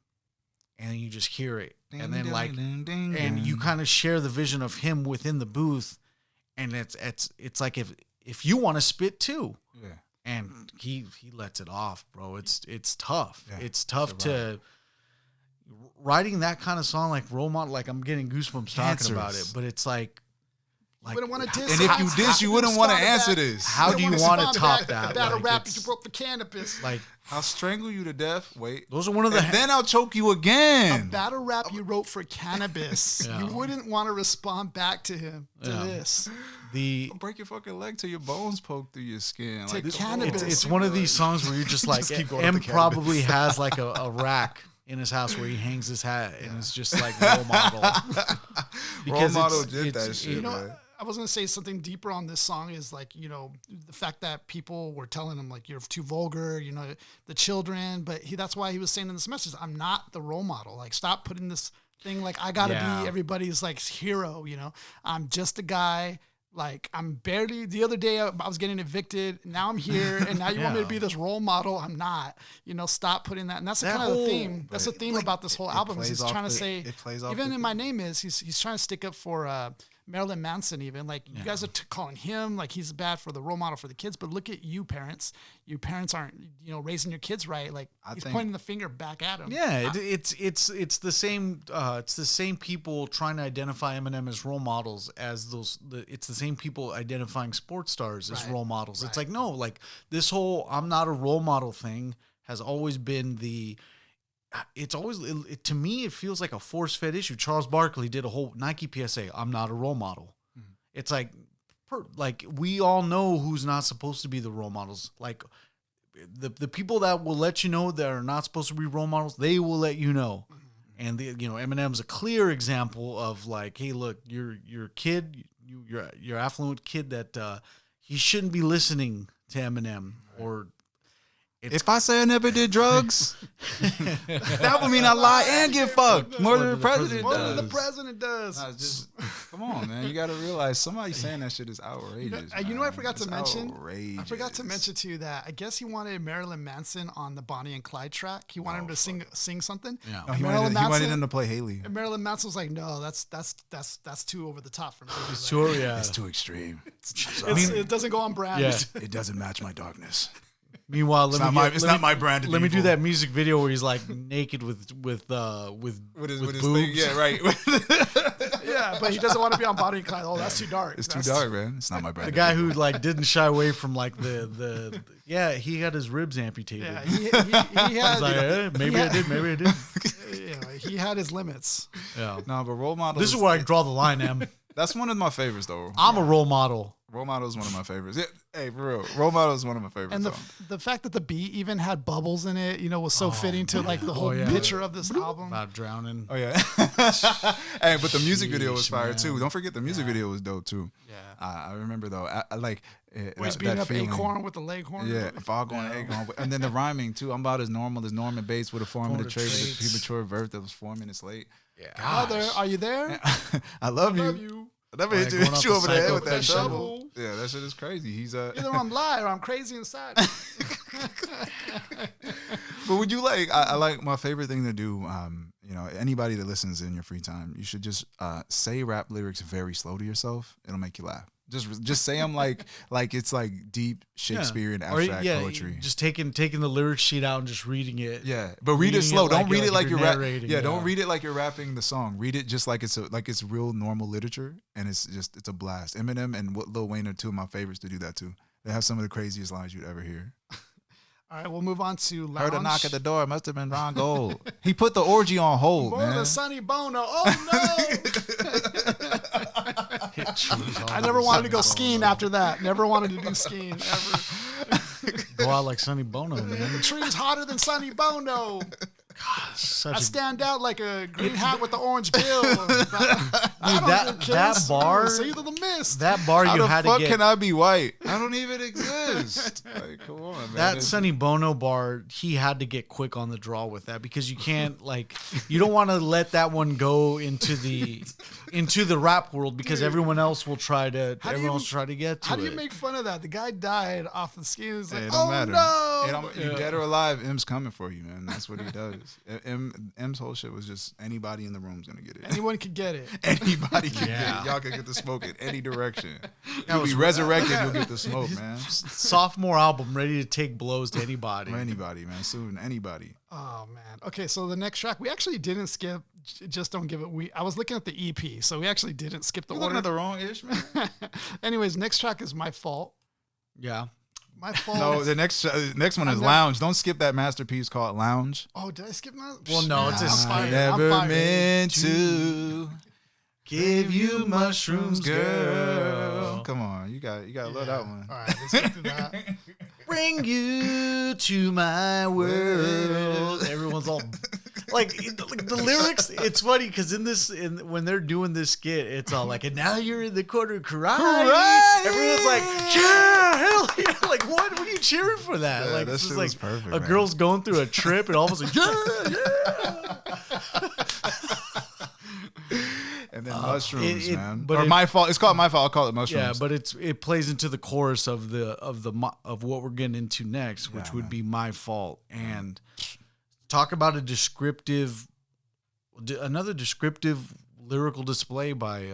And you just hear it. And then and you kind of share the vision of him within the booth. And it's like if you want to spit too. Yeah. And he lets it off, bro. It's tough. Yeah, it's tough writing that kind of song like Role Model. Like, I'm getting goosebumps talking about it, but it's like wouldn't want to diss. And if you diss, you wouldn't want to answer this. How do you want to top that? Battle rap, you broke the cannabis. Like, I'll strangle you to death. Wait, those are one of the. And then I'll choke you again. A battle rap you wrote for cannabis. You wouldn't want to respond back to him to this. I'll break your fucking leg till your bones poke through your skin. Like, cannabis. It's one of these songs where you're just like, M probably has like a rack in his house where he hangs his hat, and it's just like Role Model. Role Model did that shit, you know, man. I was going to say something deeper on this song is like, you know, the fact that people were telling him like, you're too vulgar, you know, the children, but that's why he was saying in this message, I'm not the role model. Like, stop putting this thing, like, I got to be everybody's like hero, you know, I'm just a guy. Like, I'm barely, the other day I was getting evicted. Now I'm here. And now you want me to be this role model. I'm not, you know, stop putting that. And that's the kind of the theme. That's the theme like, about this whole album is he's trying to say, even in My Name Is, he's trying to stick up for Marilyn Manson even. Like, you guys are calling him, like, he's bad for the role model for the kids. But look at you parents. Your parents aren't, you know, raising your kids right. Like, he's pointing the finger back at him. Yeah, it's the same people trying to identify Eminem as role models as it's the same people identifying sports stars as role models. Right. It's like, no, like, this whole I'm not a role model thing has always been to me, it feels like a force-fed issue. Charles Barkley did a whole Nike PSA, I'm not a role model. Mm-hmm. It's like, we all know who's not supposed to be the role models. Like, the people that will let you know that are not supposed to be role models, they will let you know. Mm-hmm. And Eminem's a clear example of like, hey, look, your kid, your affluent kid that he shouldn't be listening to Eminem or. If I say I never did drugs, that would mean I lie and get fucked more than the president does. More than the president does. Nah, just come on, man. You got to realize somebody saying that shit is outrageous. You know what I forgot to mention? Outrageous. I forgot to mention to you that I guess he wanted Marilyn Manson on the Bonnie and Clyde track. He wanted him to sing something. Yeah. No, he wanted him to play Haley. And Marilyn Manson was like, no, that's too over the top for me. It's too extreme. It doesn't go on brand. Yeah. It doesn't match my darkness. Meanwhile, it's not my brand. Let me do that music video where he's like naked with his boobs. Thing. Yeah, right. Yeah, but he doesn't want to be on Bonnie and Clyde. Oh, that's too dark. Too dark, man. It's not my brand. The guy who like didn't shy away from like the he got his ribs amputated. Yeah, he had. Like, maybe I did. Yeah, he had his limits. Yeah. No, but role models. This is where I draw the line, Em. That's one of my favorites, though. I'm a role model. Role Model is one of my favorites. Yeah, hey, for real. Role Model is one of my favorites. And the fact that the beat even had bubbles in it, was so fitting to like the whole picture of this album. About drowning. Oh yeah. Hey, but the music video was fire too. Don't forget the music video was dope too. Yeah. I remember though. I like. He's beating up Acorn with the Leghorn. Yeah, Foghorn Acorn, and then the rhyming too. I'm about as normal as Norman Bates would have formed a trade with a premature birth that was 4 minutes late. Yeah. Mother, are you there? I love you. I never hit you over the head with that shovel. Yeah, that shit is crazy. He's either I'm lying or I'm crazy inside. But would you like? I like my favorite thing to do. Anybody that listens in your free time, you should just say rap lyrics very slow to yourself. It'll make you laugh. Just say them like it's like deep Shakespearean abstract poetry. Just taking the lyric sheet out and just reading it. Yeah, but read it slow. Don't read it like you're narrating. Yeah, don't read it like you're rapping the song. Read it just like it's real normal literature, and it's a blast. Eminem and Lil Wayne are two of my favorites to do that too. They have some of the craziest lines you'd ever hear. All right, we'll move on to Lounge. Heard a knock at the door. Must have been Ron Gold. He put the orgy on hold, More man. than Sonny Bono. Oh no! I never wanted to go skiing after that. Never wanted to do skiing ever. Go out like Sonny Bono, man. The tree's hotter than Sonny Bono. Gosh, I stand out like a green hat with the orange bill. That bar, see the mist. That bar you had to get. How the fuck can I be white? I don't even exist. Like, come on, man. That Sonny Bono bar, he had to get quick on the draw with that because you can't you don't want to let that one go into the rap world because everyone else will try to get to it. How do you make fun of that? The guy died off the skin. It's like, it don't matter. No, you dead or alive, M's coming for you, man. That's what he does. M's whole shit was just anybody in the room's gonna get it. Anyone could get it. Anybody can get it. Y'all can get the smoke in any direction. You'll be resurrected. You'll get the smoke, man. Sophomore album, ready to take blows to anybody. Anybody, man. Soon, anybody. Oh man. Okay, so the next track we actually didn't skip. Just don't give it. I was looking at the EP, so we actually didn't skip the order. Looking at the wrong ish, man. Anyways, next track is My Fault. Yeah. My Fault. No, the next one is Lounge. Don't skip that masterpiece called Lounge. Oh, did I skip that? Well, no, it's just never meant to give you mushrooms, girl. Come on, you got to love that one. All right, let's get through that. Bring you to my world. Everyone's all like the lyrics, it's funny because when they're doing this skit, it's all like, and now you're in the corner crying. Everyone's like, yeah, hell yeah. Like, what are you cheering for that? Yeah, like, that this shit is like was perfect, a man. girl's going through a trip and all of a sudden, yeah. And then mushrooms, man. but Or it- my fault. It's called my fault. I'll call it mushrooms. Yeah, but it plays into the chorus of what we're getting into next, which would be my fault. And talk about another descriptive lyrical display by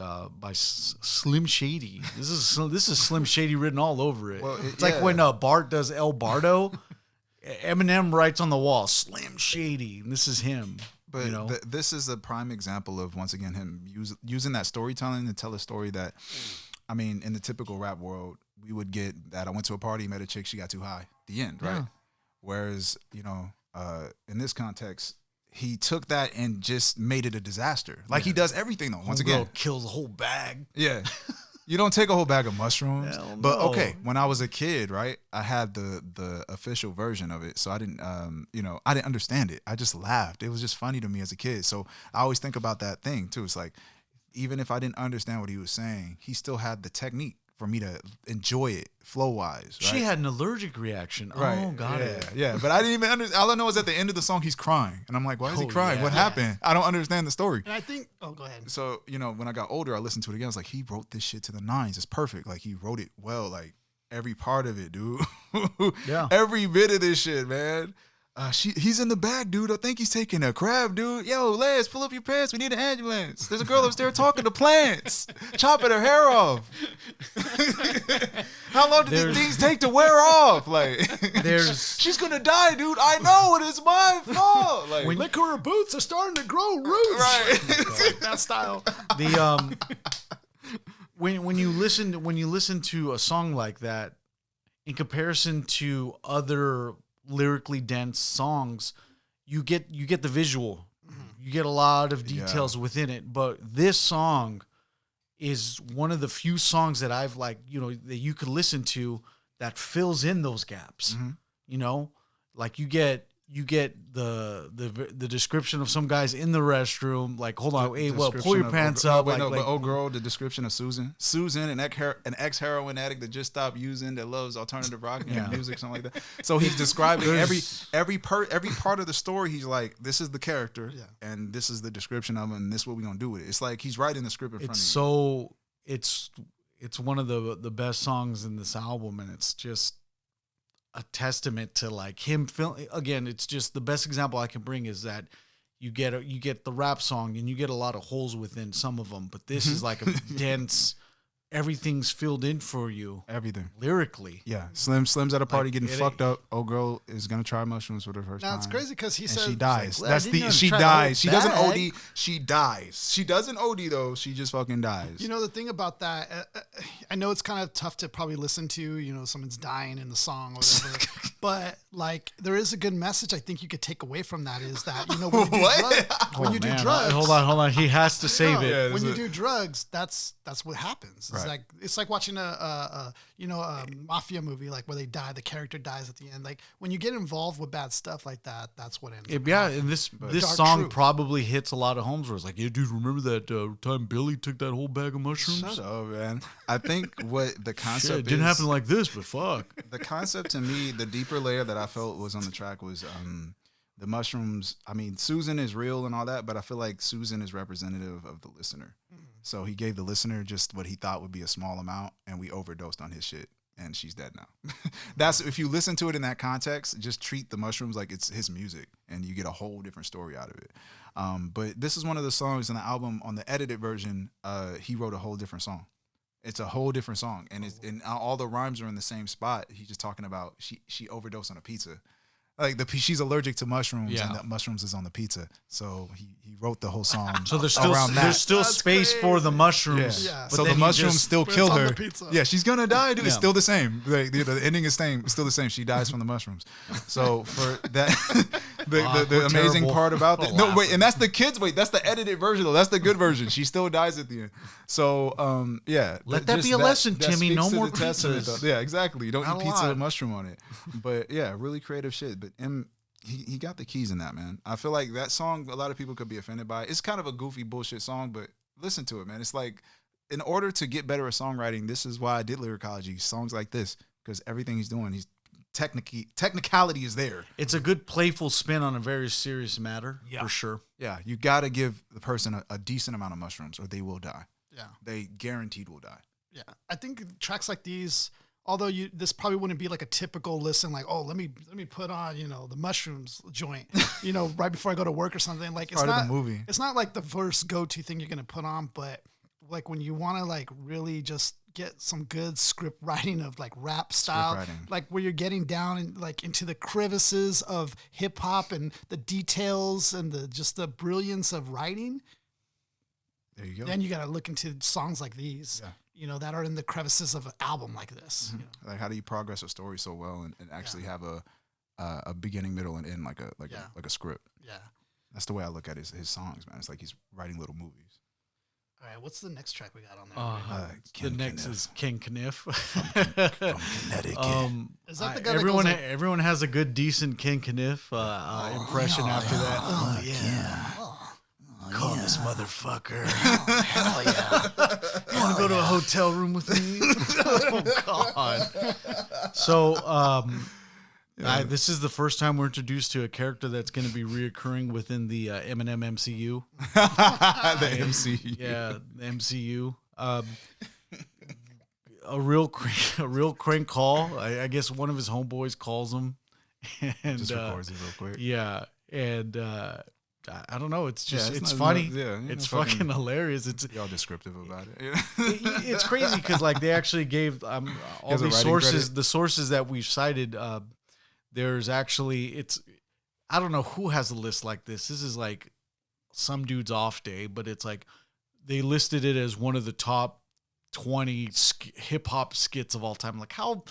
Slim Shady. This is Slim Shady written all over it. Well, it's like when Bart does El Bardo, Eminem writes on the wall Slim Shady, and this is him. But you know? this is a prime example of, once again, him using that storytelling to tell a story that, I mean, in the typical rap world, we would get that I went to a party, met a chick, she got too high. The end, right? Yeah. Whereas, in this context, he took that and just made it a disaster. Like he does everything, though. Once again, kills a whole bag. yeah. You don't take a whole bag of mushrooms. Hell But no. okay, when I was a kid, right, I had the official version of it. So I didn't I didn't understand it. I just laughed. It was just funny to me as a kid. So I always think about that thing too. It's like, even if I didn't understand what he was saying, he still had the technique for me to enjoy it flow wise. Right? She had an allergic reaction. Right. Oh, got yeah, it. Yeah, but I didn't even understand. All I know is at the end of the song, he's crying. And I'm like, why is he Oh, crying? yeah. What happened? I don't understand the story. And I think, go ahead. So, when I got older, I listened to it again. I was like, he wrote this shit to the nines. It's perfect. Like, he wrote it well. Like, every part of it, dude. Yeah. Every bit of this shit, man. He's in the back, dude. I think he's taking a crab, dude. Yo, Les, pull up your pants. We need an ambulance. There's a girl upstairs talking to plants, chopping her hair off. How long did these things take to wear off? Like, she's gonna die, dude. I know it is my fault. Like, Look, her boots are starting to grow roots. right. That style. The when you listen to a song like that, in comparison to other lyrically dense songs, you get the visual. You get a lot of details within it. But this song is one of the few songs that I've that you could listen to that fills in those gaps. Like you get the description of some guys in the restroom, like, hold on, hey, well, pull your pants up. But old girl, the description of Susan, an ex-heroin addict that just stopped using, that loves alternative rock and music, something like that. So he's describing every part of the story. He's like, this is the character, and this is the description of him, and this is what we're gonna do with it. It's like he's writing the script in front of you. It's one of the best songs in this album, and it's just a testament to like him again. It's just the best example I can bring is that you get the rap song and you get a lot of holes within some of them, but this is like a dense, everything's filled in for you, Everything. lyrically. Yeah, Slim's at a party getting it fucked up. Old girl is gonna try mushrooms for the first time. Now, it's crazy because he And said she dies. well, I That's didn't the know to she try the whole dies. She doesn't bag. OD. She dies. She doesn't OD though. She just fucking dies. You know, the thing about that, I know it's kind of tough to probably listen to, someone's dying in the song or whatever, but like there is a good message I think you could take away from that is that, when you do drugs, Hold on. He has to save it. Yeah, when you it. do drugs, that's what happens. It's like watching a mafia movie, like where they die, the character dies at the end. Like when you get involved with bad stuff like that, that's what ends up happening. And this Dark song truth. probably hits a lot of homes where it's like, yeah, dude, remember that time Billy took that whole bag of mushrooms? Shut up, man. I think what the concept Shit, it didn't happen like this, but fuck. the concept to me, the deeper layer that I felt was on the track was the mushrooms. I mean, Susan is real and all that, but I feel like Susan is representative of the listener. So he gave the listener just what he thought would be a small amount, and we overdosed on his shit, and she's dead now. That's, if you listen to it in that context, just treat the mushrooms like it's his music, and you get a whole different story out of it. But this is one of the songs in the album. On the edited version, he wrote a whole different song. It's a whole different song, and all the rhymes are in the same spot. He's just talking about she overdosed on a pizza. Like she's allergic to mushrooms, and the mushrooms is on the pizza. So he wrote the whole song. So there's still space for the mushrooms. Yeah. So the mushrooms still kill on her. the pizza. Yeah, she's gonna die, dude. It's Yeah. still the same. The ending is still the same. She dies from the mushrooms. So for that, the we're amazing terrible. part about We're that. No, wait, laughing. and that's the kids. Wait, that's the edited version though. That's the good version. She still dies at the end. So yeah, Let that just be a lesson, Timmy. speaks No to more the testament, pizzas. though. Yeah, exactly. You don't Not eat a pizza lot. with mushroom on it. But yeah, really creative shit. But he got the keys in that, man. I feel like that song, a lot of people could be offended by it. It's kind of a goofy bullshit song, but listen to it, man. It's like, in order to get better at songwriting, this is why I did lyricology, songs like this, because everything he's doing, he's technicality is there. It's a good playful spin on a very serious matter, for sure. Yeah, you got to give the person a decent amount of mushrooms or they will die. Yeah. They guaranteed will die. Yeah. I think tracks like these, although this probably wouldn't be like a typical listen, like, oh, let me put on, the mushrooms joint, right before I go to work or something. Like, it's Part not of the movie. It's not like the first go-to thing you're going to put on, but like when you want to like really just get some good script writing of like rap style, like where you're getting down and like into the crevices of hip hop and the details and the brilliance of writing. There you go. Then you got to look into songs like these, that are in the crevices of an album like this. Mm-hmm. Like, how do you progress a story so well and actually have a beginning, middle, and end like a script? Yeah. That's the way I look at his songs, man. It's like he's writing little movies. All right, what's the next track we got on there? The next is King Kniff. From Connecticut. Is that the guy everyone has a good, decent King Kniff impression after that. Oh, yeah. Call this motherfucker. Hell yeah. You want to go to a hotel room with me? Oh, God. So, this is the first time we're introduced to a character that's going to be reoccurring within the Eminem MCU. The MCU. Yeah, the MCU. A real crank call. I guess one of his homeboys calls him. And, just records it real quick. Yeah, and I don't know. It's just it's not funny. It's fucking hilarious. It's y'all descriptive about it. It's crazy because like they actually gave all these sources. Credit. The sources that we've cited. There's actually I don't know who has a list like this. This is like some dude's off day, but it's like they listed it as one of the top 20 hip hop skits of all time. Like how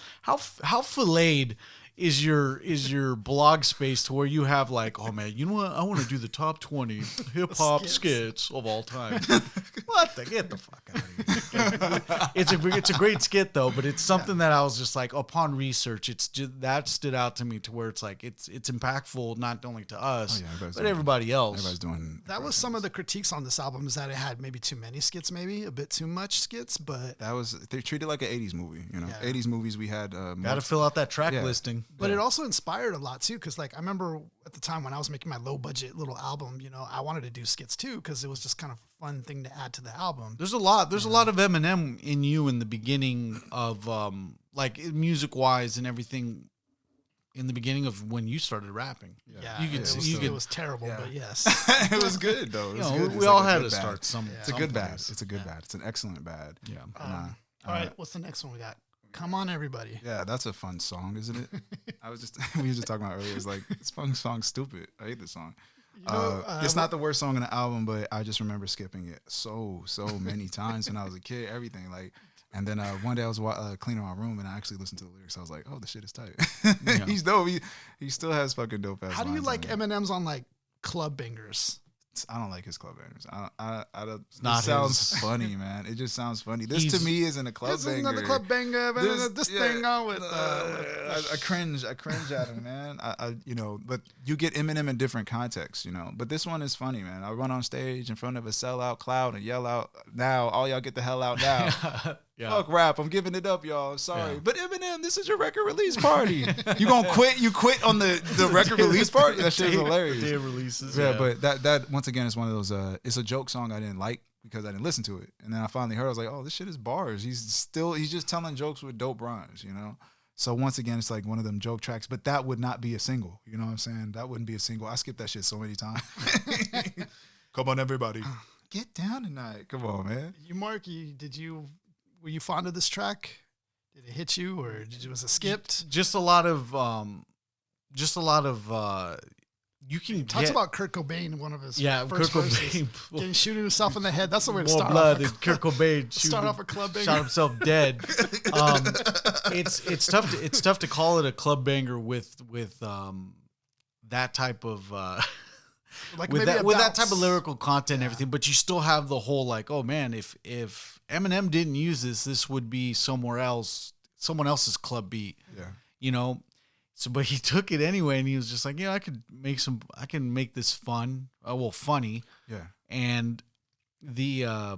filleted is your blog space to where you have like, oh man, you know what? I want to do the top 20 hip hop skits of all time. Get the fuck out of here. It's a great skit though, but it's something that I was just like, upon research, it's just that stood out to me to where it's like it's impactful not only to us but everybody else. Everybody's doing that. Was some of the critiques on this album is that it had maybe too many skits, maybe a bit too much skits, but they treated it like an 80s movie. 80s movies we had. Gotta fill out that track listing. But it also inspired a lot too, because like I remember at the time when I was making my low budget little album, I wanted to do skits too because it was just kind of a fun thing to add to the album. There's a lot of Eminem in you in the beginning of like music wise and everything. In the beginning of when you started rapping, it was terrible, but yes, it was good though. It was good. We all had to start somewhere. It's a good bad. It's a good bad. It's an excellent bad. Yeah. All right, what's the next one we got? Come on, everybody. Yeah, that's a fun song, isn't it? We were just talking about earlier. It's like, this fun song's stupid. I hate this song. It's not the worst song in the album, but I just remember skipping it so many times when I was a kid. Everything like, and then one day I was cleaning my room and I actually listened to the lyrics. I was like, oh, this shit is tight. Yeah. He's dope. He still has fucking dope ass. How do you like Eminem's on like club bangers? I don't like his club bangers. I don't. It sounds funny, man. It just sounds funny. This to me isn't a club banger. This is another club banger. This thing on with. I cringe. I cringe at him, man. But you get Eminem in different contexts, But this one is funny, man. I run on stage in front of a sellout crowd and yell out, "Now, all y'all get the hell out now." Yeah. Fuck rap. I'm giving it up, y'all. Sorry. Yeah. But Eminem, this is your record release party. You gonna quit? You quit on the record release party? That shit's hilarious. Day releases. Yeah, but that once again is one of those it's a joke song I didn't like because I didn't listen to it. And then I finally heard, I was like, oh, this shit is bars. He's just telling jokes with dope rhymes, So once again, it's like one of them joke tracks, but that would not be a single. You know what I'm saying? That wouldn't be a single. I skipped that shit so many times. Come on, everybody. Get down tonight. Come on, man. You, Marky, were you fond of this track? Did it hit you, or was it skipped? Just a lot of. You can talks about Kurt Cobain in one of his Kurt Cobain getting shooting himself in the head. That's the way to more start. Blood than Kurt Cobain start off a club banger. Shot himself dead. It's tough. It's tough to call it a club banger with that type of. With that type of lyrical content and everything, but you still have the whole like, oh man, if Eminem didn't use this would be someone else's club beat. Yeah. So, but he took it anyway, and he was just like, I can make this fun, funny. Yeah. And the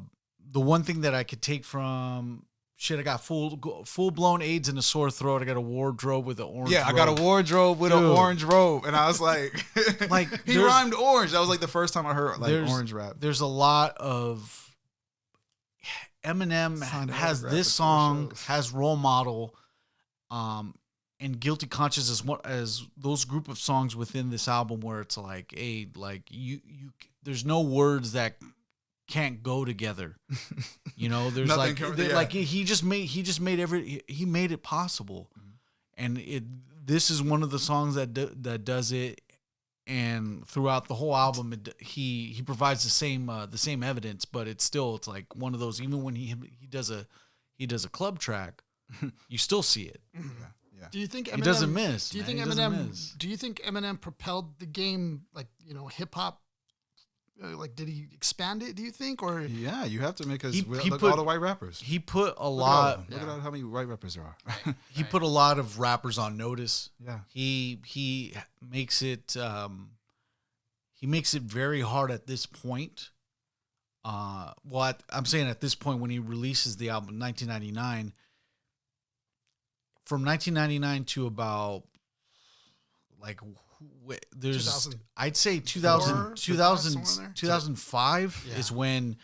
one thing that I could take from shit, I got full blown AIDS and a sore throat. I got a wardrobe with an orange. Yeah, robe. I got a wardrobe with an orange robe, and I was like, he rhymed orange. That was like the first time I heard orange rap. There's a lot of Eminem has this song, has Role Model, and Guilty Conscience as those group of songs within this album where it's like, hey, like you there's no words that can't go together. There's he just made it possible. And this is one of the songs that does it. And throughout the whole album, he provides the same evidence, but it's like one of those, even when he does a club track, you still see it. Yeah. Do you think Eminem, he doesn't miss? Do you think Eminem propelled the game, like, hip hop? Like, did he expand it, do you think? Or yeah, you have to, because all the white rappers. He put a lot. Look at how many white rappers there are. He put a lot of rappers on notice. Yeah. He makes it very hard at this point. I'm saying at this point when he releases the album in 1999. From 1999 to about I'd say 2005 is when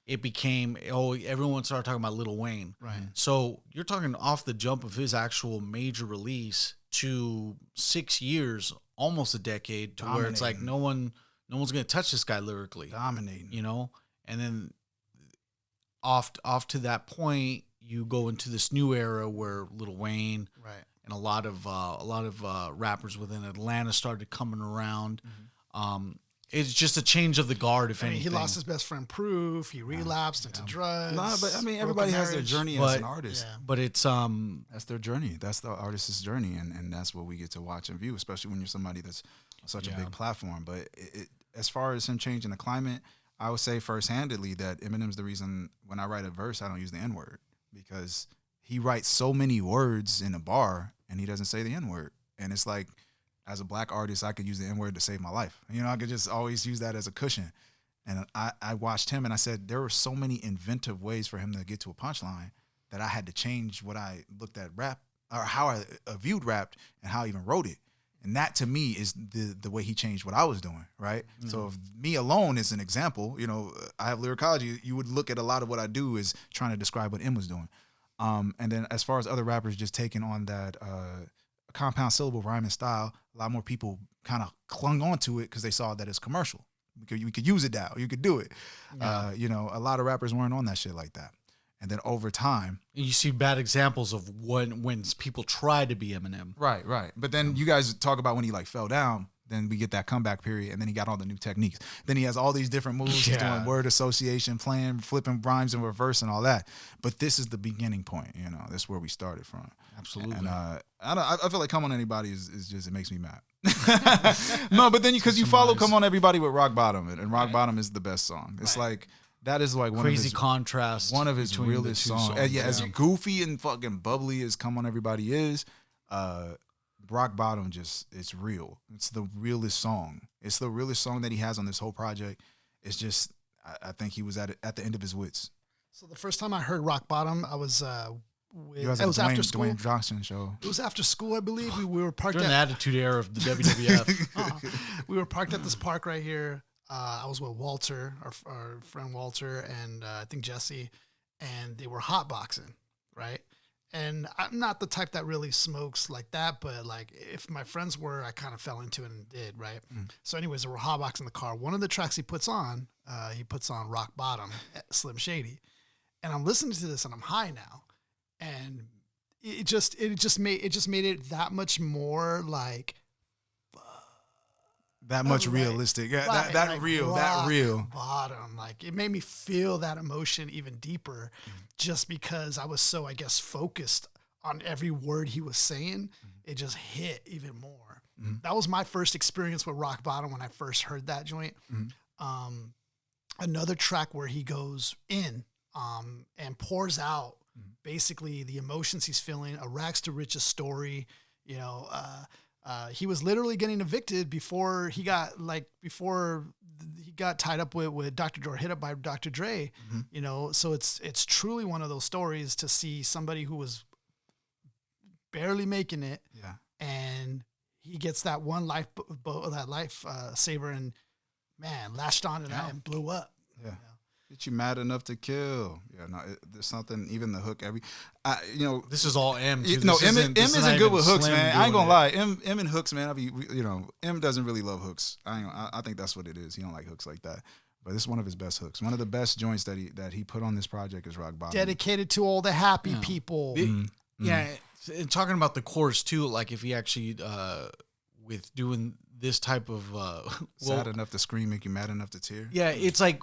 it became, everyone started talking about Lil Wayne. Right. So you're talking off the jump of his actual major release to 6 years, almost a decade, to where it's like no one's going to touch this guy lyrically. Dominating. And then off to that point, you go into this new era where Lil Wayne, right, and a lot of rappers within Atlanta started coming around. Mm-hmm. It's just a change of the guard, if anything. He lost his best friend Proof. He relapsed into drugs. No, but everybody has their journey as an artist. Yeah. But it's that's their journey. That's the artist's journey, and that's what we get to watch and view, especially when you're somebody that's on such a big platform. But as far as him changing the climate, I would say first-handedly that Eminem's the reason when I write a verse, I don't use the N-word, because he writes so many words in a bar and he doesn't say the N-word. And it's like, as a black artist, I could use the N-word to save my life. I could just always use that as a cushion. And I watched him and I said, there were so many inventive ways for him to get to a punchline that I had to change what I looked at rap, or how I viewed rap and how I even wrote it. And that to me is the way he changed what I was doing, right? Mm-hmm. So if me alone is an example, I have lyricology, you would look at a lot of what I do is trying to describe what M was doing. And then as far as other rappers just taking on that compound syllable rhyming style, a lot more people kind of clung on to it because they saw that it's commercial. We could use it now. You could do it. Yeah. A lot of rappers weren't on that shit like that. And then over time, you see bad examples of when people try to be Eminem. Right. But then you guys talk about when he fell down. Then we get that comeback period, and then he got all the new techniques. Then he has all these different moves. He's doing word association, flipping rhymes in reverse, and all that. But this is the beginning point. That's where we started from. Absolutely. And I feel like Come On Anybody is just, it makes me mad. No, but then because you follow Come On Everybody with Rock Bottom, and Rock Bottom is the best song. It's like. That is like crazy contrast. One of his realest songs. As goofy and fucking bubbly as Come On Everybody is, Rock Bottom it's real. It's the realest song. It's the realest song that he has on this whole project. It's just, I think he was at the end of his wits. So the first time I heard Rock Bottom, I was it was after school. Dwayne Johnson show. It was after school, I believe. We were parked during the Attitude Era of the WWF. We were parked at this park right here. I was with Walter, our friend Walter, and I think Jesse, and they were hotboxing, right? And I'm not the type that really smokes like that, but if my friends were, I kind of fell into it and did, right? Mm. So anyways, they were hotboxing the car. One of the tracks he puts on Rock Bottom, Slim Shady. And I'm listening to this and I'm high now. And it just made it that much more that much realistic. Yeah, that real. Bottom. It made me feel that emotion even deeper just because I was so, I guess, focused on every word he was saying. It just hit even more. Mm-hmm. That was my first experience with Rock Bottom when I first heard that joint. Mm-hmm. Another track where he goes in and pours out basically the emotions he's feeling, a rags to riches story, He was literally getting evicted before he got tied up with Dr. Dre, hit up by Dr. Dre. You know, so it's truly one of those stories to see somebody who was barely making it, and he gets that one life saver, and man, latched on to that and blew up. Yeah. Get you mad enough to kill. Yeah, no, there's something, even the hook, this is all M. Too. No, M isn't good with hooks, Slim man. I ain't gonna doing lie. M and hooks, man. M doesn't really love hooks. I think that's what it is. He don't like hooks like that. But this is one of his best hooks. One of the best joints that he put on this project is Rock Bottom. Dedicated to all the happy people. Yeah, and talking about the chorus too, like if he actually with doing this type of sad enough to scream, make you mad enough to tear. Yeah, it's like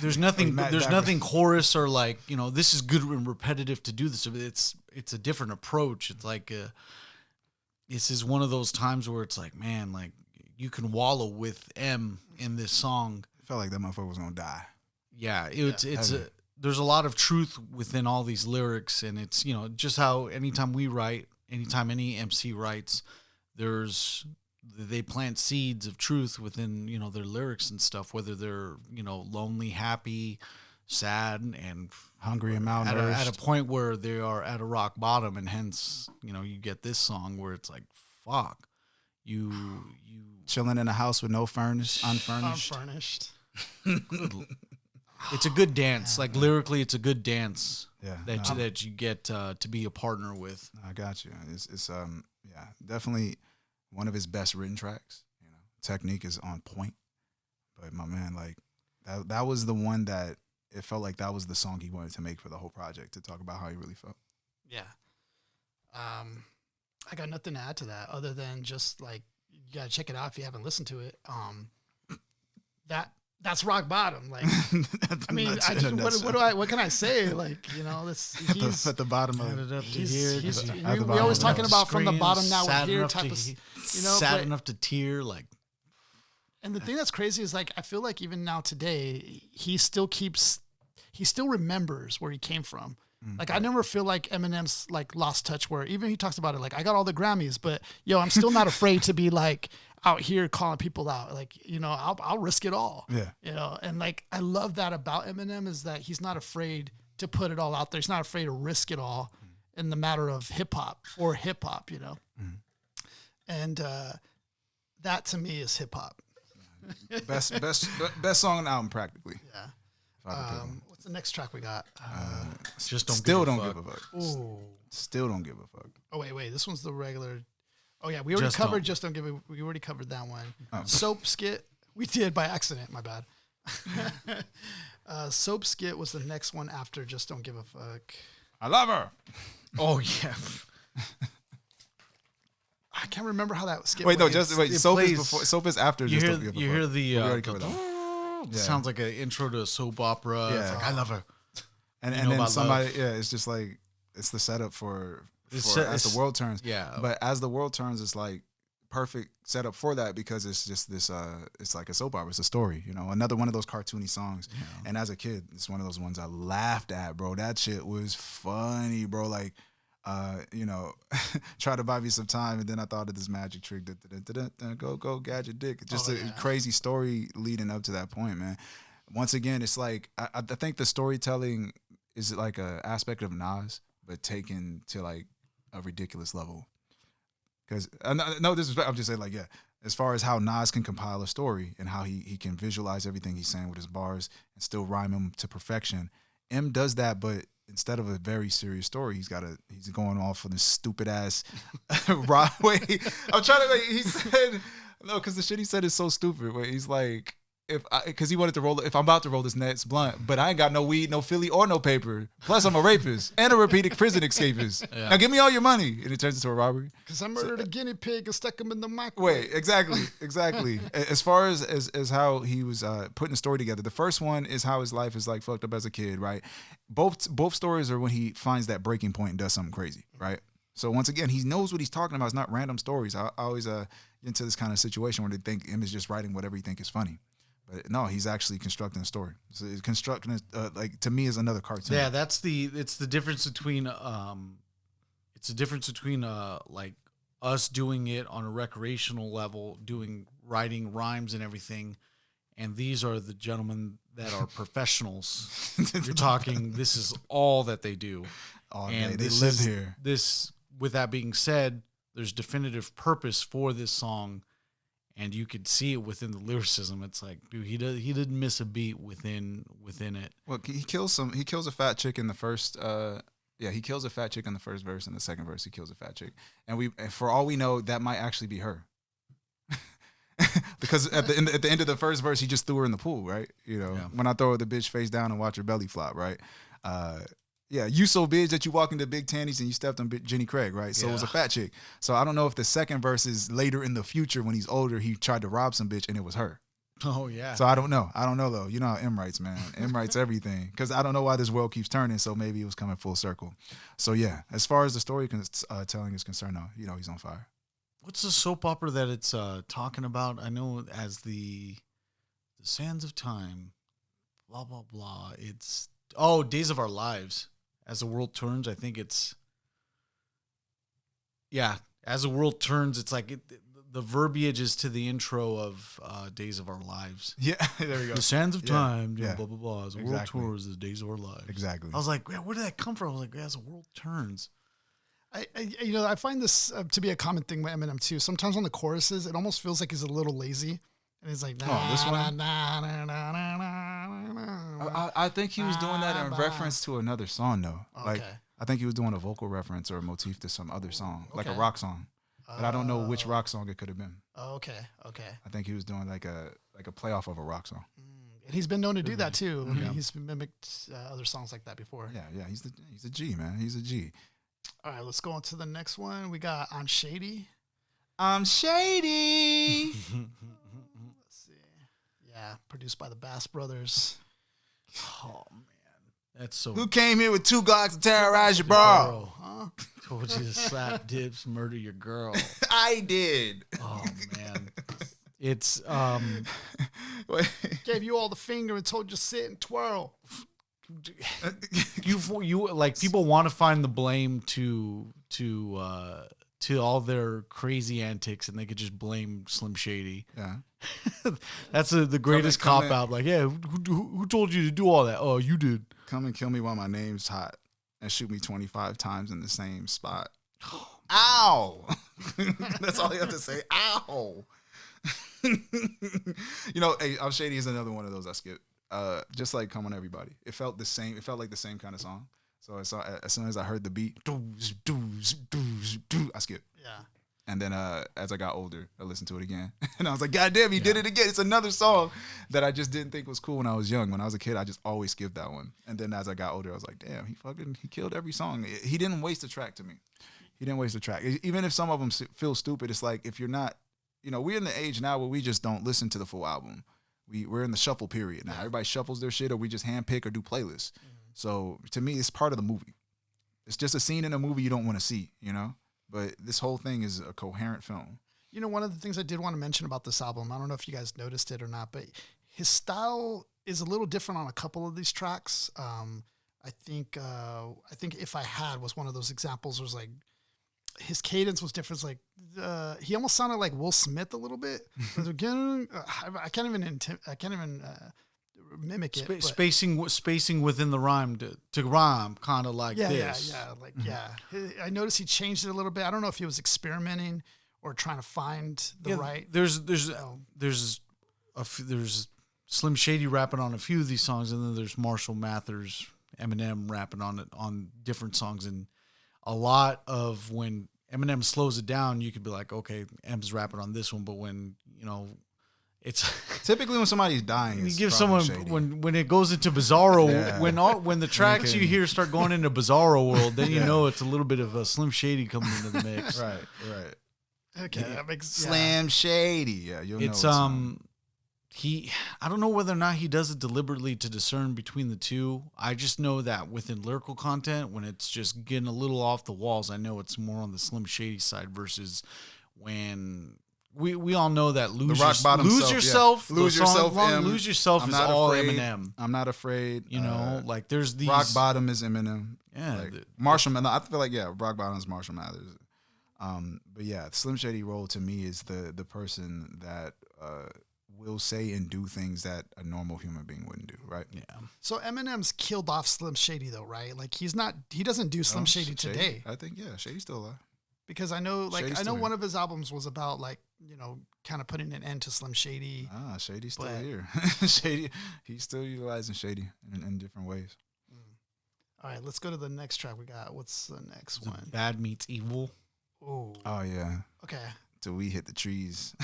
there's nothing chorus or like, you know, this is good and repetitive to do this. It's a different approach. It's like this is one of those times where it's like, man, like you can wallow with M in this song. I felt like that motherfucker was gonna die. Yeah, there's a lot of truth within all these lyrics, and it's, you know, just how anytime we write, anytime any MC writes, they plant seeds of truth within, you know, their lyrics and stuff, whether they're, you know, lonely, happy, sad, and hungry and malnourished. At a point where they are at a rock bottom, and hence, you know, you get this song where it's like, fuck, you chilling in a house with no unfurnished. It's a good dance. Like lyrically, it's a good dance. Yeah, that you get to be a partner with. I got you. It's definitely one of his best written tracks. You know, technique is on point. But my man, like that was the one that it felt like that was the song he wanted to make for the whole project, to talk about how he really felt. Yeah. I got nothing to add to that other than just like, you gotta check it out if you haven't listened to it. That's rock bottom. Like, I mean, what can I say? Like, you know, he's at the bottom of it. We always talking about from the bottom, now we're here type of, you know, sad enough to tear. Like, and the thing that's crazy is like, I feel like even now today, he still remembers where he came from. Like, I never feel like Eminem's like lost touch, where even he talks about it, like, I got all the Grammys, but yo, I'm still not afraid to be like out here calling people out. Like, you know, I'll risk it all. Yeah. You know, and like, I love that about Eminem, is that he's not afraid to put it all out there. He's not afraid to risk it all in the matter of hip hop, you know? And that to me is hip hop. Best song on the album, practically. Yeah. What's the next track we got? Just don't Still give don't a give a fuck. Ooh. Still don't give a fuck. Oh wait, this one's the regular. Oh yeah, we already Just covered Don't. Just Don't Give a. We already covered that one. Oh. Soap Skit, we did by accident. My bad. Soap Skit was the next one after Just Don't Give a Fuck. I love her. Oh yeah. I can't remember how that skit. Wait, no, went. Soap is before. Soap is after. You Just hear, don't give a you fuck. hear the We already covered that. It sounds like an intro to a soap opera. Yeah. It's like, I love her. And know then about somebody, love. it's just like, it's the setup for as it's- the world turns. Yeah. But as the world turns, it's like perfect setup for that, because it's just this, it's like a soap opera. It's a story, you know, another one of those cartoony songs. Yeah. And as a kid, it's one of those ones I laughed at, bro. That shit was funny, bro. Like, you know, try to buy me some time, and then I thought of this magic trick. Go gadget dick. Just a crazy story leading up to that point, man. Once again, it's like I think the storytelling is like a aspect of Nas, but taken to like a ridiculous level. Because no disrespect, I'm just saying, like, yeah, as far as how Nas can compile a story and how he can visualize everything he's saying with his bars and still rhyme them to perfection. M does that, but instead of a very serious story, he's going off on this stupid ass Broadway. I'm trying to, he said, no, because the shit he said is so stupid. Where he's like, because he wanted to roll, if I'm about to roll this next blunt, but I ain't got no weed, no Philly, or no paper. Plus, I'm a rapist and a repeated prison escapist. Yeah. Now give me all your money, and it turns into a robbery. Because I murdered a guinea pig and stuck him in the microwave. Wait, exactly. As far as how he was putting the story together, the first one is how his life is like fucked up as a kid, right? Both stories are when he finds that breaking point and does something crazy, right? So once again, he knows what he's talking about. It's not random stories. I always get into this kind of situation where they think him is just writing whatever he think is funny. But no, he's actually constructing a story. So constructing like, to me, is another cartoon. Yeah, it's the difference between like us doing it on a recreational level, writing rhymes and everything. And these are the gentlemen that are professionals. You're talking, this is all that they do. All day. And They live here. With that being said, there's definitive purpose for this song, and you could see it within the lyricism. It's like, dude, he didn't miss a beat within it. Well, he kills a fat chick in the first. He kills a fat chick in the first verse, and the second verse he kills a fat chick, and for all we know, that might actually be her. Because at the end of the first verse, he just threw her in the pool, right? You know, when I throw her the bitch face down and watch her belly flop, right? You so big that you walk into Big Tannies and you stepped on Jenny Craig, right? So it was a fat chick. So I don't know if the second verse is later in the future when he's older, he tried to rob some bitch and it was her. Oh, yeah. So I don't know though. You know how M writes, man. M writes everything. Because I don't know why this world keeps turning, so maybe it was coming full circle. So yeah, as far as the story telling is concerned, though, you know, he's on fire. What's the soap opera that it's talking about? I know as the Sands of Time, blah, blah, blah. It's, Days of Our Lives. As the world turns, I think it's, as the world turns, it's like the verbiage is to the intro of Days of Our Lives. Yeah, there we go. The Sands of Time, blah, blah, blah. As the world Exactly. turns, the Days of Our Lives. Exactly. I was like, where did that come from? I was like, as the world turns. I find this to be a common thing with Eminem too. Sometimes on the choruses, it almost feels like he's a little lazy, and he's like, this one? nah. I think he was doing that in reference to another song, though. Okay. Like I think he was doing a vocal reference or a motif to some other song, like a Okay. rock song. But I don't know which rock song it could have been. Okay. I think he was doing like a playoff of a rock song. And he's been known to do that too. Yeah. He's mimicked other songs like that before. Yeah. He's a G, man. He's a G. All right, let's go on to the next one. We got I'm Shady. I'm shady. Let's see. Yeah, produced by the Bass Brothers. Oh, man. That's so... Who came here with 2 Glocks to terrorize your bro? Huh? Told you to slap dips, murder your girl. I did. Oh, man. It's... Gave you all the finger and told you to sit and twirl. you like, people want to find the blame to all their crazy antics, and they could just blame Slim Shady. Yeah. That's the greatest Come in. cop out. Like, yeah, who told you to do all that? Oh, you did. Come and kill me while my name's hot and shoot me 25 times in the same spot. Ow! That's all you have to say. Ow! You know, hey, I'm Shady is another one of those I skip. Just like Come On Everybody. It felt the same. It felt like the same kind of song. So as soon as I heard the beat, doos, doos, doos, doos, I skipped. Yeah. And then as I got older, I listened to it again. And I was like, God damn, he did it again. It's another song that I just didn't think was cool when I was young. When I was a kid, I just always skipped that one. And then as I got older, I was like, damn, he killed every song. He didn't waste a track to me. He didn't waste a track. Even if some of them feel stupid, it's like if you're not, you know, we're in the age now where we just don't listen to the full album. We're in the shuffle period now. Everybody shuffles their shit, or we just handpick or do playlists. So to me, it's part of the movie. It's just a scene in a movie you don't want to see, you know? But this whole thing is a coherent film. You know, one of the things I did want to mention about this album, I don't know if you guys noticed it or not, but his style is a little different on a couple of these tracks. I think If I Had was one of those examples where it was like, his cadence was different. It's like he almost sounded like Will Smith a little bit. Again, I can't even mimic it. But Spacing within the rhyme to rhyme, kind of like this. I noticed he changed it a little bit. I don't know if he was experimenting or trying to find the right. There's Slim Shady rapping on a few of these songs, and then there's Marshall Mathers, Eminem rapping on it on different songs, and a lot of when Eminem slows it down, you could be like, okay, M's rapping on this one, but when, you know, it's typically when somebody's dying, you give someone Shady. when it goes into Bizarro, when the tracks you hear start going into Bizarro world, then you know it's a little bit of a Slim Shady coming into the mix. Right. Okay, that makes Slim Shady. Yeah, you'll it's know. I don't know whether or not he does it deliberately to discern between the two. I just know that within lyrical content, when it's just getting a little off the walls, I know it's more on the Slim Shady side versus when we all know that Lose Yourself is all Eminem. I'm Not Afraid. You know, like there's these Rock Bottom is Eminem. Yeah, like Marshall Mathers. I feel like Rock Bottom is Marshall Mathers. But yeah, Slim Shady role to me is the person that will say and do things that a normal human being wouldn't do, right? Yeah. So Eminem's killed off Slim Shady though, right? Like he doesn't do Slim Shady today. I think Shady's still alive. Because I know Shady's I know still one here. of his albums was about like, kind of putting an end to Slim Shady. Shady's still But- here. Shady, he's still utilizing Shady in different ways. All right, let's go to the next track we got. What's the next one? Bad meets evil. Oh, Oh yeah, okay. till we hit the trees.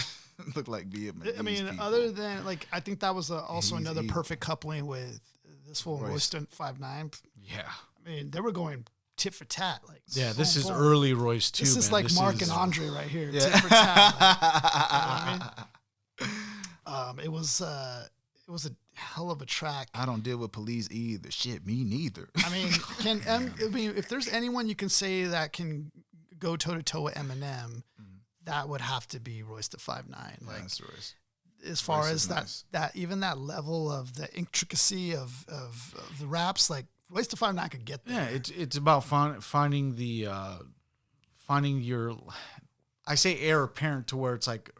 Look like Vietnamese I mean, people. other than like, I think that was also He's another evil. perfect coupling with this fool Royce. Royce 5'9". Yeah. I mean, they were going tit for tat. Like, Yeah, this boom, is boom. early Royce too. This is man. like This Mark is- and Andre right here. Yeah. Tit for tat. It was a hell of a track. I don't deal with police either. Shit, me neither. I mean, if there's anyone you can say that can go toe to toe with Eminem, that would have to be Royce the 5'9". Like That's Royce. as far Royce as is nice. that even that level of the intricacy of the raps, like Royce the 5'9" could get Yeah, there. it's about finding the finding your, I say heir apparent to where it's like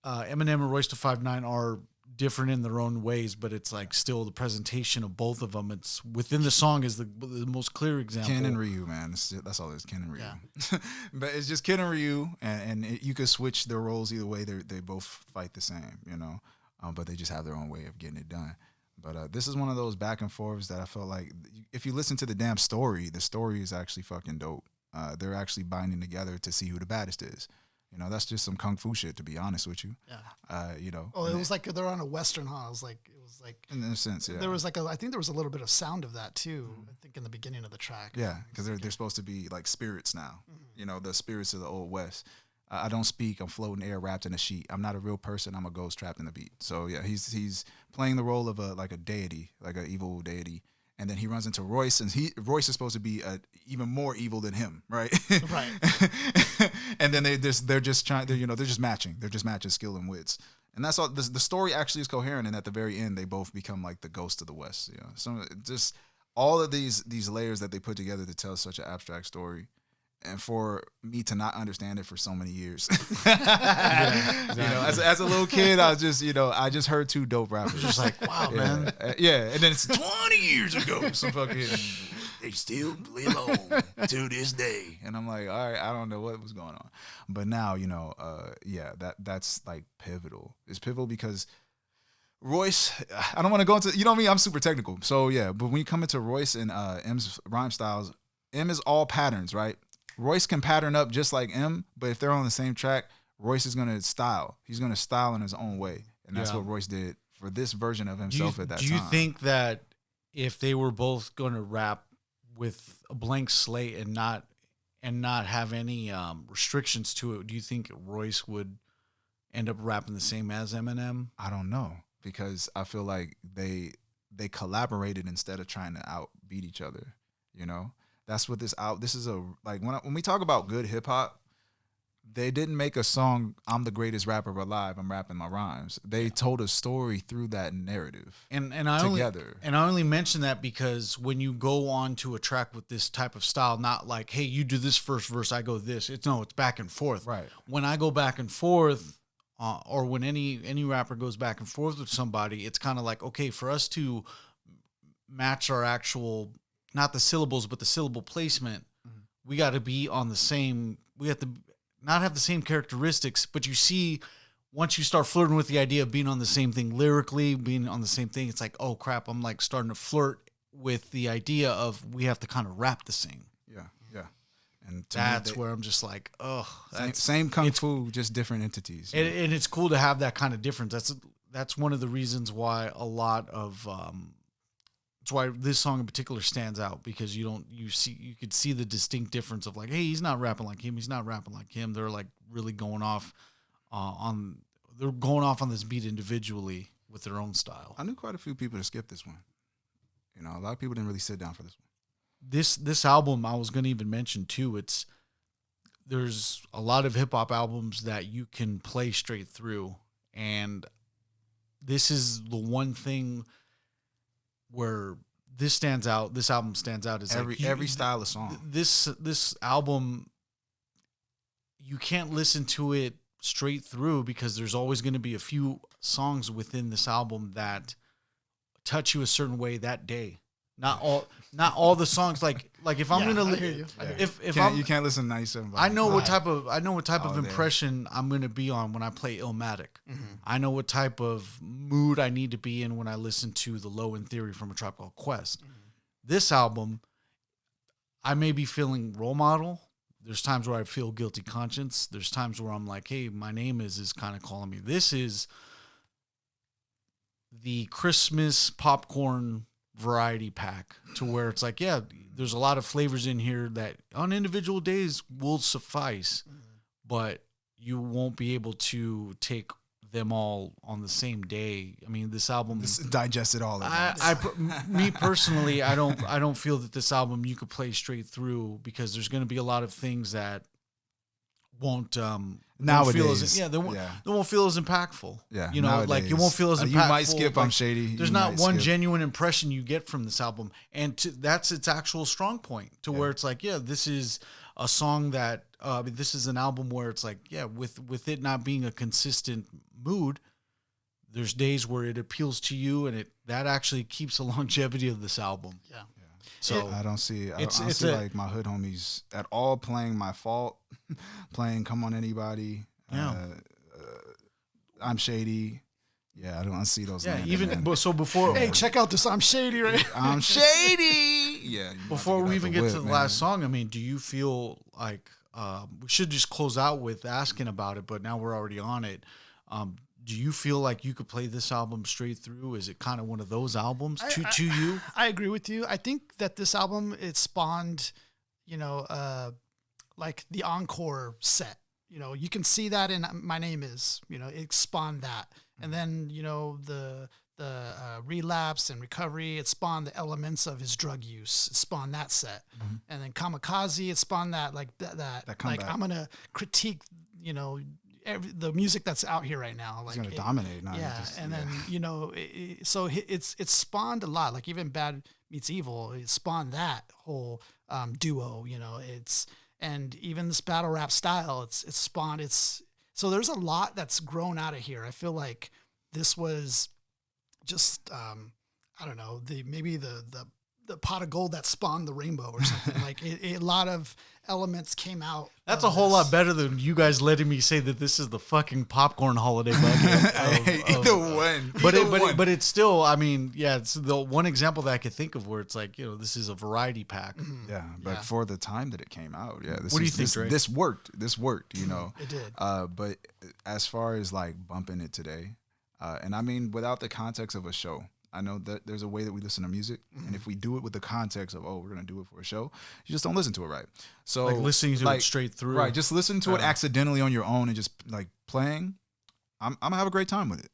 Eminem and Royce the 5'9" are different in their own ways, but it's like still the presentation of both of them. It's within the song is the most clear example. Ken and Ryu, man. That's all it is. Ken and Ryu. Yeah. But it's just Ken and Ryu, and you could switch their roles either way. They both fight the same, but they just have their own way of getting it done. But this is one of those back and forths that I felt like if you listen to the damn story, the story is actually fucking dope. They're actually binding together to see who the baddest is. That's just some kung fu shit, to be honest with you. Yeah. Oh, It was like they're on a Western, huh? It was like in a sense, yeah. there was like I think there was a little bit of sound of that too. I think in the beginning of the track. Yeah, because they're supposed to be like spirits now. The spirits of the old West. I don't speak. I'm floating air wrapped in a sheet. I'm not a real person. I'm a ghost trapped in a beat. So yeah, he's playing the role of a deity, like an evil deity. And then he runs into Royce, and Royce is supposed to be even more evil than him, right? Right. And then they're just matching. They're just matching skill and wits. And that's all. The story actually is coherent, and at the very end, they both become like the ghost of the West. So just all of these layers that they put together to tell such an abstract story, and for me to not understand it for so many years. As a little kid, I just heard two dope rappers. Just like, wow, man. Yeah, and then it's 20 years ago. Some fucking they still live on to this day, and I'm like, all right, I don't know what was going on, but now that's like pivotal. It's pivotal because Royce, I don't want to go into, me, I'm super technical, so yeah. But when you come into Royce and M's rhyme styles, M is all patterns, right? Royce can pattern up just like M, but if they're on the same track, Royce is gonna style. He's gonna style in his own way, and that's what Royce did for this version of himself at that time. Do you think that if they were both going to rap with a blank slate and not have any restrictions to it, do you think Royce would end up rapping the same as Eminem? I don't know, because I feel like they collaborated instead of trying to outbeat each other. That's what this is when we talk about good hip hop, they didn't make a song, I'm the greatest rapper alive, I'm rapping my rhymes. They told a story through that narrative. And I together. only mention that because when you go on to a track with this type of style, not like, hey, you do this first verse, I go this. It's back and forth. Right. When I go back and forth, or when any rapper goes back and forth with somebody, it's kind of like, okay, for us to match our actual, not the syllables, but the syllable placement, we got to be on the same, we have to not have the same characteristics, but you see, once you start flirting with the idea of being on the same thing lyrically, being on the same thing, it's like, oh crap, I'm like starting to flirt with the idea of we have to kind of rap the same. Yeah. And to That's me, where I'm just like, oh, same kung fu, just different entities. and it's cool to have that kind of difference. That's one of the reasons why a lot of that's why this song in particular stands out, because you could see the distinct difference of like, hey, he's not rapping like him, he's not rapping like him. They're like really going off on this beat individually with their own style. I knew quite a few people to skip this one. A lot of people didn't really sit down for this one. This album I was going to even mention too. There's a lot of hip hop albums that you can play straight through, and this is the one thing where this album stands out is Every style of song. This album you can't listen to it straight through because there's always going to be a few songs within this album that touch you a certain way that day. Not all the songs. Like if I'm gonna I hear you. if you can't listen to 97. I know what type of Oh, impression I'm gonna be on when I play Illmatic. Mm-hmm. I know what type of mood I need to be in when I listen to the Low End Theory from A Tribe Called Quest. Mm-hmm. This album, I may be feeling role model. There's times where I feel guilty conscience. There's times where I'm like, hey, my name is kind of calling me. This is the Christmas popcorn variety pack to where it's like, yeah, there's a lot of flavors in here that on individual days will suffice, but you won't be able to take them all on the same day. I mean, this album Digest it all. me personally, I don't feel that this album you could play straight through because there's going to be a lot of things that won't Nowadays, they won't feel as impactful. Yeah, you know, like you won't feel as impactful. You might skip like, I'm Shady. There's not one genuine impression you get from this album, and that's its actual strong point. To where it's like, yeah, this is a song that this is an album where it's like, yeah, with it not being a consistent mood, there's days where it appeals to you, and that actually keeps the longevity of this album. Yeah. So I don't see like my hood homies at all playing My Fault, playing Come On Anybody. Yeah. I'm Shady. Yeah, I don't see those. Yeah, landing, even man. so before. Hey, check out this I'm Shady, right? I'm Shady. Yeah. Before we even get to the last song, I mean, do you feel like we should just close out with asking about it? But now we're already on it. Do you feel like you could play this album straight through? Is it kind of one of those albums to you? I agree with you. I think that this album, it spawned, like the encore set. You know, you can see that in My Name Is, it spawned that. And then, the relapse and recovery, it spawned the elements of his drug use. It spawned that set. Mm-hmm. And then Kamikaze, it spawned that, like that like I'm going to critique, the music that's out here right now. Like it's gonna dominate. So it's spawned a lot. Like even Bad Meets Evil, it spawned that whole duo. And even this battle rap style, it's spawned. So there's a lot that's grown out of here. I feel like this was just I don't know, maybe the pot of gold that spawned the rainbow or something. Like a lot of elements came out. That's a whole lot better than you guys letting me say that this is the fucking popcorn holiday bucket. But it's still, I mean, yeah, it's the one example that I could think of where it's like, this is a variety pack. Mm-hmm. Yeah, but for the time that it came out, yeah. What do you think, Drake? This worked. This worked, It did. But as far as like bumping it today, and I mean, without the context of a show, I know that there's a way that we listen to music, and if we do it with the context of, we're going to do it for a show, you just don't listen to it right. So like listening to it straight through. Right, just listen to it accidentally on your own and just like playing, I'm going to have a great time with it,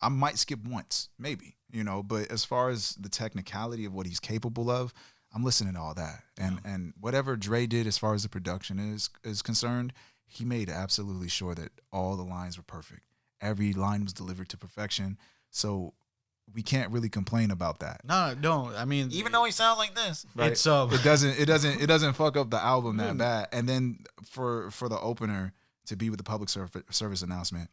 I might skip once, maybe, but as far as the technicality of what he's capable of, I'm listening to all that. And whatever Dre did as far as the production is concerned, he made absolutely sure that all the lines were perfect. Every line was delivered to perfection. So we can't really complain about that. No. I mean, even though he sounds like this, right? It's it doesn't fuck up the album that bad. And then for the opener to be with the public service announcement,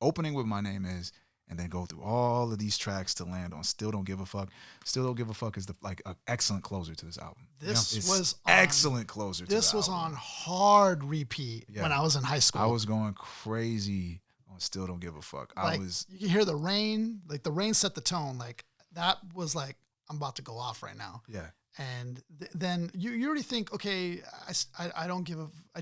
opening with My Name Is, and then go through all of these tracks to land on Still Don't Give a Fuck. Still Don't Give a Fuck is an excellent closer to this album. This was excellent closer. This was on hard repeat when I was in high school. I was going crazy. Still Don't Give a Fuck. You can hear the rain, like the rain set the tone. Like that was like, I'm about to go off right now. Yeah. And then you already think, okay, I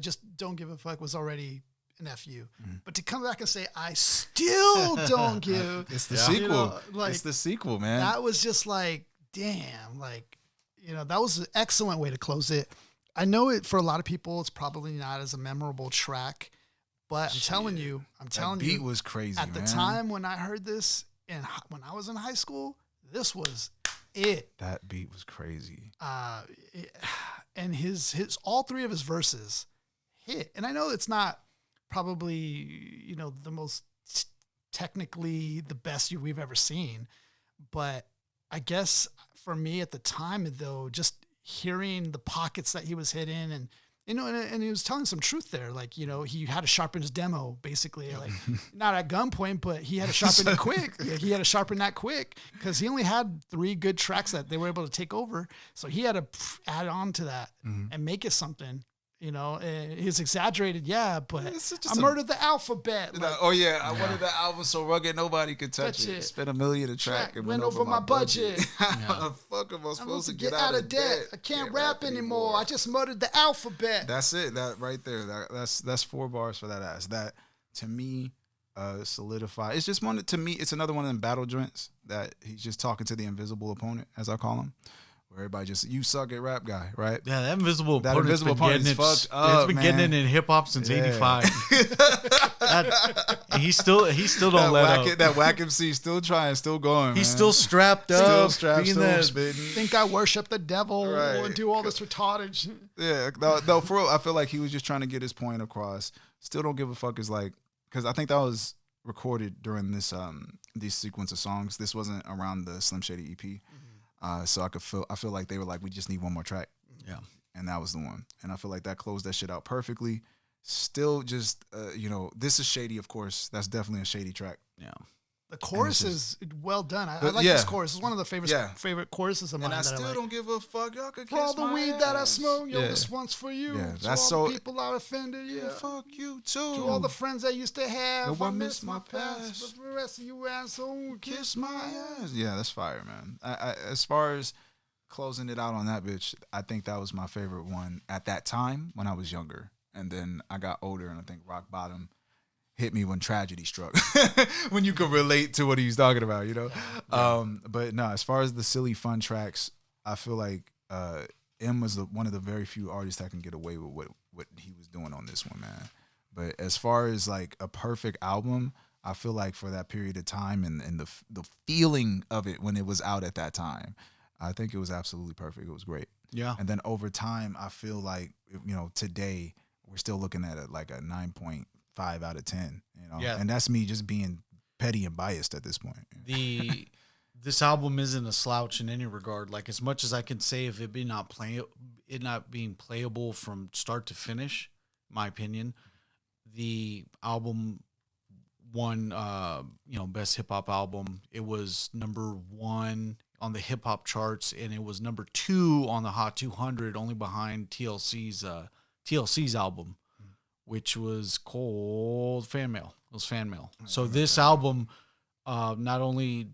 just don't give a fuck was already an FU. Mm-hmm. But to come back and say, I still don't give. It's the sequel. It's the sequel, man. That was just like, damn, that was an excellent way to close it. I know it for a lot of people, it's probably not as a memorable track. But I'm telling you, that beat was crazy. At the time when I heard this, and when I was in high school, this was it. That beat was crazy. And his all three of his verses hit. And I know it's not probably the most technically the best we've ever seen, but I guess for me at the time though, just hearing the pockets that he was hitting And he was telling some truth there. Like, he had to sharpen his demo, basically. Like, not at gunpoint, but he had to sharpen it quick. Yeah, he had to sharpen that quick because he only had 3 good tracks that they were able to take over. So he had to add on to that and make it something. It's exaggerated, but I murdered the alphabet. Like, I wanted the album so rugged nobody could touch it. Spent $1 million a track and went over my budget. How the fuck am I supposed to get out of debt? I can't rap anymore. I just murdered the alphabet. That's it. That right there. That's 4 bars for that ass. That to me solidified. It's just to me. It's another one of them battle joints that he's just talking to the invisible opponent, as I call him. Everybody just, you suck at rap guy, right? Yeah, that invisible opponent is fucked up. It's been getting it in hip hop since '85. He still don't let up. That whack MC still trying, still going. He's still strapped up, still spitting. Think I worship the devil and do all this retarded shit. Yeah, no, for real. I feel like he was just trying to get his point across. Still don't give a fuck is like, because I think that was recorded during this sequence of songs. This wasn't around the Slim Shady EP. So I feel like they were like, we just need one more track. Yeah. And that was the one. And I feel like that closed that shit out perfectly. Still just, this is shady, of course. That's definitely a shady track. Yeah. The chorus is well done. I like this chorus. It's one of the favorite choruses of mine. And I still don't give a fuck. Y'all could kiss for all the weed that I smoke, this one's for you. Yeah, that's all the people I offended. Yeah, fuck you too. To all the friends I used to have, I miss my past. But for the rest of you asshole, kiss my ass. Yeah, that's fire, man. I as far as closing it out on that bitch, I think that was my favorite one at that time when I was younger. And then I got older, and I think Rock Bottom hit me when tragedy struck. When you could relate to what he's talking about, But no, as far as the silly fun tracks, I feel like M was one of the very few artists that can get away with what he was doing on this one, man. But as far as like a perfect album, I feel like for that period of time and the feeling of it when it was out at that time, I think it was absolutely perfect. It was great. Yeah. And then over time, I feel like, today we're still looking at it like a 9.5 out of 10, Yeah. And that's me just being petty and biased at this point. This album isn't a slouch in any regard. Like, as much as I can say of it not being playable from start to finish, my opinion, the album won, best hip hop album. It was number 1 on the hip hop charts, and it was number 2 on the Hot 200, only behind TLC's album, which was called Fan Mail. It was Fan Mail. So this album not only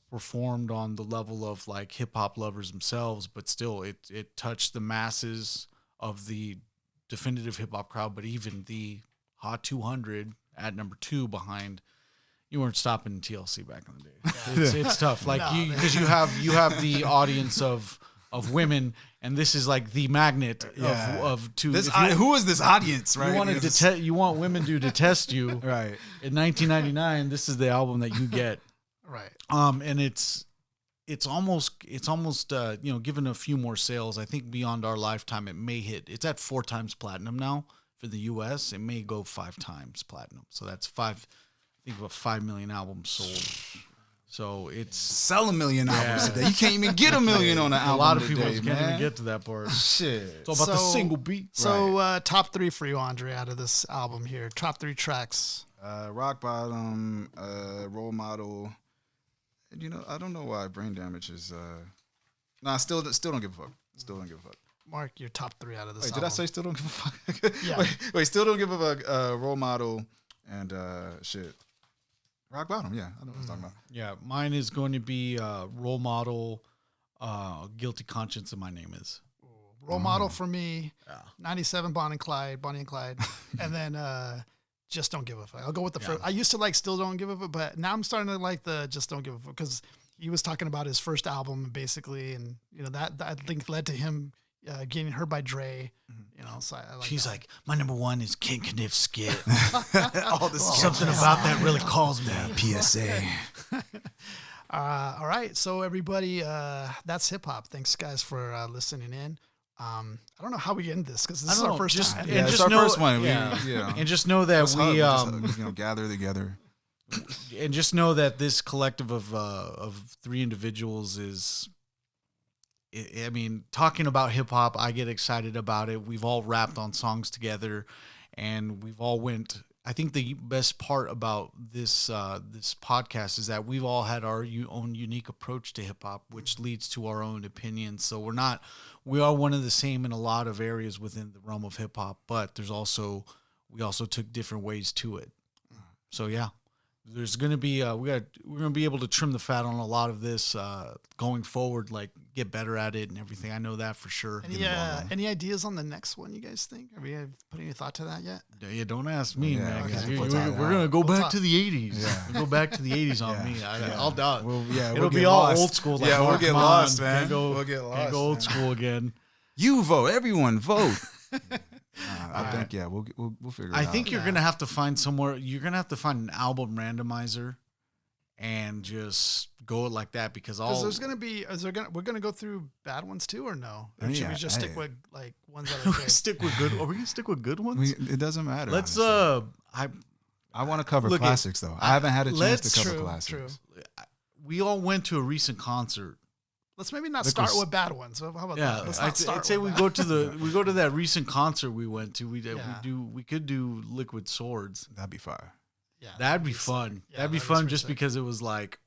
performed on the level of like hip hop lovers themselves, but still it touched the masses of the definitive hip hop crowd, but even the Hot 200 at number 2 behind. You weren't stopping TLC back in the day. It's tough. Like because you have the audience of women, and this is like the magnet of to this. Who is this audience? Right. You want women to detest you. Right. In 1999, this is the album that you get. Right. And it's almost given a few more sales. I think beyond our lifetime, it may hit. It's at 4 times platinum now for the U.S. It may go 5 times platinum. So that's 5. I think about 5 million albums sold. So it's sell 1 million albums today. You can't even get 1 million on an album. A lot of people today, can't even get to that part. Shit. It's all about the single beat. So top 3 for you, Andre, out of this album here. Top 3 tracks. Rock Bottom, Role Model. I don't know why Brain Damage is. I still don't give a fuck. Still don't give a fuck. Mark, your top 3 out of this. Wait, album. did I say still don't give a fuck? Yeah. Wait, still don't give a fuck. Role Model and shit. Rock Bottom, yeah, I know what I was talking about. Yeah, mine is going to be Role Model, Guilty Conscience, and My Name Is. Role Model for me, Yeah. 97 Bonnie and Clyde, and then Just Don't Give a Fuck. I'll go with the first. I used to like Still Don't Give a Fuck, but now I'm starting to like the Just Don't Give a Fuck because he was talking about his first album basically, and that I think led to him getting heard by Dre. So I like She's that. like, my number 1 is King Kniff Skit. All this Something about that really calls me. PSA. All right, so everybody, that's hip hop. Thanks, guys, for listening in. I don't know how we end this because this is our first time. Yeah, it's our first one. And just know that we gather together. And just know that this collective of 3 individuals is I mean, talking about hip hop, I get excited about it. We've all rapped on songs together, and we've all went. I think the best part about this this podcast is that we've all had our own unique approach to hip hop, which leads to our own opinions. So we are one of the same in a lot of areas within the realm of hip hop, but we also took different ways to it. So yeah. There's gonna be we're gonna be able to trim the fat on a lot of this going forward, like get better at it and everything. I know that for sure. Any ideas on the next one? You guys think? Have you put any thought to that yet? Yeah, don't ask me, man. Okay. We're gonna go back to the '80s. Yeah. We'll go back to the '80s on me. I'll die. It'll be all old school. Like, we'll get lost, man. We'll get lost. Can't go old school again. You vote. Everyone vote. I think we'll figure it out. I think you're gonna have to find somewhere. You're gonna have to find an album randomizer, and just go like that because there's gonna be. We're gonna go through bad ones too, or no? Or should we just stick with like ones that are good? Stick with good. Are we gonna stick with good ones? It doesn't matter. Let's. I want to cover classics though. I haven't had a chance to cover classics. True. We all went to a recent concert. Let's maybe not start with bad ones. How about that? Let's not start I'd say with we go to that recent concert we went to. We could do Liquid Swords. That'd be fire. Yeah, that'd be fun. Yeah, that'd be fun just because it was like,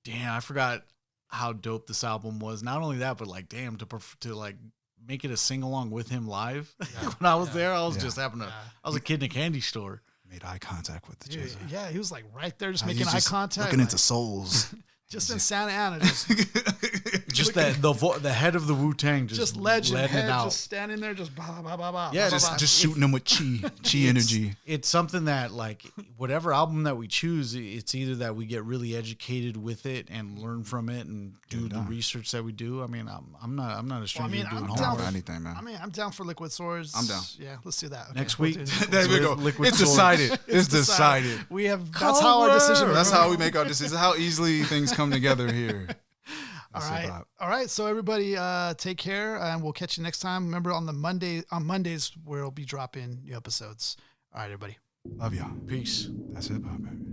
damn, I forgot how dope this album was. Not only that, but like, damn, to like make it a sing along with him live. Yeah. When I was there, I was just I was a kid in a candy store. Made eye contact with the jizzer. Yeah, he was like right there, just making eye contact, looking into souls. Just in Santa Ana, just the head of the Wu-Tang, just legend letting head, it out. just standing there, just blah blah blah blah. Yeah, just shooting them with chi energy. It's something that like whatever album that we choose, it's either that we get really educated with it and learn from it and do the research that we do. I mean, I'm not a stranger to doing homework for anything, man. I mean, I'm down for Liquid Swords. I'm down. Yeah, let's do that. Okay, next week. There we go. Liquid it's Swords. decided. It's decided. We have. That's how our decision. That's how we make our decisions. How easily things come together here. All right. So everybody, take care, and we'll catch you next time. Remember on Mondays we'll be dropping new episodes. All right, everybody. Love y'all. Peace. That's hip hop, baby.